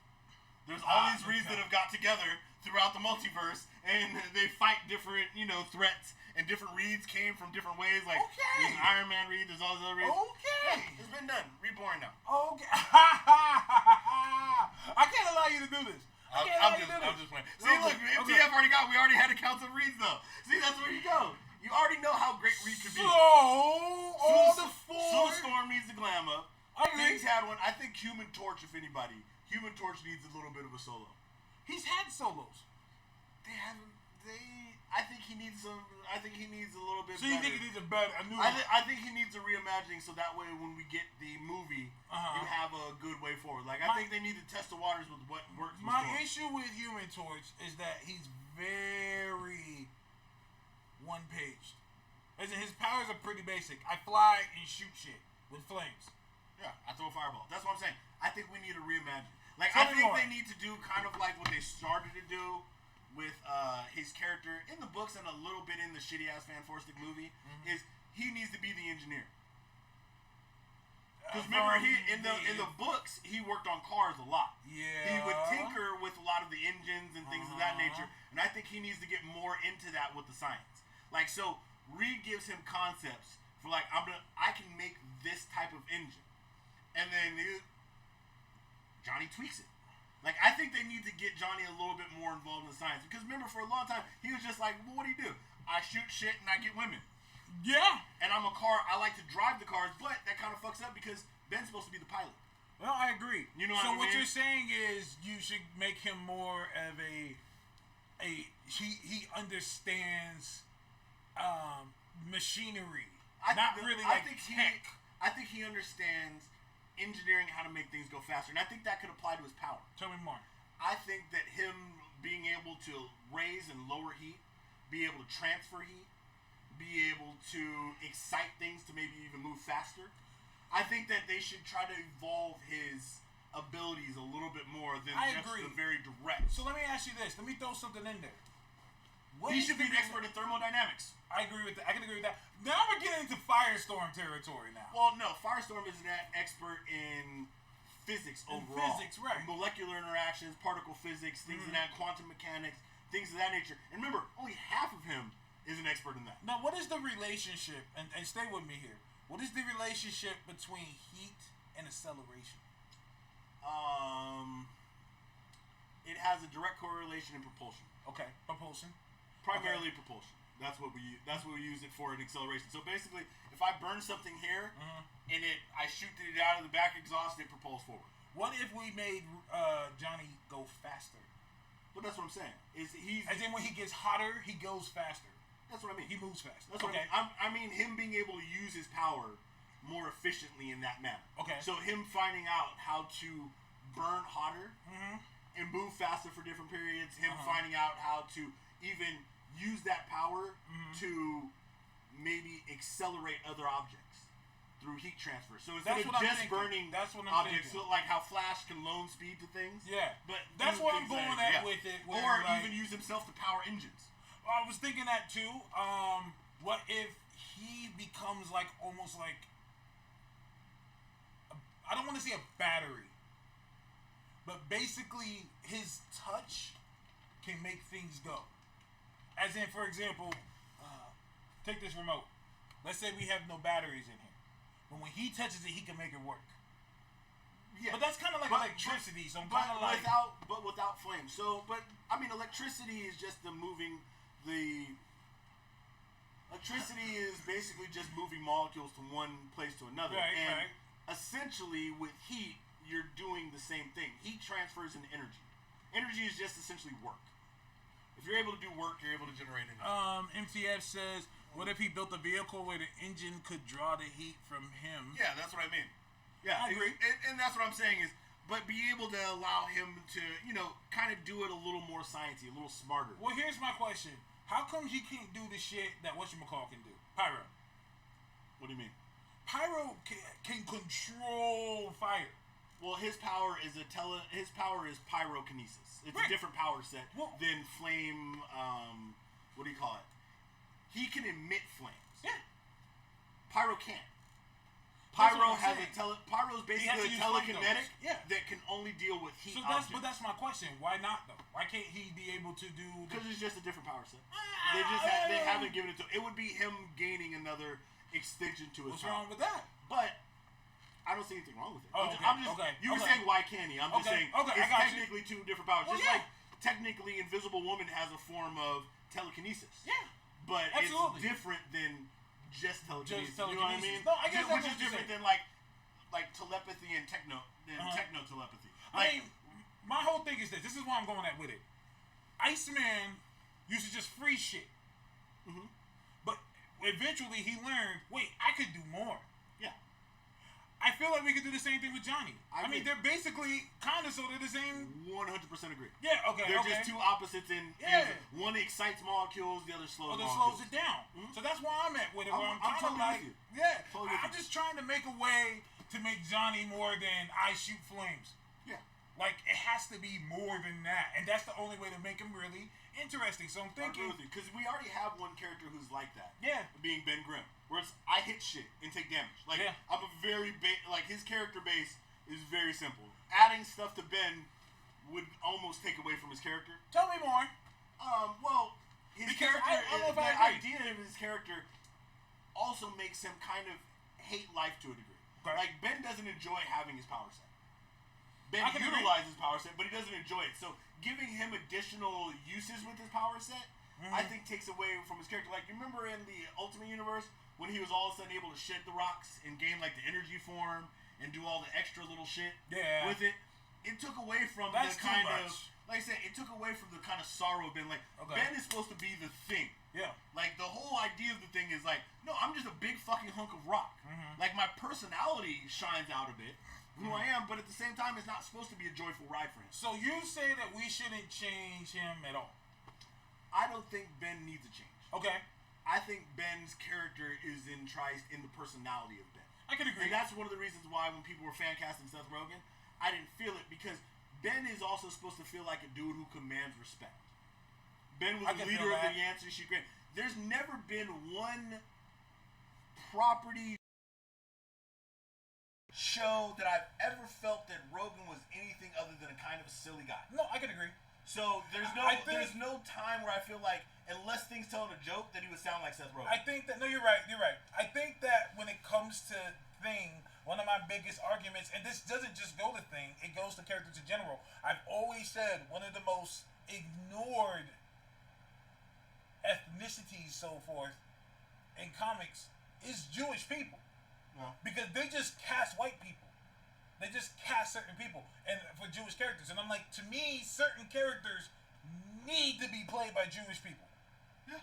There's all these Reeds that have got together throughout the multiverse, and they fight different, threats, and different Reeds came from different ways. Like, Okay. there's an Iron Man Reed, there's all these other Reeds. Okay. Yeah, it's been done. Reborn now. Okay. I can't allow you to do this. I'm just playing. See, look, MTF we already had a council of Reeds, though. See, that's where you go. You already know how great Reed could be. So, all the four. Sue Storm needs the glam up. I agree. Things had one. I think Human Torch, if anybody. Human Torch needs a little bit of a solo. He's had solos. They haven't. I think he needs some. I think he needs a little bit. So you better. think it needs a new I think he needs a reimagining so that way when we get the movie, you have a good way forward. Like I think they need to test the waters with what works. My issue with Human Torch is that he's very one-paged. As in, his powers are pretty basic. I fly and shoot shit with flames. Yeah, I throw a fireball. That's what I'm saying. I think we need a reimagine. Like Tell I me think more. they need to do kind of like what they started to do with his character in the books and a little bit in the shitty ass Fan Forstic movie. Is he needs to be the engineer? Because remember, he in the books he worked on cars a lot. Yeah. He would tinker with a lot of the engines and things of that nature, and I think he needs to get more into that with the science. Like so, Reed gives him concepts for like I can make this type of engine, and then Johnny tweaks it. Like I think they need to get Johnny a little bit more involved in the science because remember for a long time he was just like, well, what do? I shoot shit and I get women. Yeah. And I'm a car. I like to drive the cars, but that kind of fucks up because Ben's supposed to be the pilot. Well, I agree. You know so what I mean? you're saying is you should make him more of he understands machinery, I tech. think he understands engineering, how to make things go faster, and I think that could apply to his power. Tell me more. I think that him being able to raise and lower heat, be able to transfer heat, be able to excite things to maybe even move faster. I think that they should try to evolve his abilities a little bit more than I just agree. the very direct. So let me ask you this. Let me throw something in there. What He is should be the an expert in thermodynamics. I agree with that. I can agree with that. Now we're getting into Firestorm territory now. Well, no, Firestorm is an expert in physics overall. physics, right. Molecular interactions, particle physics, things of that, quantum mechanics, things of that nature. And remember, only half of him is an expert in that. Now, what is the relationship, and stay with me here, what is the relationship between heat and acceleration? It has a direct correlation in propulsion. Okay, propulsion. Primarily propulsion. That's what we use it for in acceleration. So basically, if I burn something here and I shoot it out of the back exhaust, it propels forward. What if we made Johnny go faster? But that's what I'm saying. As in when he gets hotter, he goes faster. That's what I mean. He moves faster. That's okay. what I mean him being able to use his power more efficiently in that manner. Okay. So him finding out how to burn hotter and move faster for different periods. Him finding out how to even use that power to maybe accelerate other objects through heat transfer. So instead of just burning objects, so like how Flash can loan speed to things. Yeah. But that's do what I'm things going like- at with it. Or like, even use himself to power engines. I was thinking that too. What if he becomes like almost like I don't want to say a battery, but basically his touch can make things go. As in, for example, take this remote. Let's say we have no batteries in here, but when he touches it, he can make it work. Yeah. But that's kind of like electricity, so I'm But kind of like without flame. So, but I mean, electricity is just electricity is basically just moving molecules from one place to another. Right, and right. essentially, with heat, you're doing the same thing. Heat transfers into energy. Energy is just essentially work. If you're able to do work, you're able to generate energy. MTF says, what if he built a vehicle where the engine could draw the heat from him? Yeah, that's what I mean. Yeah, I agree. And that's what I'm saying is, but be able to allow him to, kind of do it a little more sciencey, a little smarter. Well, here's my question. How come he can't do the shit that whatchamacall can do? Pyro. What do you mean? Pyro can control fire. Well, his power is pyrokinesis. It's Right. a different power set Well- than flame. What do you call it? He can emit flames. Yeah. Pyro can't. That's what Pyro I'm has saying. Pyro's He has basically to a use telekinetic flamethrowers. Yeah. that can only deal with heat So objects. that's my question. Why not though? Why can't he be able to do? Because it's just a different power set. Ah, They haven't given it to. It would be him gaining another extension to his What's power. wrong with that? But I don't see anything wrong with it. Oh, You were okay. saying why can't he? I'm just Okay, saying okay, I it's got you. technically two different powers. Well, Just yeah. like technically Invisible Woman has a form of telekinesis. Yeah. But Absolutely. it's different than just telekinesis. Just You know what I mean? telekinesis. No, I guess Which that's is what you're different saying. than like telepathy and techno telepathy. I mean, my whole thing is this. This is why I'm going at with it. Iceman used to just freeze shit. But eventually he learned, wait, I could do more. Yeah. I feel like we could do the same thing with Johnny. I mean, agree. they're basically kind of sort of the same. 100% agree. Yeah, okay, They're okay. just two opposites in Yeah. one excites molecules, the other slows Or that molecules. slows it down. So that's where I'm at with it. Where I'm I'm kind of totally like, with you. yeah, Totally with I'm you. just trying to make a way to make Johnny more than I shoot flames. Yeah. Like, it has to be more than that. And that's the only way to make him really interesting. So I'm I agree thinking, with you. Because we already have one character who's like that. yeah, Being Ben Grimm. Where it's, I hit shit and take damage. Like, Yeah. I'm a very, like, his character base is very simple. Adding stuff to Ben would almost take away from his character. tell me more. Well, his Because character, I don't know if the I agree. idea of his character also makes him kind of hate life to a degree. Okay. Like, Ben doesn't enjoy having his power set. Ben I can agree. utilizes his power set, but he doesn't enjoy it. So, giving him additional uses with his power set, I think takes away from his character. Like, you remember in the Ultimate Universe, when he was all of a sudden able to shed the rocks and gain, like, the energy form and do all the extra little shit Yeah. with it? It took away from That's the too kind much. of, like I said, it took away from the kind of sorrow of Ben. Like, Okay. Ben is supposed to be the thing. Yeah. Like, the whole idea of the thing is like, no, I'm just a big fucking hunk of rock. Like, my personality shines out a bit, who I am, but at the same time, it's not supposed to be a joyful ride for him. So you say that we shouldn't change him at all. I don't think Ben needs a change. Okay. I think Ben's character is in the personality of Ben. I can agree. And that's one of the reasons why when people were fan casting Seth Rogen, I didn't feel it because Ben is also supposed to feel like a dude who commands respect. Ben was I the can leader feel of that. the Yancey Street Gang. There's never been one property show that I've ever felt that Rogen was anything other than a kind of a silly guy. No, I can agree. So there's I think- there's no time where I feel like unless things telling a joke that he would sound like Seth Rogen. I think that, no, you're right. I think that when it comes to Thing, one of my biggest arguments, and this doesn't just go to Thing, it goes to characters in general. I've always said one of the most ignored ethnicities, so forth, in comics is Jewish people. No. Because they just cast white people. They just cast certain people and for Jewish characters. And I'm like, to me, certain characters need to be played by Jewish people. Yeah.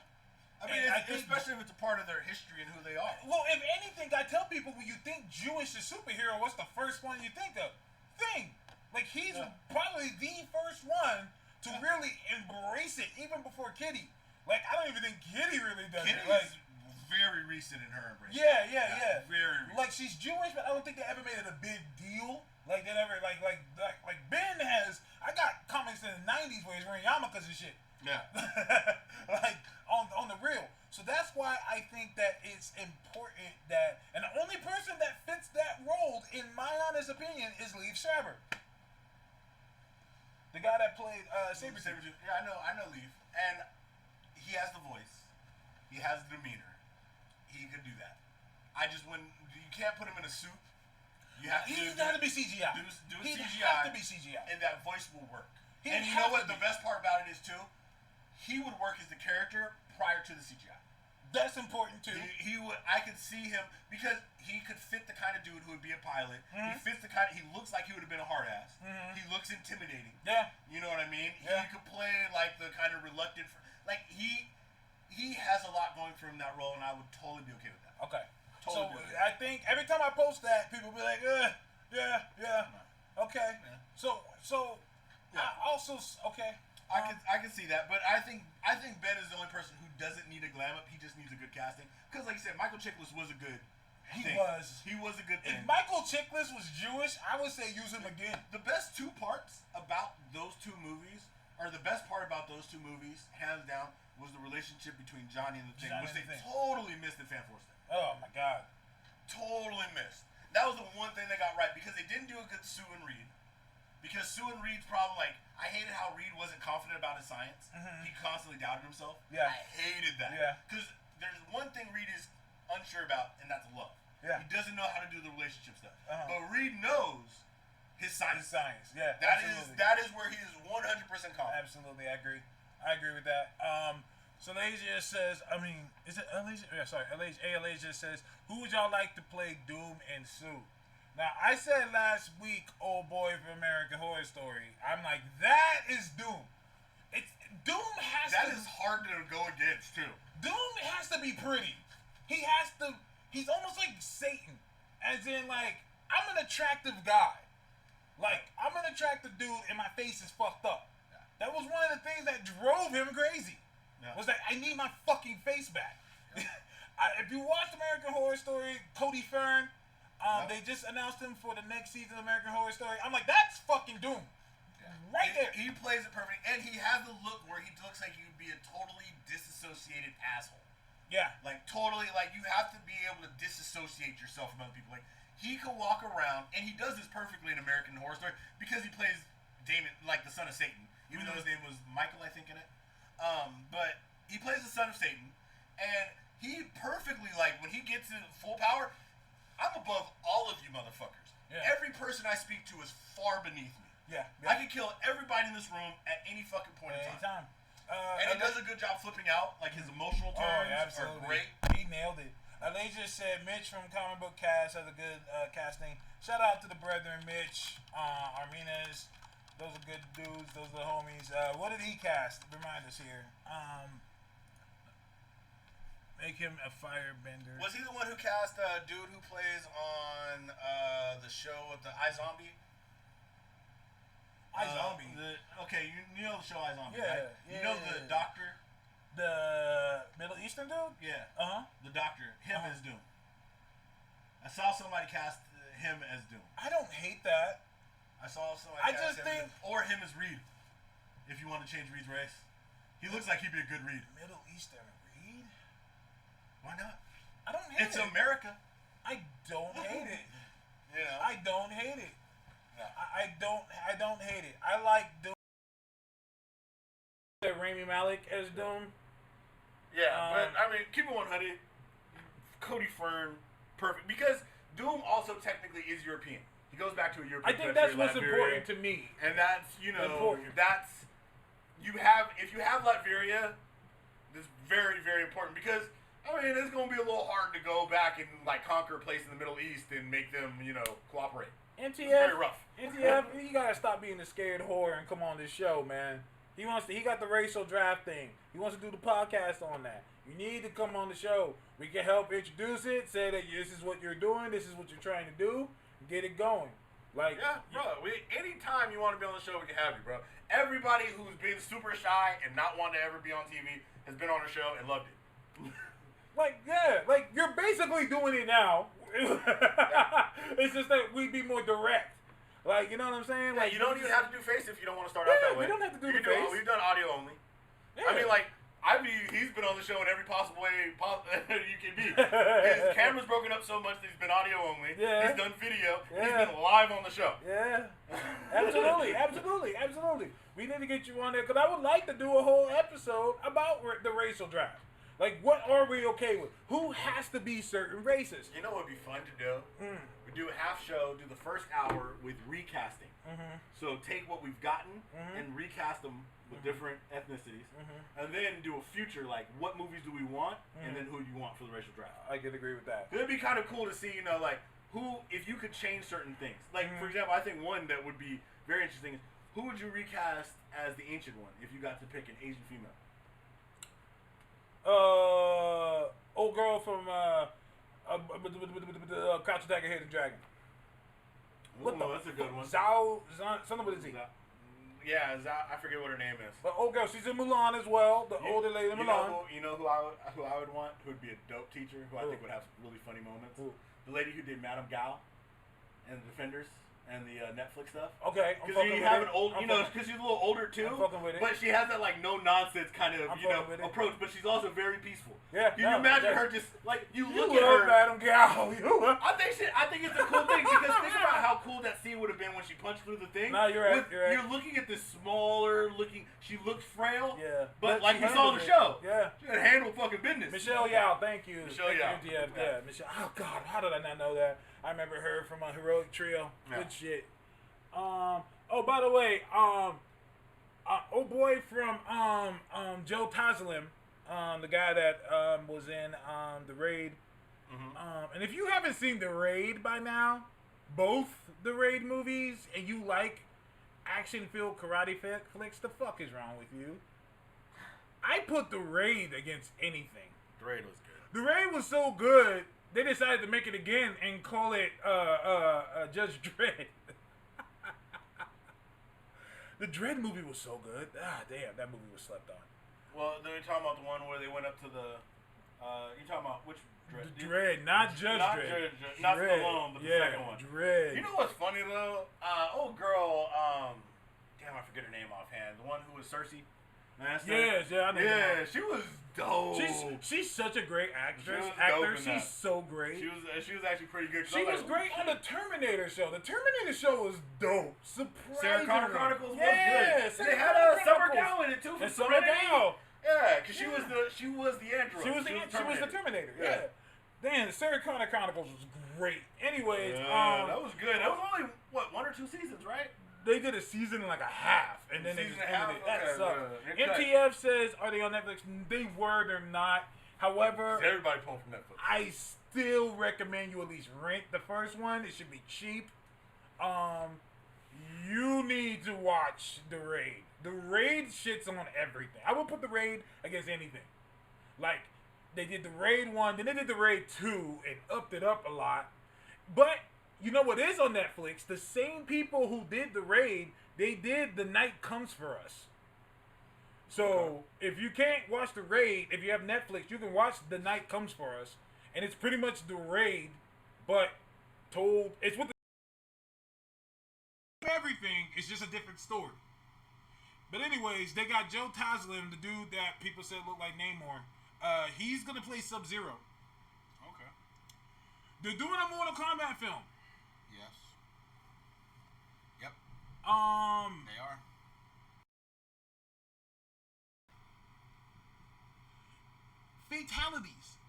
I mean, And I think- especially if it's a part of their history and who they are. Well, if anything, I tell people when you think Jewish is superhero, what's the first one you think of? Thing. Like, he's probably the first one to really embrace it, even before Kitty. Like, I don't even think Kitty really does Kitty's it. Like, very recent in her embrace. yeah. Very recent. Like, she's Jewish, but I don't think they ever made it a big deal. Like, they never, like Ben has, I got comics in the 90s where he's wearing yarmulkes and shit. Yeah. Like, on the real. So that's why I think that it's important that, and the only person that fits that role, in my honest opinion, is Liev Schreiber. The guy that played Sabretooth. Yeah, I know Leaf. And he has the voice. He has the demeanor. He could do that. I just wouldn't, you can't put him in a suit. You have to He do had to be CGI. do a He'd CGI. have to be CGI. And that voice will work. He'd And you know have what to the be. best part about it is too? He would work as the character prior to the CGI. That's important too. He would. I could see him because he could fit the kind of dude who would be a pilot. Mm-hmm. He fits the kind. He looks like he would have been a hard ass. He looks intimidating. Yeah. You know what I mean? Yeah. He could play like the kind of reluctant. Like he has a lot going for him in that role, and I would totally be okay with that. Okay. Totally So good. I think every time I post that, people be like, yeah. Okay. Yeah. So I also okay. I can see that, but I think Ben is the only person who doesn't need a glam up. He just needs a good casting. Because like you said, Michael Chiklis was a good. He thing. was. He was a good If thing. Michael Chiklis was Jewish, I would say use him again. The best two parts about those two movies, or the best part about those two movies, hands down, was the relationship between Johnny and the Thing, Johnny which and they the Thing. totally missed in Fan Force Day. Oh my God. Totally missed. That was the one thing they got right because they didn't do a good Sue and Reed. Because Sue and Reed's problem, like, I hated how Reed wasn't confident about his science. He constantly doubted himself. Yeah. I hated that. Yeah. Because there's one thing Reed is unsure about, and that's love. Yeah. He doesn't know how to do the relationship stuff. Uh-huh. But Reed knows his science. His science. Yeah. absolutely. That is where he is 100% confident. Absolutely, I agree. I agree with that. So Alasia says, is it Alasia? Yeah, sorry, Alasia says, who would y'all like to play Doom and Sue? Now, I said last week, old boy from American Horror Story. I'm like, that is Doom. Doom has That to. is hard to go against too. Doom has to be pretty. He has to. He's almost like Satan, as in like I'm an attractive guy. Like I'm an attractive dude, and my face is fucked up. That was one of the things that drove him crazy. Yeah. Was that I need my fucking face back. If you watched American Horror Story, Cody Fern, they just announced him for the next season of American Horror Story. I'm like, that's fucking Doom. Right there. He plays it perfect, and he has the look where he looks like he would be a totally disassociated asshole. Yeah. Like totally, like you have to be able to disassociate yourself from other people. Like he could walk around, and he does this perfectly in American Horror Story because he plays Damon, like the son of Satan, even though his name was Michael, I think, in it. But he plays the son of Satan, and he perfectly, like when he gets in full power, I'm above all of you motherfuckers. Yeah. Every person I speak to is far beneath me. Yeah. I can kill everybody in this room at any fucking point in time. And he does a good job flipping out. Like his emotional turns are great. He nailed it. They just said Mitch from Comic Book Cast has a good casting. Shout out to the brethren, Mitch, Arminez. Those are good dudes. Those are the homies. What did he cast? Remind us here. Make him a firebender. Was he the one who cast a dude who plays on the show with the iZombie? iZombie. Okay, you know the show iZombie, Yeah, right? You know the doctor? The Middle Eastern dude? Yeah. Uh-huh. The doctor. Him as Doom. I saw somebody cast him as Doom. I don't hate that. I saw somebody I cast just him think- or him as Reed. If you want to change Reed's race. He looks like he'd be a good Reed. Middle Eastern Reed? Why not? I don't hate It's it. America. I don't hate it. You know? I don't hate it. No. I don't hate it. I like Doom. Rami Malek as Doom. Yeah, but I mean, keep it 100. Cody Fern, perfect. Because Doom also technically is European. He goes back to a European I think country, that's what's Latveria. important to me. And that's, you know, Important. if you have Latveria, that's very, very important because, I mean, it's going to be a little hard to go back and, like, conquer a place in the Middle East and make them, you know, cooperate. It's very rough. NTF, you gotta stop being a scared whore and come on this show, man. He got the racial draft thing. He wants to do the podcast on that. You need to come on the show. We can help introduce it, say that this is what you're doing, this is what you're trying to do, get it going. Like, Yeah, bro. Anytime you want to be on the show, we can have you, bro. Everybody who's been super shy and not wanting to ever be on TV has been on our show and loved it. like you're basically doing it now. It's just that we'd be more direct. Like, you know what I'm saying? Yeah, Like, you don't even have to do face if you don't want to start out that way. we don't have to do You the can face. We've done audio only. Yeah. I mean, like, he's been on the show in every possible way you can be. His camera's broken up so much that he's been audio only. Yeah. He's done video. Yeah. He's been live on the show. Yeah, absolutely. We need to get you on there because I would like to do a whole episode about the racial draft. Like, what are we okay with? Who has to be certain races? You know what would be fun to do? We do a half show, do the first hour with recasting. So take what we've gotten and recast them with different ethnicities, and then do a future, like, what movies do we want, and then who you want for the racial draft. I can agree with that. It'd be kind of cool to see, you know, like, who, if you could change certain things. Like, for example, I think one that would be very interesting is, who would you recast as the ancient one if you got to pick an Asian female? Old girl from Crouch Attack Hidden Dragon. What the? That's a good one. Something with a Z. Yeah, I forget what her name is. But old girl, she's in Mulan as well. The older lady in Mulan. You know who I would want? Who would be a dope teacher? Who I think would have really funny moments? Who? The lady who did Madame Gao and the Defenders and the Netflix stuff. Okay, I'm Because fucking you with have it. an old, I'm you know, fucking- because she's a little older too. I'm fucking with it. But she has that like no nonsense kind of I'm you know fucking with it. approach. But she's also very peaceful. Yeah, Can you no, imagine yeah. her just like you You look at love her? Madame Gao. I think it's a cool thing because think about how cool that scene would have been when she punched through the thing. No, you're right, With- you're right. You're looking at this smaller looking. She looks frail. Yeah. But like she we saw in the handled show. it. Yeah. She had handle fucking business. Michelle Yao, thank you. Michelle Thank you, Yao. MTF. Yeah, Michelle. Oh God, how did I not know that? I remember her from a Heroic Trio. Yeah. Good shit. Oh, by the way, old boy from Joe Taslim, the guy that was in The Raid. And if you haven't seen The Raid by now, both the Raid movies, and you like action-filled karate flicks. The fuck is wrong with you? I put The Raid against anything. The Raid was good. The Raid was so good, they decided to make it again and call it Judge Dredd. The Dredd movie was so good. Ah, damn, that movie was slept on. Well, they're talking about the one where they went up to the. You talking about which Dredd? Dredd, not Judge Not Dredd. Dredd, not Stallone, but the second one. Dredd. You know what's funny though? Old girl, damn, I forget her name offhand. The one who was Cersei. Yes, yeah, I know. Yeah, she was dope. She's such a great actress. She was dope in She's that. so great. She was actually pretty good. She was great on the Terminator show. The Terminator show was dope. Surprisingly. Sarah Connor Chronicles was good. Yes, And they had a Summer Gao in it too. And from Summer Serenity. Gao. Yeah, because she was the android. She was the Terminator. Yeah. Damn, the Sarah Connor Chronicles was great. Anyways, that was good. That was only what 1 or 2 seasons, right? they did a season and like a half, and then they Season just and a half? ended it. That Okay, sucked. yeah. MTF says, are they on Netflix? They were, they're not. However, Everybody pulling from Netflix. I still recommend you at least rent the first one. It should be cheap. You need to watch The Raid. The Raid shits on everything. I would put The Raid against anything. Like, they did The Raid 1, then they did The Raid 2, and upped it up a lot. But, you know what is on Netflix? The same people who did The Raid, they did The Night Comes For Us. So, if you can't watch The Raid, if you have Netflix, you can watch The Night Comes For Us. And it's pretty much The Raid, but told, it's with the everything, it's just a different story. But anyways, they got Joe Taslim, the dude that people said looked like Namor. He's gonna play Sub-Zero. Okay. They're doing a Mortal Kombat film. Yes. Yep. They are. Fatalities.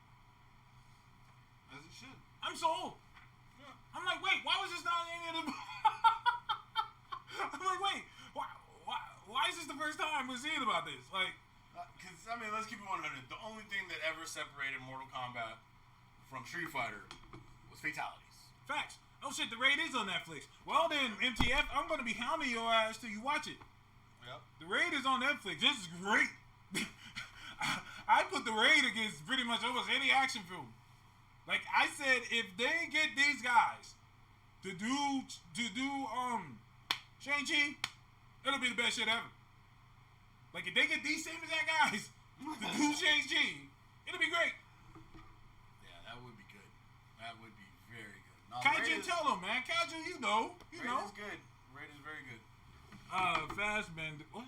As it should. I'm sold. Yeah. I'm like, wait, why was this not in any of the? I'm like, wait, why is this the first time we're seeing about this? Like, Because, I mean, let's keep it 100. The only thing that ever separated Mortal Kombat from Street Fighter was fatalities. facts. Oh shit, The Raid is on Netflix. Well then, MTF, I'm gonna be hounding your ass till you watch it. Yep. The Raid is on Netflix. This is great. I put The Raid against pretty much almost any action film. Like I said, if they get these guys to do Shang-Chi, it'll be the best shit ever. Like if they get these same exact guys to do Shang-Chi, it'll be great. Yeah, that would be good. That would be very good. No, Kaiju, tell them, man. Kaiju, you know. Raid is good. Raid is very good. Fastbender. What?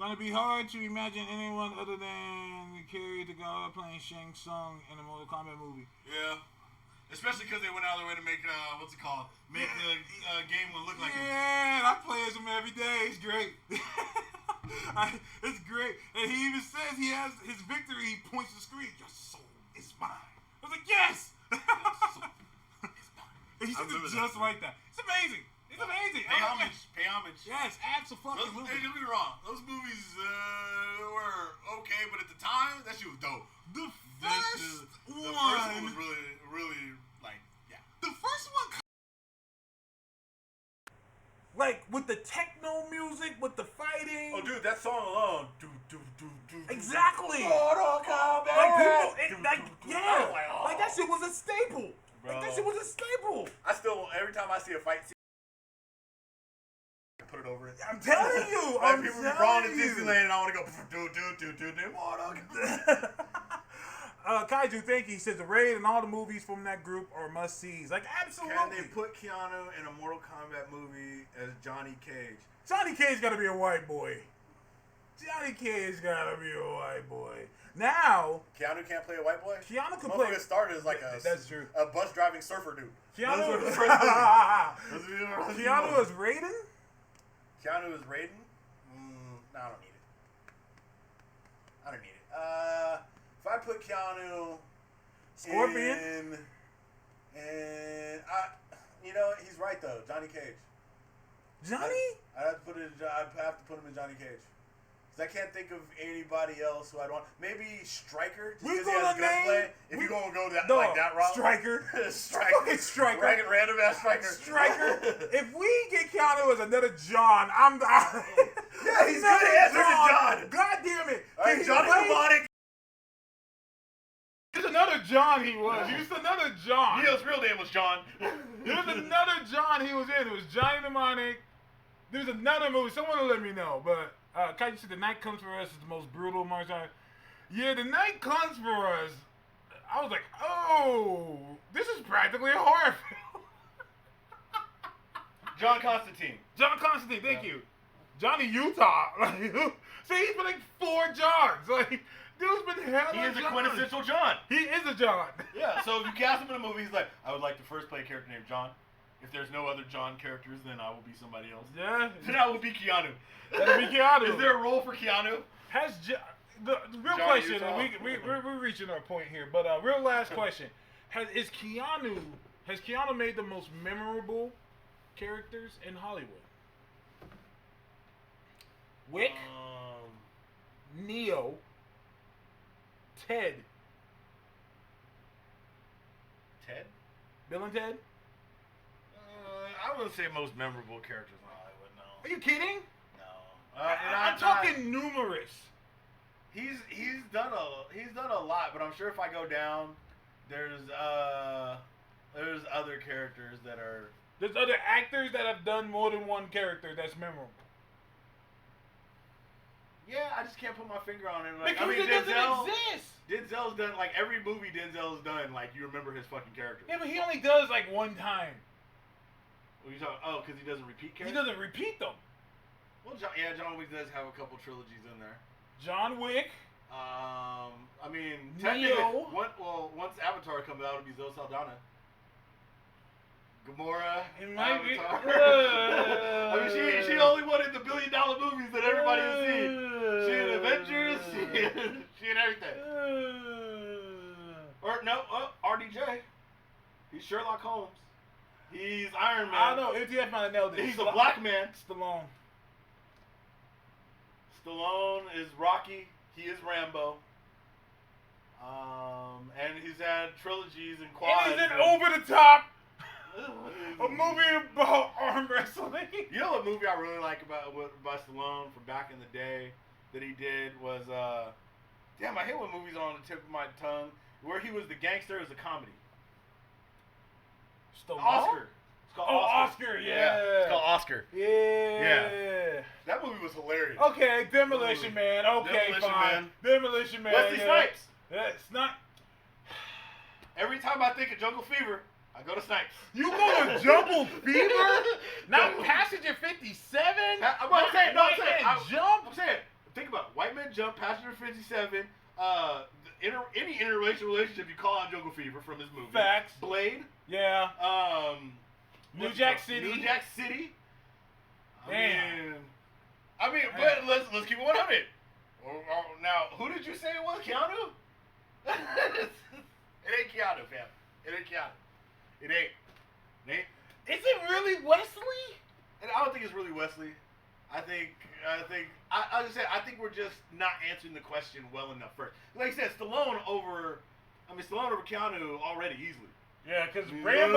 Gonna be hard to imagine anyone other than Kerry the God playing Shang Tsung in a Mortal Kombat movie. Yeah. Especially because they went out of their way to make, what's it called? Make the game look like it. Yeah, I play as him every day. It's great. It's great. And he even says he has his victory. He points to the screen. Your soul is mine. I was like, yes. Your soul is mine. And he I says remember it that just scene. like that. It's amazing. It's amazing. Pay homage. Pay homage. Yes, absolutely. Hey, don't get me wrong. Those movies were okay, but at the time, that shit was dope. The The first first one was really, really, like, yeah. The first one, like with the techno music, with the fighting. Oh, dude, that song alone. Exactly. Mortal Kombat. Like people, I was like, oh. like that shit was a staple. Bro. Like that shit was a staple. I still, every time I see a fight scene, I put it over it. I'm telling you. Like I'm people be crawling telling to you. Disneyland and I want to go Mortal Kombat. Kaiju, thank you. He says the Raid and all the movies from that group are must-sees. Like absolutely. Can they put Keanu in a Mortal Kombat movie as Johnny Cage? Johnny Cage gotta be a white boy. Johnny Cage gotta be a white boy. Now, Keanu can't play a white boy? Keanu can play. Motherfucker started as like a That's true. a bus driving surfer dude. Keanu. Those were the first movies. Those were the first Keanu movies. is Raiden. Keanu is Raiden? No, I don't need it. I don't need it. If I put Keanu Scorpion? and you know, he's right though. Johnny Cage. Johnny? I'd have to put him in Johnny Cage. Cause I can't think of anybody else who I'd want. Maybe Stryker. Just We're 'cause he has gonna gunplay. name. We're gonna go that Dog, like that route? Striker. Striker. Fucking Striker. Random ass striker. Striker. If we get Keanu as another John, I'm Yeah, he's good to answer to John. God damn it. All right, Can he Johnny play? Mnemonic. There's another John he was. He was another John. Neil's real name was John. There's another John he was in. It was Johnny Mnemonic. There's another movie. Someone will let me know. But Kaiji said The Night Comes For Us is the most brutal martial art. Yeah, The Night Comes For Us. I was like, oh, this is practically a horror film. John Constantine. John Constantine, thank you. Johnny Utah. Like, see, he's been like 4 Johns. Like, dude's been hella He is a Johns. quintessential John. He is a John. Yeah, so if you cast him in a movie, he's like, I would like to first play a character named John. If there's no other John characters, then I will be somebody else. Yeah. Then I will be Keanu. That'll be Keanu. Is there a role for Keanu? Has the real Johnny question, Utah. and we're reaching our point here, but real last question: has Keanu made the most memorable characters in Hollywood? Wick, Neo, Ted, Ted? Bill and Ted. I wouldn't say most memorable characters in Hollywood, no. Are you kidding? No. I'm talking numerous. He's done a lot, but I'm sure if I go down, there's other characters that are. There's other actors that have done more than one character that's memorable. Yeah, I just can't put my finger on it. Like, Because I mean, it doesn't exist. Denzel's done like every movie Denzel's done. Like you remember his fucking character. Yeah, but he only does like one time. What are you talking? Oh, because he doesn't repeat He characters. doesn't repeat them. Well, John Wick does have a couple trilogies in there. John Wick. I mean, Neo. technically, once Avatar comes out, it'll be Zoe Saldana. Gamora. It might be. Avatar. I mean, she only wanted the $1 billion movies that everybody has seen. She in Avengers. She in everything. Or no, RDJ. He's Sherlock Holmes. He's Iron Man. I don't know. MTF might have nailed it. He's a black man. Stallone. Stallone is Rocky. He is Rambo. And he's had trilogies and quads. And he's in Over the Top. A movie about arm wrestling. You know what movie I really like about Stallone from back in the day that he did was damn, I hate when movies are on the tip of my tongue. Where he was the gangster, it was a comedy. Stallone? Oscar. It's called Oscar, yeah. It's called Oscar. Yeah. That movie was hilarious. Okay, Demolition Man. Okay, Demolition fine. Man. Demolition Man. Wesley yeah. Snipes. Yeah, it's not. Every time I think of Jungle Fever, I go to Snipes. You go to Jungle Fever? Not Passenger 57? I'm saying, no, I'm saying, Jump? I'm saying, think about it. White Man Jump, Passenger 57, any interracial relationship you call out Jungle Fever from this movie. Facts. Blade. Yeah. New what's it Jack called? City. New Jack City. Damn. I mean, but let's keep it 100. Now, who did you say it was? Keanu? It ain't Keanu, fam. It ain't Keanu. It ain't. It ain't. Is it really Wesley? And I don't think it's really Wesley. I think we're just not answering the question well enough first. Like I said, Stallone over Keanu already easily. Yeah, because Rambo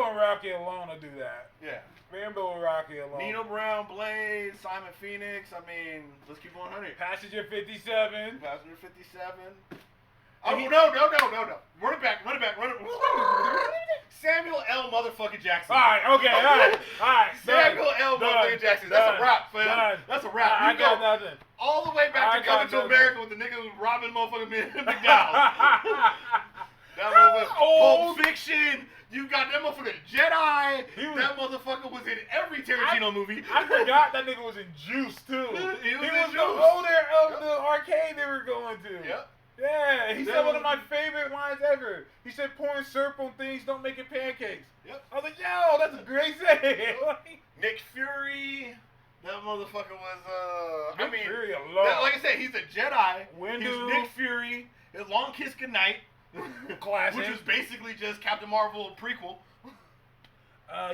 and Rocky alone will do that. Yeah. Rambo and Rocky alone. Nino Brown, Blade, Simon Phoenix. I mean, let's keep it 100. Passenger 57. Passenger 57. Oh, no. Run it back. Samuel L. motherfucking Jackson. Alright, okay. Samuel L. motherfucking Jackson. That's a wrap, fam. Done. That's a wrap. I You got go nothing. all the way back I to got Coming to nothing. America with the nigga who's robbing motherfucking McDonald's. That motherfucker. Old. Pulp Fiction. You got that motherfucker Jedi. He was- That motherfucker was in every Tarantino movie. I forgot that nigga was in Juice, too. He was in the Juice. owner of the arcade they were going to. Yep. Yeah, he That said one was- of my favorite lines ever. He said, pouring syrup on things don't make it pancakes. Yep. I was like, yo, that's a great saying. Nick Fury. That motherfucker was, Nick Fury alone. like I said, he's a Jedi. Windu. He's Nick Fury. His Long Kiss Goodnight. Classic. Which is basically just Captain Marvel prequel.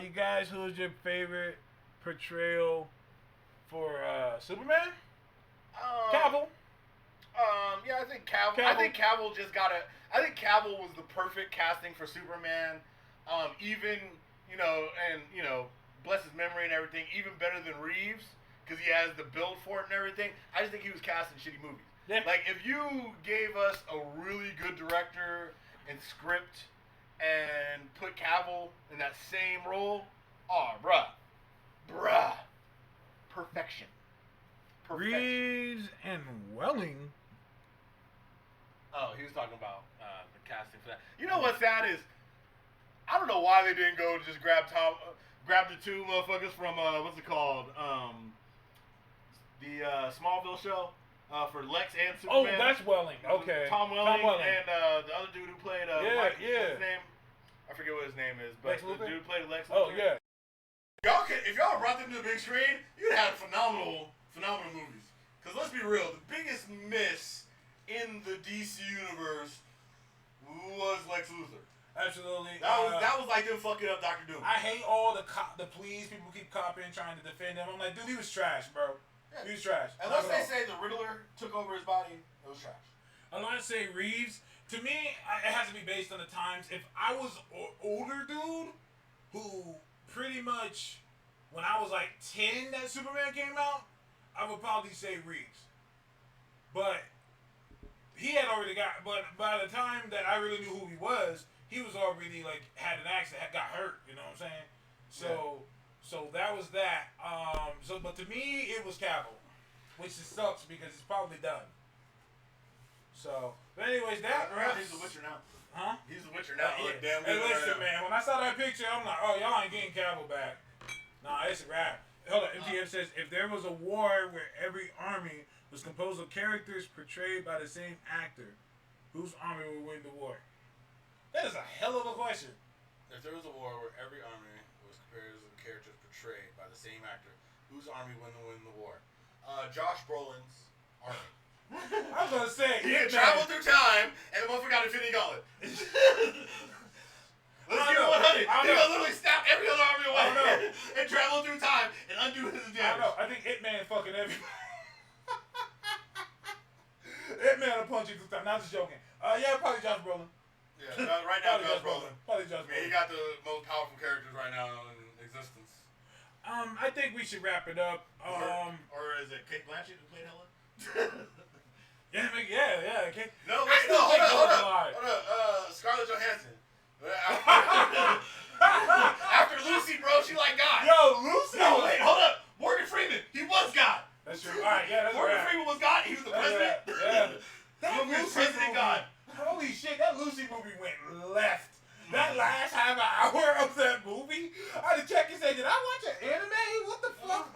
You guys, who's your favorite portrayal for Superman? Cavill. Yeah, I think Cavill. Cavill. I think Cavill just got a. I think Cavill was the perfect casting for Superman. Even bless his memory and everything, even better than Reeves because he has the build for it and everything. I just think he was casting shitty movies. Yeah. Like if you gave us a really good director and script and put Cavill in that same role, bruh, perfection. Reeves and Welling. Oh, he was talking about the casting for that. You know what's sad is, I don't know why they didn't go to just grab the two motherfuckers from what's it called, the Smallville show for Lex and Oh, Superman. that's Welling. Okay. Tom Welling and the other dude who played Mike, what's his name? I forget what his name is, but Lex the Luthor? dude who played Lex Oh Luthor. yeah. If y'all brought them to the big screen, you'd have phenomenal movies. Cause let's be real, the biggest miss in the DC universe was Lex Luthor. Absolutely. That was like them fucking up Dr. Doom. I hate all the pleas people keep copying, trying to defend him. I'm like, dude, he was trash, bro. Yeah. He was trash. Unless they say the Riddler took over his body, it was trash. Unless say Reeves, to me, it has to be based on the times. If I was an older dude who pretty much, when I was like 10 that Superman came out, I would probably say Reeves. But he had already but by the time that I really knew who he was already like had an accident, got hurt, you know what I'm saying? So that was that. But to me, it was Cavill, which just sucks because it's probably done. So, but anyways, He's the Witcher now. Huh? He's the Witcher now. Yeah. Look damn Hey, good listen, right now. man. When I saw that picture, I'm like, oh, y'all ain't getting Cavill back. Nah, it's a wrap. Hold on. MTF says, if there was a war where every army was composed of characters portrayed by the same actor, whose army would win the war? That is a hell of a question. If there was a war where every army was compared to characters portrayed by the same actor, whose army would win the war? Josh Brolin's army. I was gonna say, He can Hitman. travel through time, and the motherfucker got Infinity Gauntlet. Let's I give know. him 100. I He know. gonna literally snap every other army away I know. and travel through time and undo his I damage. know. I think Hitman fucking everybody. Hitman will punch you through time. Not just joking. Yeah, probably Josh Brolin. Yeah, right now, Probably Josh Brolin. Probably Josh I mean, he Brolin. got the most powerful characters right now in existence. I think we should wrap it up. Or is it Kate Blanchett who played Helen? Yeah. Okay. No, I wait, still no, think hold Helen up. alive. Scarlett Johansson. After Lucy, bro, she like God. Yo, Lucy. No, wait, hold up. Morgan Freeman, he was God. That's true. All right, yeah, that's Morgan right. Freeman was God. He was the president. Yeah. That He was Lucy president movie, God. holy shit, that Lucy movie went left. That last half an hour of that movie, I had to check and say, did I watch an anime? What the fuck?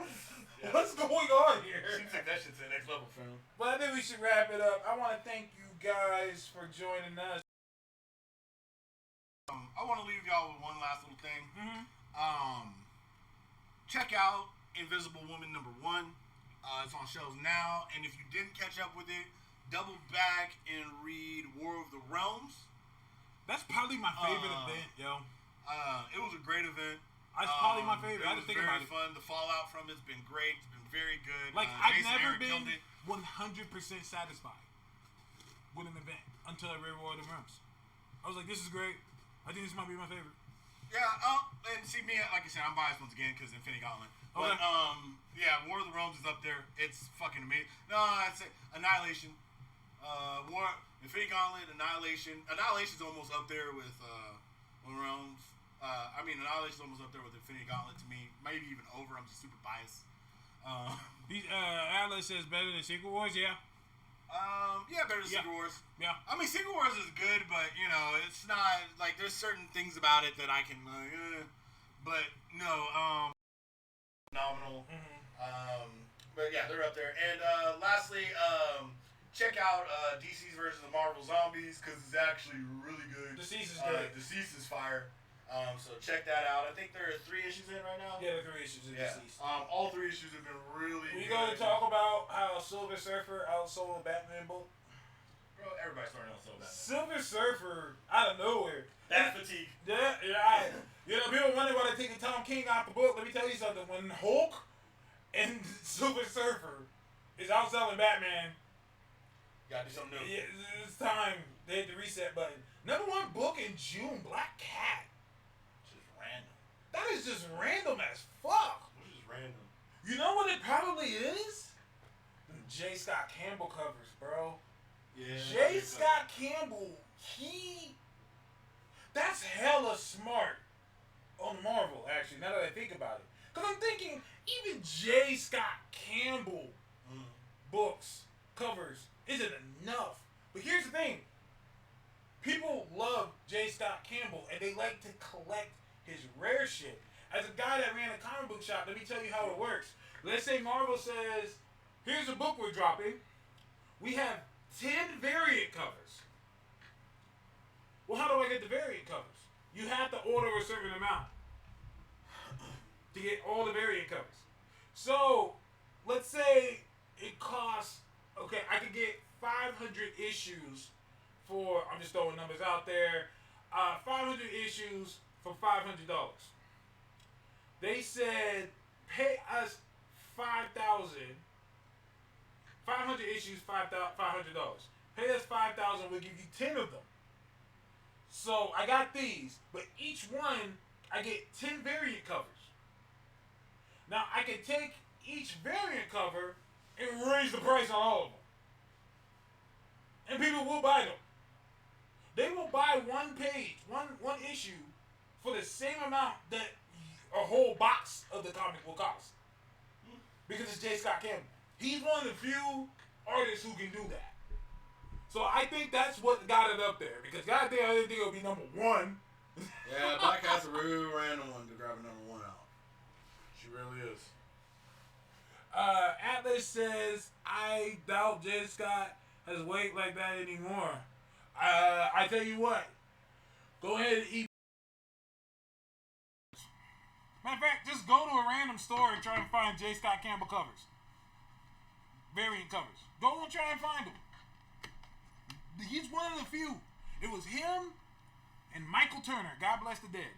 What's going on here? She took that shit to the next level, fam. But I think we should wrap it up. I want to thank you guys for joining us. I want to leave y'all with one last little thing. Check out Invisible Woman #1. It's on shelves now, and if you didn't catch up with it, double back and read War of the Realms. That's probably my favorite event, yo. It was a great event. That's probably my favorite. I had to think about It it. was very fun. The fallout from it's been great. It's been very good. Like, I've Jason never Aaron been killed it. 100% satisfied with an event until I read War of the Realms. I was like, this is great. I think this might be my favorite. Yeah, and see me, like I said, I'm biased once again because Infinity Gauntlet. But, Okay. yeah, War of the Realms is up there. It's fucking amazing. No, I'd say Annihilation. Infinity Gauntlet, Annihilation. Annihilation's almost up there with War of the Realms. Annihilation's almost up there with Infinity Gauntlet to me. Maybe even over. I'm just super biased. Atlas says better than Secret Wars, yeah. Better than Secret Wars. Yeah. I mean, Secret Wars is good, but, you know, it's not, like, there's certain things about it that I can, but, no, phenomenal. But, yeah, they're up there. And, lastly, check out DC's version of Marvel Zombies, because it's actually really good. Deceased is great. Deceased is fire. So check that out. I think there are 3 issues in right now. Yeah, the 3 issues of Yeah. Deceased. All 3 issues have been really We good. going to talk about how Silver Surfer outsold Batman book? Bro, everybody's starting to sell that. Silver Surfer, out of nowhere. Bat fatigue. Yeah. People wonder why they taking Tom King out the book. Let me tell you something. When Hulk and Silver Surfer is outselling Batman, Gotta do something new. Yeah, it's time. They hit the reset button. Number 1 book in June, Black Cat. Just random. That is just random as fuck. It's just random. You know what it probably is? Them J. Scott Campbell covers, bro. Yeah. J. Scott Campbell, that's hella smart on Marvel, actually, now that I think about it. Because I'm thinking, even J. Scott Campbell books, covers, isn't enough. But here's the thing. People love J. Scott Campbell, and they like to collect his rare shit. As a guy that ran a comic book shop, let me tell you how it works. Let's say Marvel says, here's a book we're dropping. We have 10 variant covers. Well, how do I get the variant covers? You have to order a certain amount to get all the variant covers. So, let's say it costs, okay, I could get 500 issues for, I'm just throwing numbers out there, 500 issues for $500. They said, pay us $5,000. 500 issues, $500. Pay us $5,000, we'll give you 10 of them. So I got these, but each one I get 10 variant covers. Now I can take each variant cover and raise the price on all of them. And people will buy them. They will buy one page, one issue for the same amount that a whole box of the comic will cost. Because it's J. Scott Campbell. He's one of the few artists who can do that. So I think that's what got it up there. Because goddamn, I didn't think it would be number 1. Yeah, Black Cat's a real random one to grab a number 1 out. She really is. Atlas says, I doubt J. Scott has weight like that anymore. I tell you what. Go ahead and eat. Matter of fact, just go to a random store and try and find J. Scott Campbell covers. Variant covers. Go and try and find them. He's one of the few. It was him and Michael Turner. God bless the dead.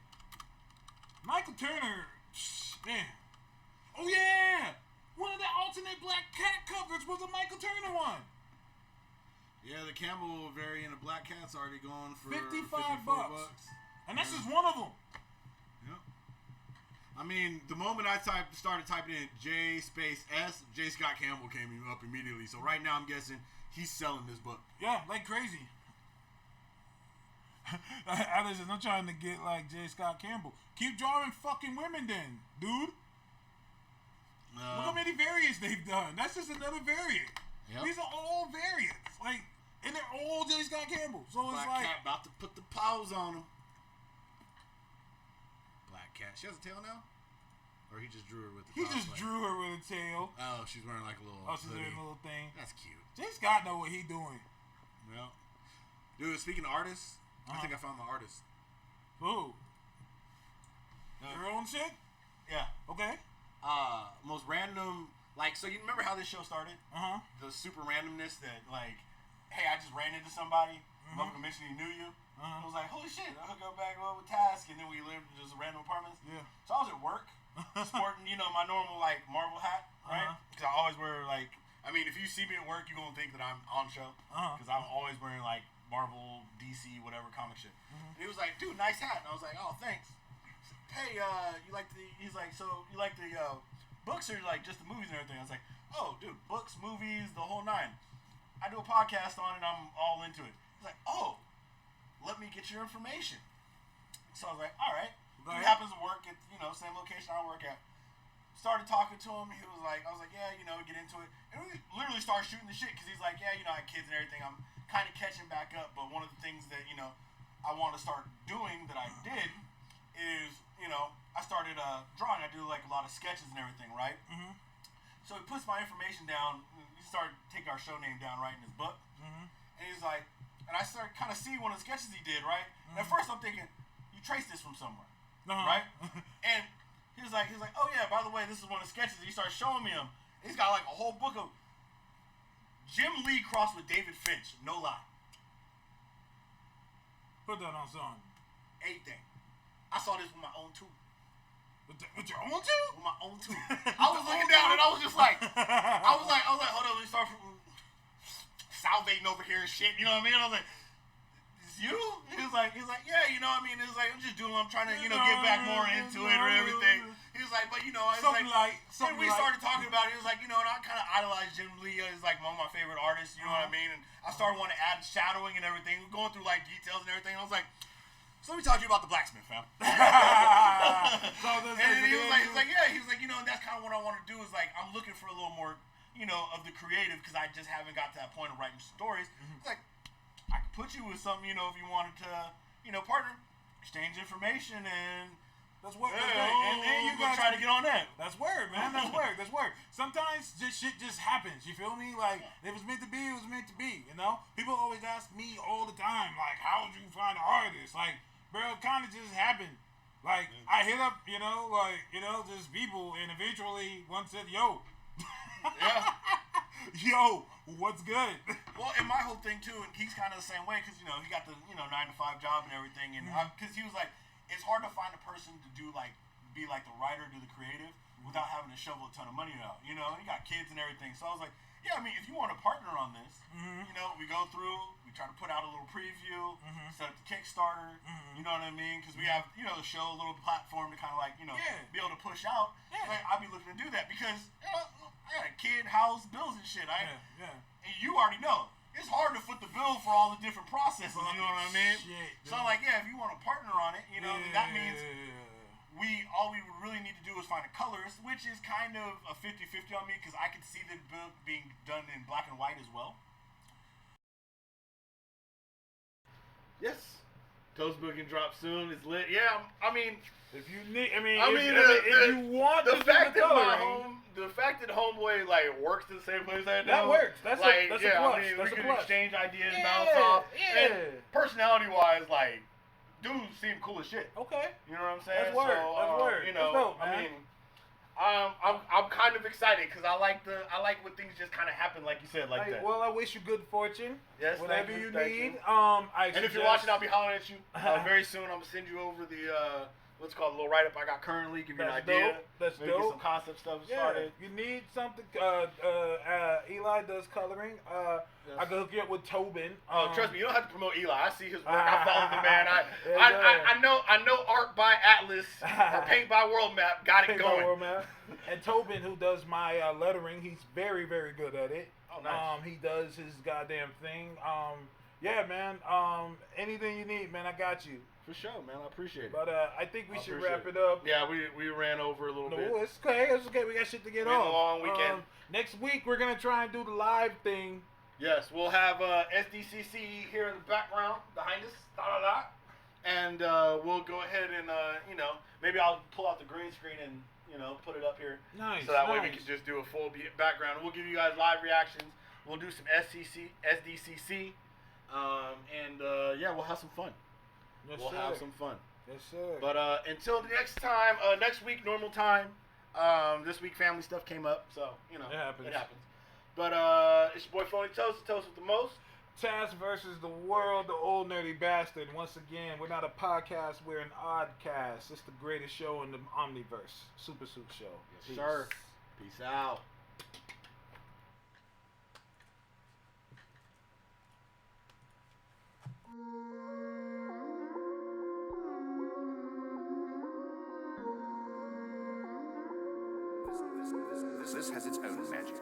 Michael Turner, man. Oh yeah! One of the alternate Black Cat covers was a Michael Turner one. Yeah, the Campbell variant of Black Cat's already going for $55. $54. And that's just one of them. Yep. I mean, the moment I started typing in J space S, J. Scott Campbell came up immediately. So right now I'm guessing he's selling this book. Yeah, like crazy. Alice is not trying to get like J. Scott Campbell. Keep drawing fucking women then, dude. Look how many variants they've done. That's just another variant. Yep. These are all variants. Like, and they're all J. Scott Campbell. So it's Black like Cat about to put the paws on him. Black Cat. She has a tail now? Or he just drew her with the he paws, just like- drew her with a tail. Oh, she's wearing like a little She's hoodie. doing a little thing. That's cute. J. Scott know what he doing. Well, dude, speaking of artists, I think I found my artist. Ooh. Your own shit? Yeah. Okay. Most random, like, so you remember how this show started? Uh-huh. The super randomness that, like, hey, I just ran into somebody, love to mention he knew you. I was like, holy shit, I'll go back with Task, and then we lived in just random apartments. Yeah. So I was at work, sporting, my normal, like, Marvel hat, right? Because I always wear, like, I mean, if you see me at work, you're going to think that I'm on show. Because I'm always wearing, like, Marvel, DC, whatever comic shit. And he was like, dude, nice hat. And I was like, oh, thanks. Hey, he's like, so you like the books or like just the movies and everything? I was like, oh, dude, books, movies, the whole nine. I do a podcast on it, I'm all into it. He's like, oh, let me get your information. So I was like, all right. He happens to work at, same location I work at. Started talking to him. He was like, I was like, yeah, get into it. And we literally started shooting the shit because he's like, yeah, I have kids and everything. I'm kind of catching back up. But one of the things that, I want to start doing that I did is, I started drawing. I do like a lot of sketches and everything, right? Mm-hmm. So he puts my information down. He started taking our show name down, right, in his book. Mm-hmm. And he's like, and I started kind of seeing one of the sketches he did, right? Mm-hmm. At first I'm thinking, you traced this from somewhere, right? And he was like, oh yeah, by the way, this is one of the sketches. He started showing me them. He's got like a whole book of Jim Lee crossed with David Finch, no lie. Put that on song. Anything. I saw this with my own too. With your own too? With my own too. I was looking down and I was just like, I was like, hold on, let me start from. salivating over here and shit. You know what I mean? I was like, "It's you?" He was like, "Yeah, you know what I mean?" It was like, "I'm just doing. I'm trying to, you know, get back more into it or everything." He was like, "But you know, I was Something like, something and we like- started talking about it. He was like, you know, and I kind of idolize Jim Lee as like one of my favorite artists. You know what I mean? And I started wanting to add shadowing and everything, going through like details and everything. I was like, so let me talk to you about the blacksmith, fam. And he was like, yeah. He was like, you know, and that's kind of what I want to do is like, I'm looking for a little more, you know, of the creative because I just haven't got to that point of writing stories. It's like, I could put you with something, you know, if you wanted to, you know, partner, exchange information and. That's word. Yeah, That's right. And you we'll guys try to get on that. That's word, man. That's word. That's word. Sometimes shit just happens. You feel me? Like if it's meant to be, it was meant to be. You know. People always ask me all the time, like, how did you find an artist? Like, bro, it kind of just happened. Like I hit up, you know, just people, and eventually one said, "Yo, Yeah. yo, what's good?" Well, and my whole thing too, and he's kind of the same way because you know he got the 9-to-5 job and everything, and because he was like, it's hard to find a person to do like be like the writer, do the creative without having to shovel a ton of money out. You know, he got kids and everything, so I was like, yeah, I mean, if you want to partner on this, you know, we go through, we try to put out a little preview, set up the Kickstarter, you know what I mean? Because we have, you know, the show, a little platform to kind of like, you know, be able to push out. Yeah. Like, I'll be looking to do that because, you know, I got a kid, house, bills and shit. Yeah. And you already know. It's hard to foot the bill for all the different processes, you know what I mean? Shit, So I'm like, yeah, if you want to partner on it, you know, then that means all we would really need to do is find a colorist, which is kind of a 50-50 on me because I can see the book being done in black and white as well. Yes. Toast Book can drop soon. It's lit. Yeah, I mean, If you need, if you want the to fact do the that coloring, the fact that Homeboy like works in the same place I do, That works. That's a like, plus. I mean, That's we a can plus. exchange ideas, Yeah, bounce off. yeah. And personality-wise, like, dude seemed cool as shit. okay. You know what I'm saying? That's word. So, That's word. You know, That's dope, I man. mean, I'm kind of excited because I like when things just kind of happen, like you said, like that. Well, I wish you good fortune. Yes, whatever thank you, you thank need. you. I And if you're watching, I'll be hollering at you very soon. I'm gonna send you over the what's called a little write up I got currently. Give you an That's idea. dope. That's Maybe dope. get some concept stuff started. You need something. Eli does coloring. I can hook you up with Tobin. Oh, trust me, you don't have to promote Eli. I see his work. I follow the man. Yeah. I know art by Atlas or paint by World Map. Got it Paint by going. World Map. And Tobin, who does my lettering, he's very, very good at it. Oh, nice. He does his goddamn thing. Yeah, man. Anything you need, man, I got you. For sure, man. I appreciate it. But I think we should appreciate wrap it up. Yeah, we ran over a little bit. No, it's okay. It's okay. We got shit to get We had on. a long weekend. Next week we're gonna try and do the live thing. Yes, we'll have SDCC here in the background behind us. And we'll go ahead and maybe I'll pull out the green screen and put it up here. Nice. So that way we nice. can just do a full background. We'll give you guys live reactions. We'll do some SDCC, and we'll have some fun. Yes, We'll sir. have some fun. Yes, sir. But until the next time, next week normal time. This week family stuff came up, so It happens. It happens. But it's your boy Phony Toast, the Toast with the most. Taz versus the world, the old nerdy bastard. Once again, we're not a podcast, we're an oddcast. It's the greatest show in the Omniverse. Super Soup Show. Yes, sir. Peace out. This has its own magic.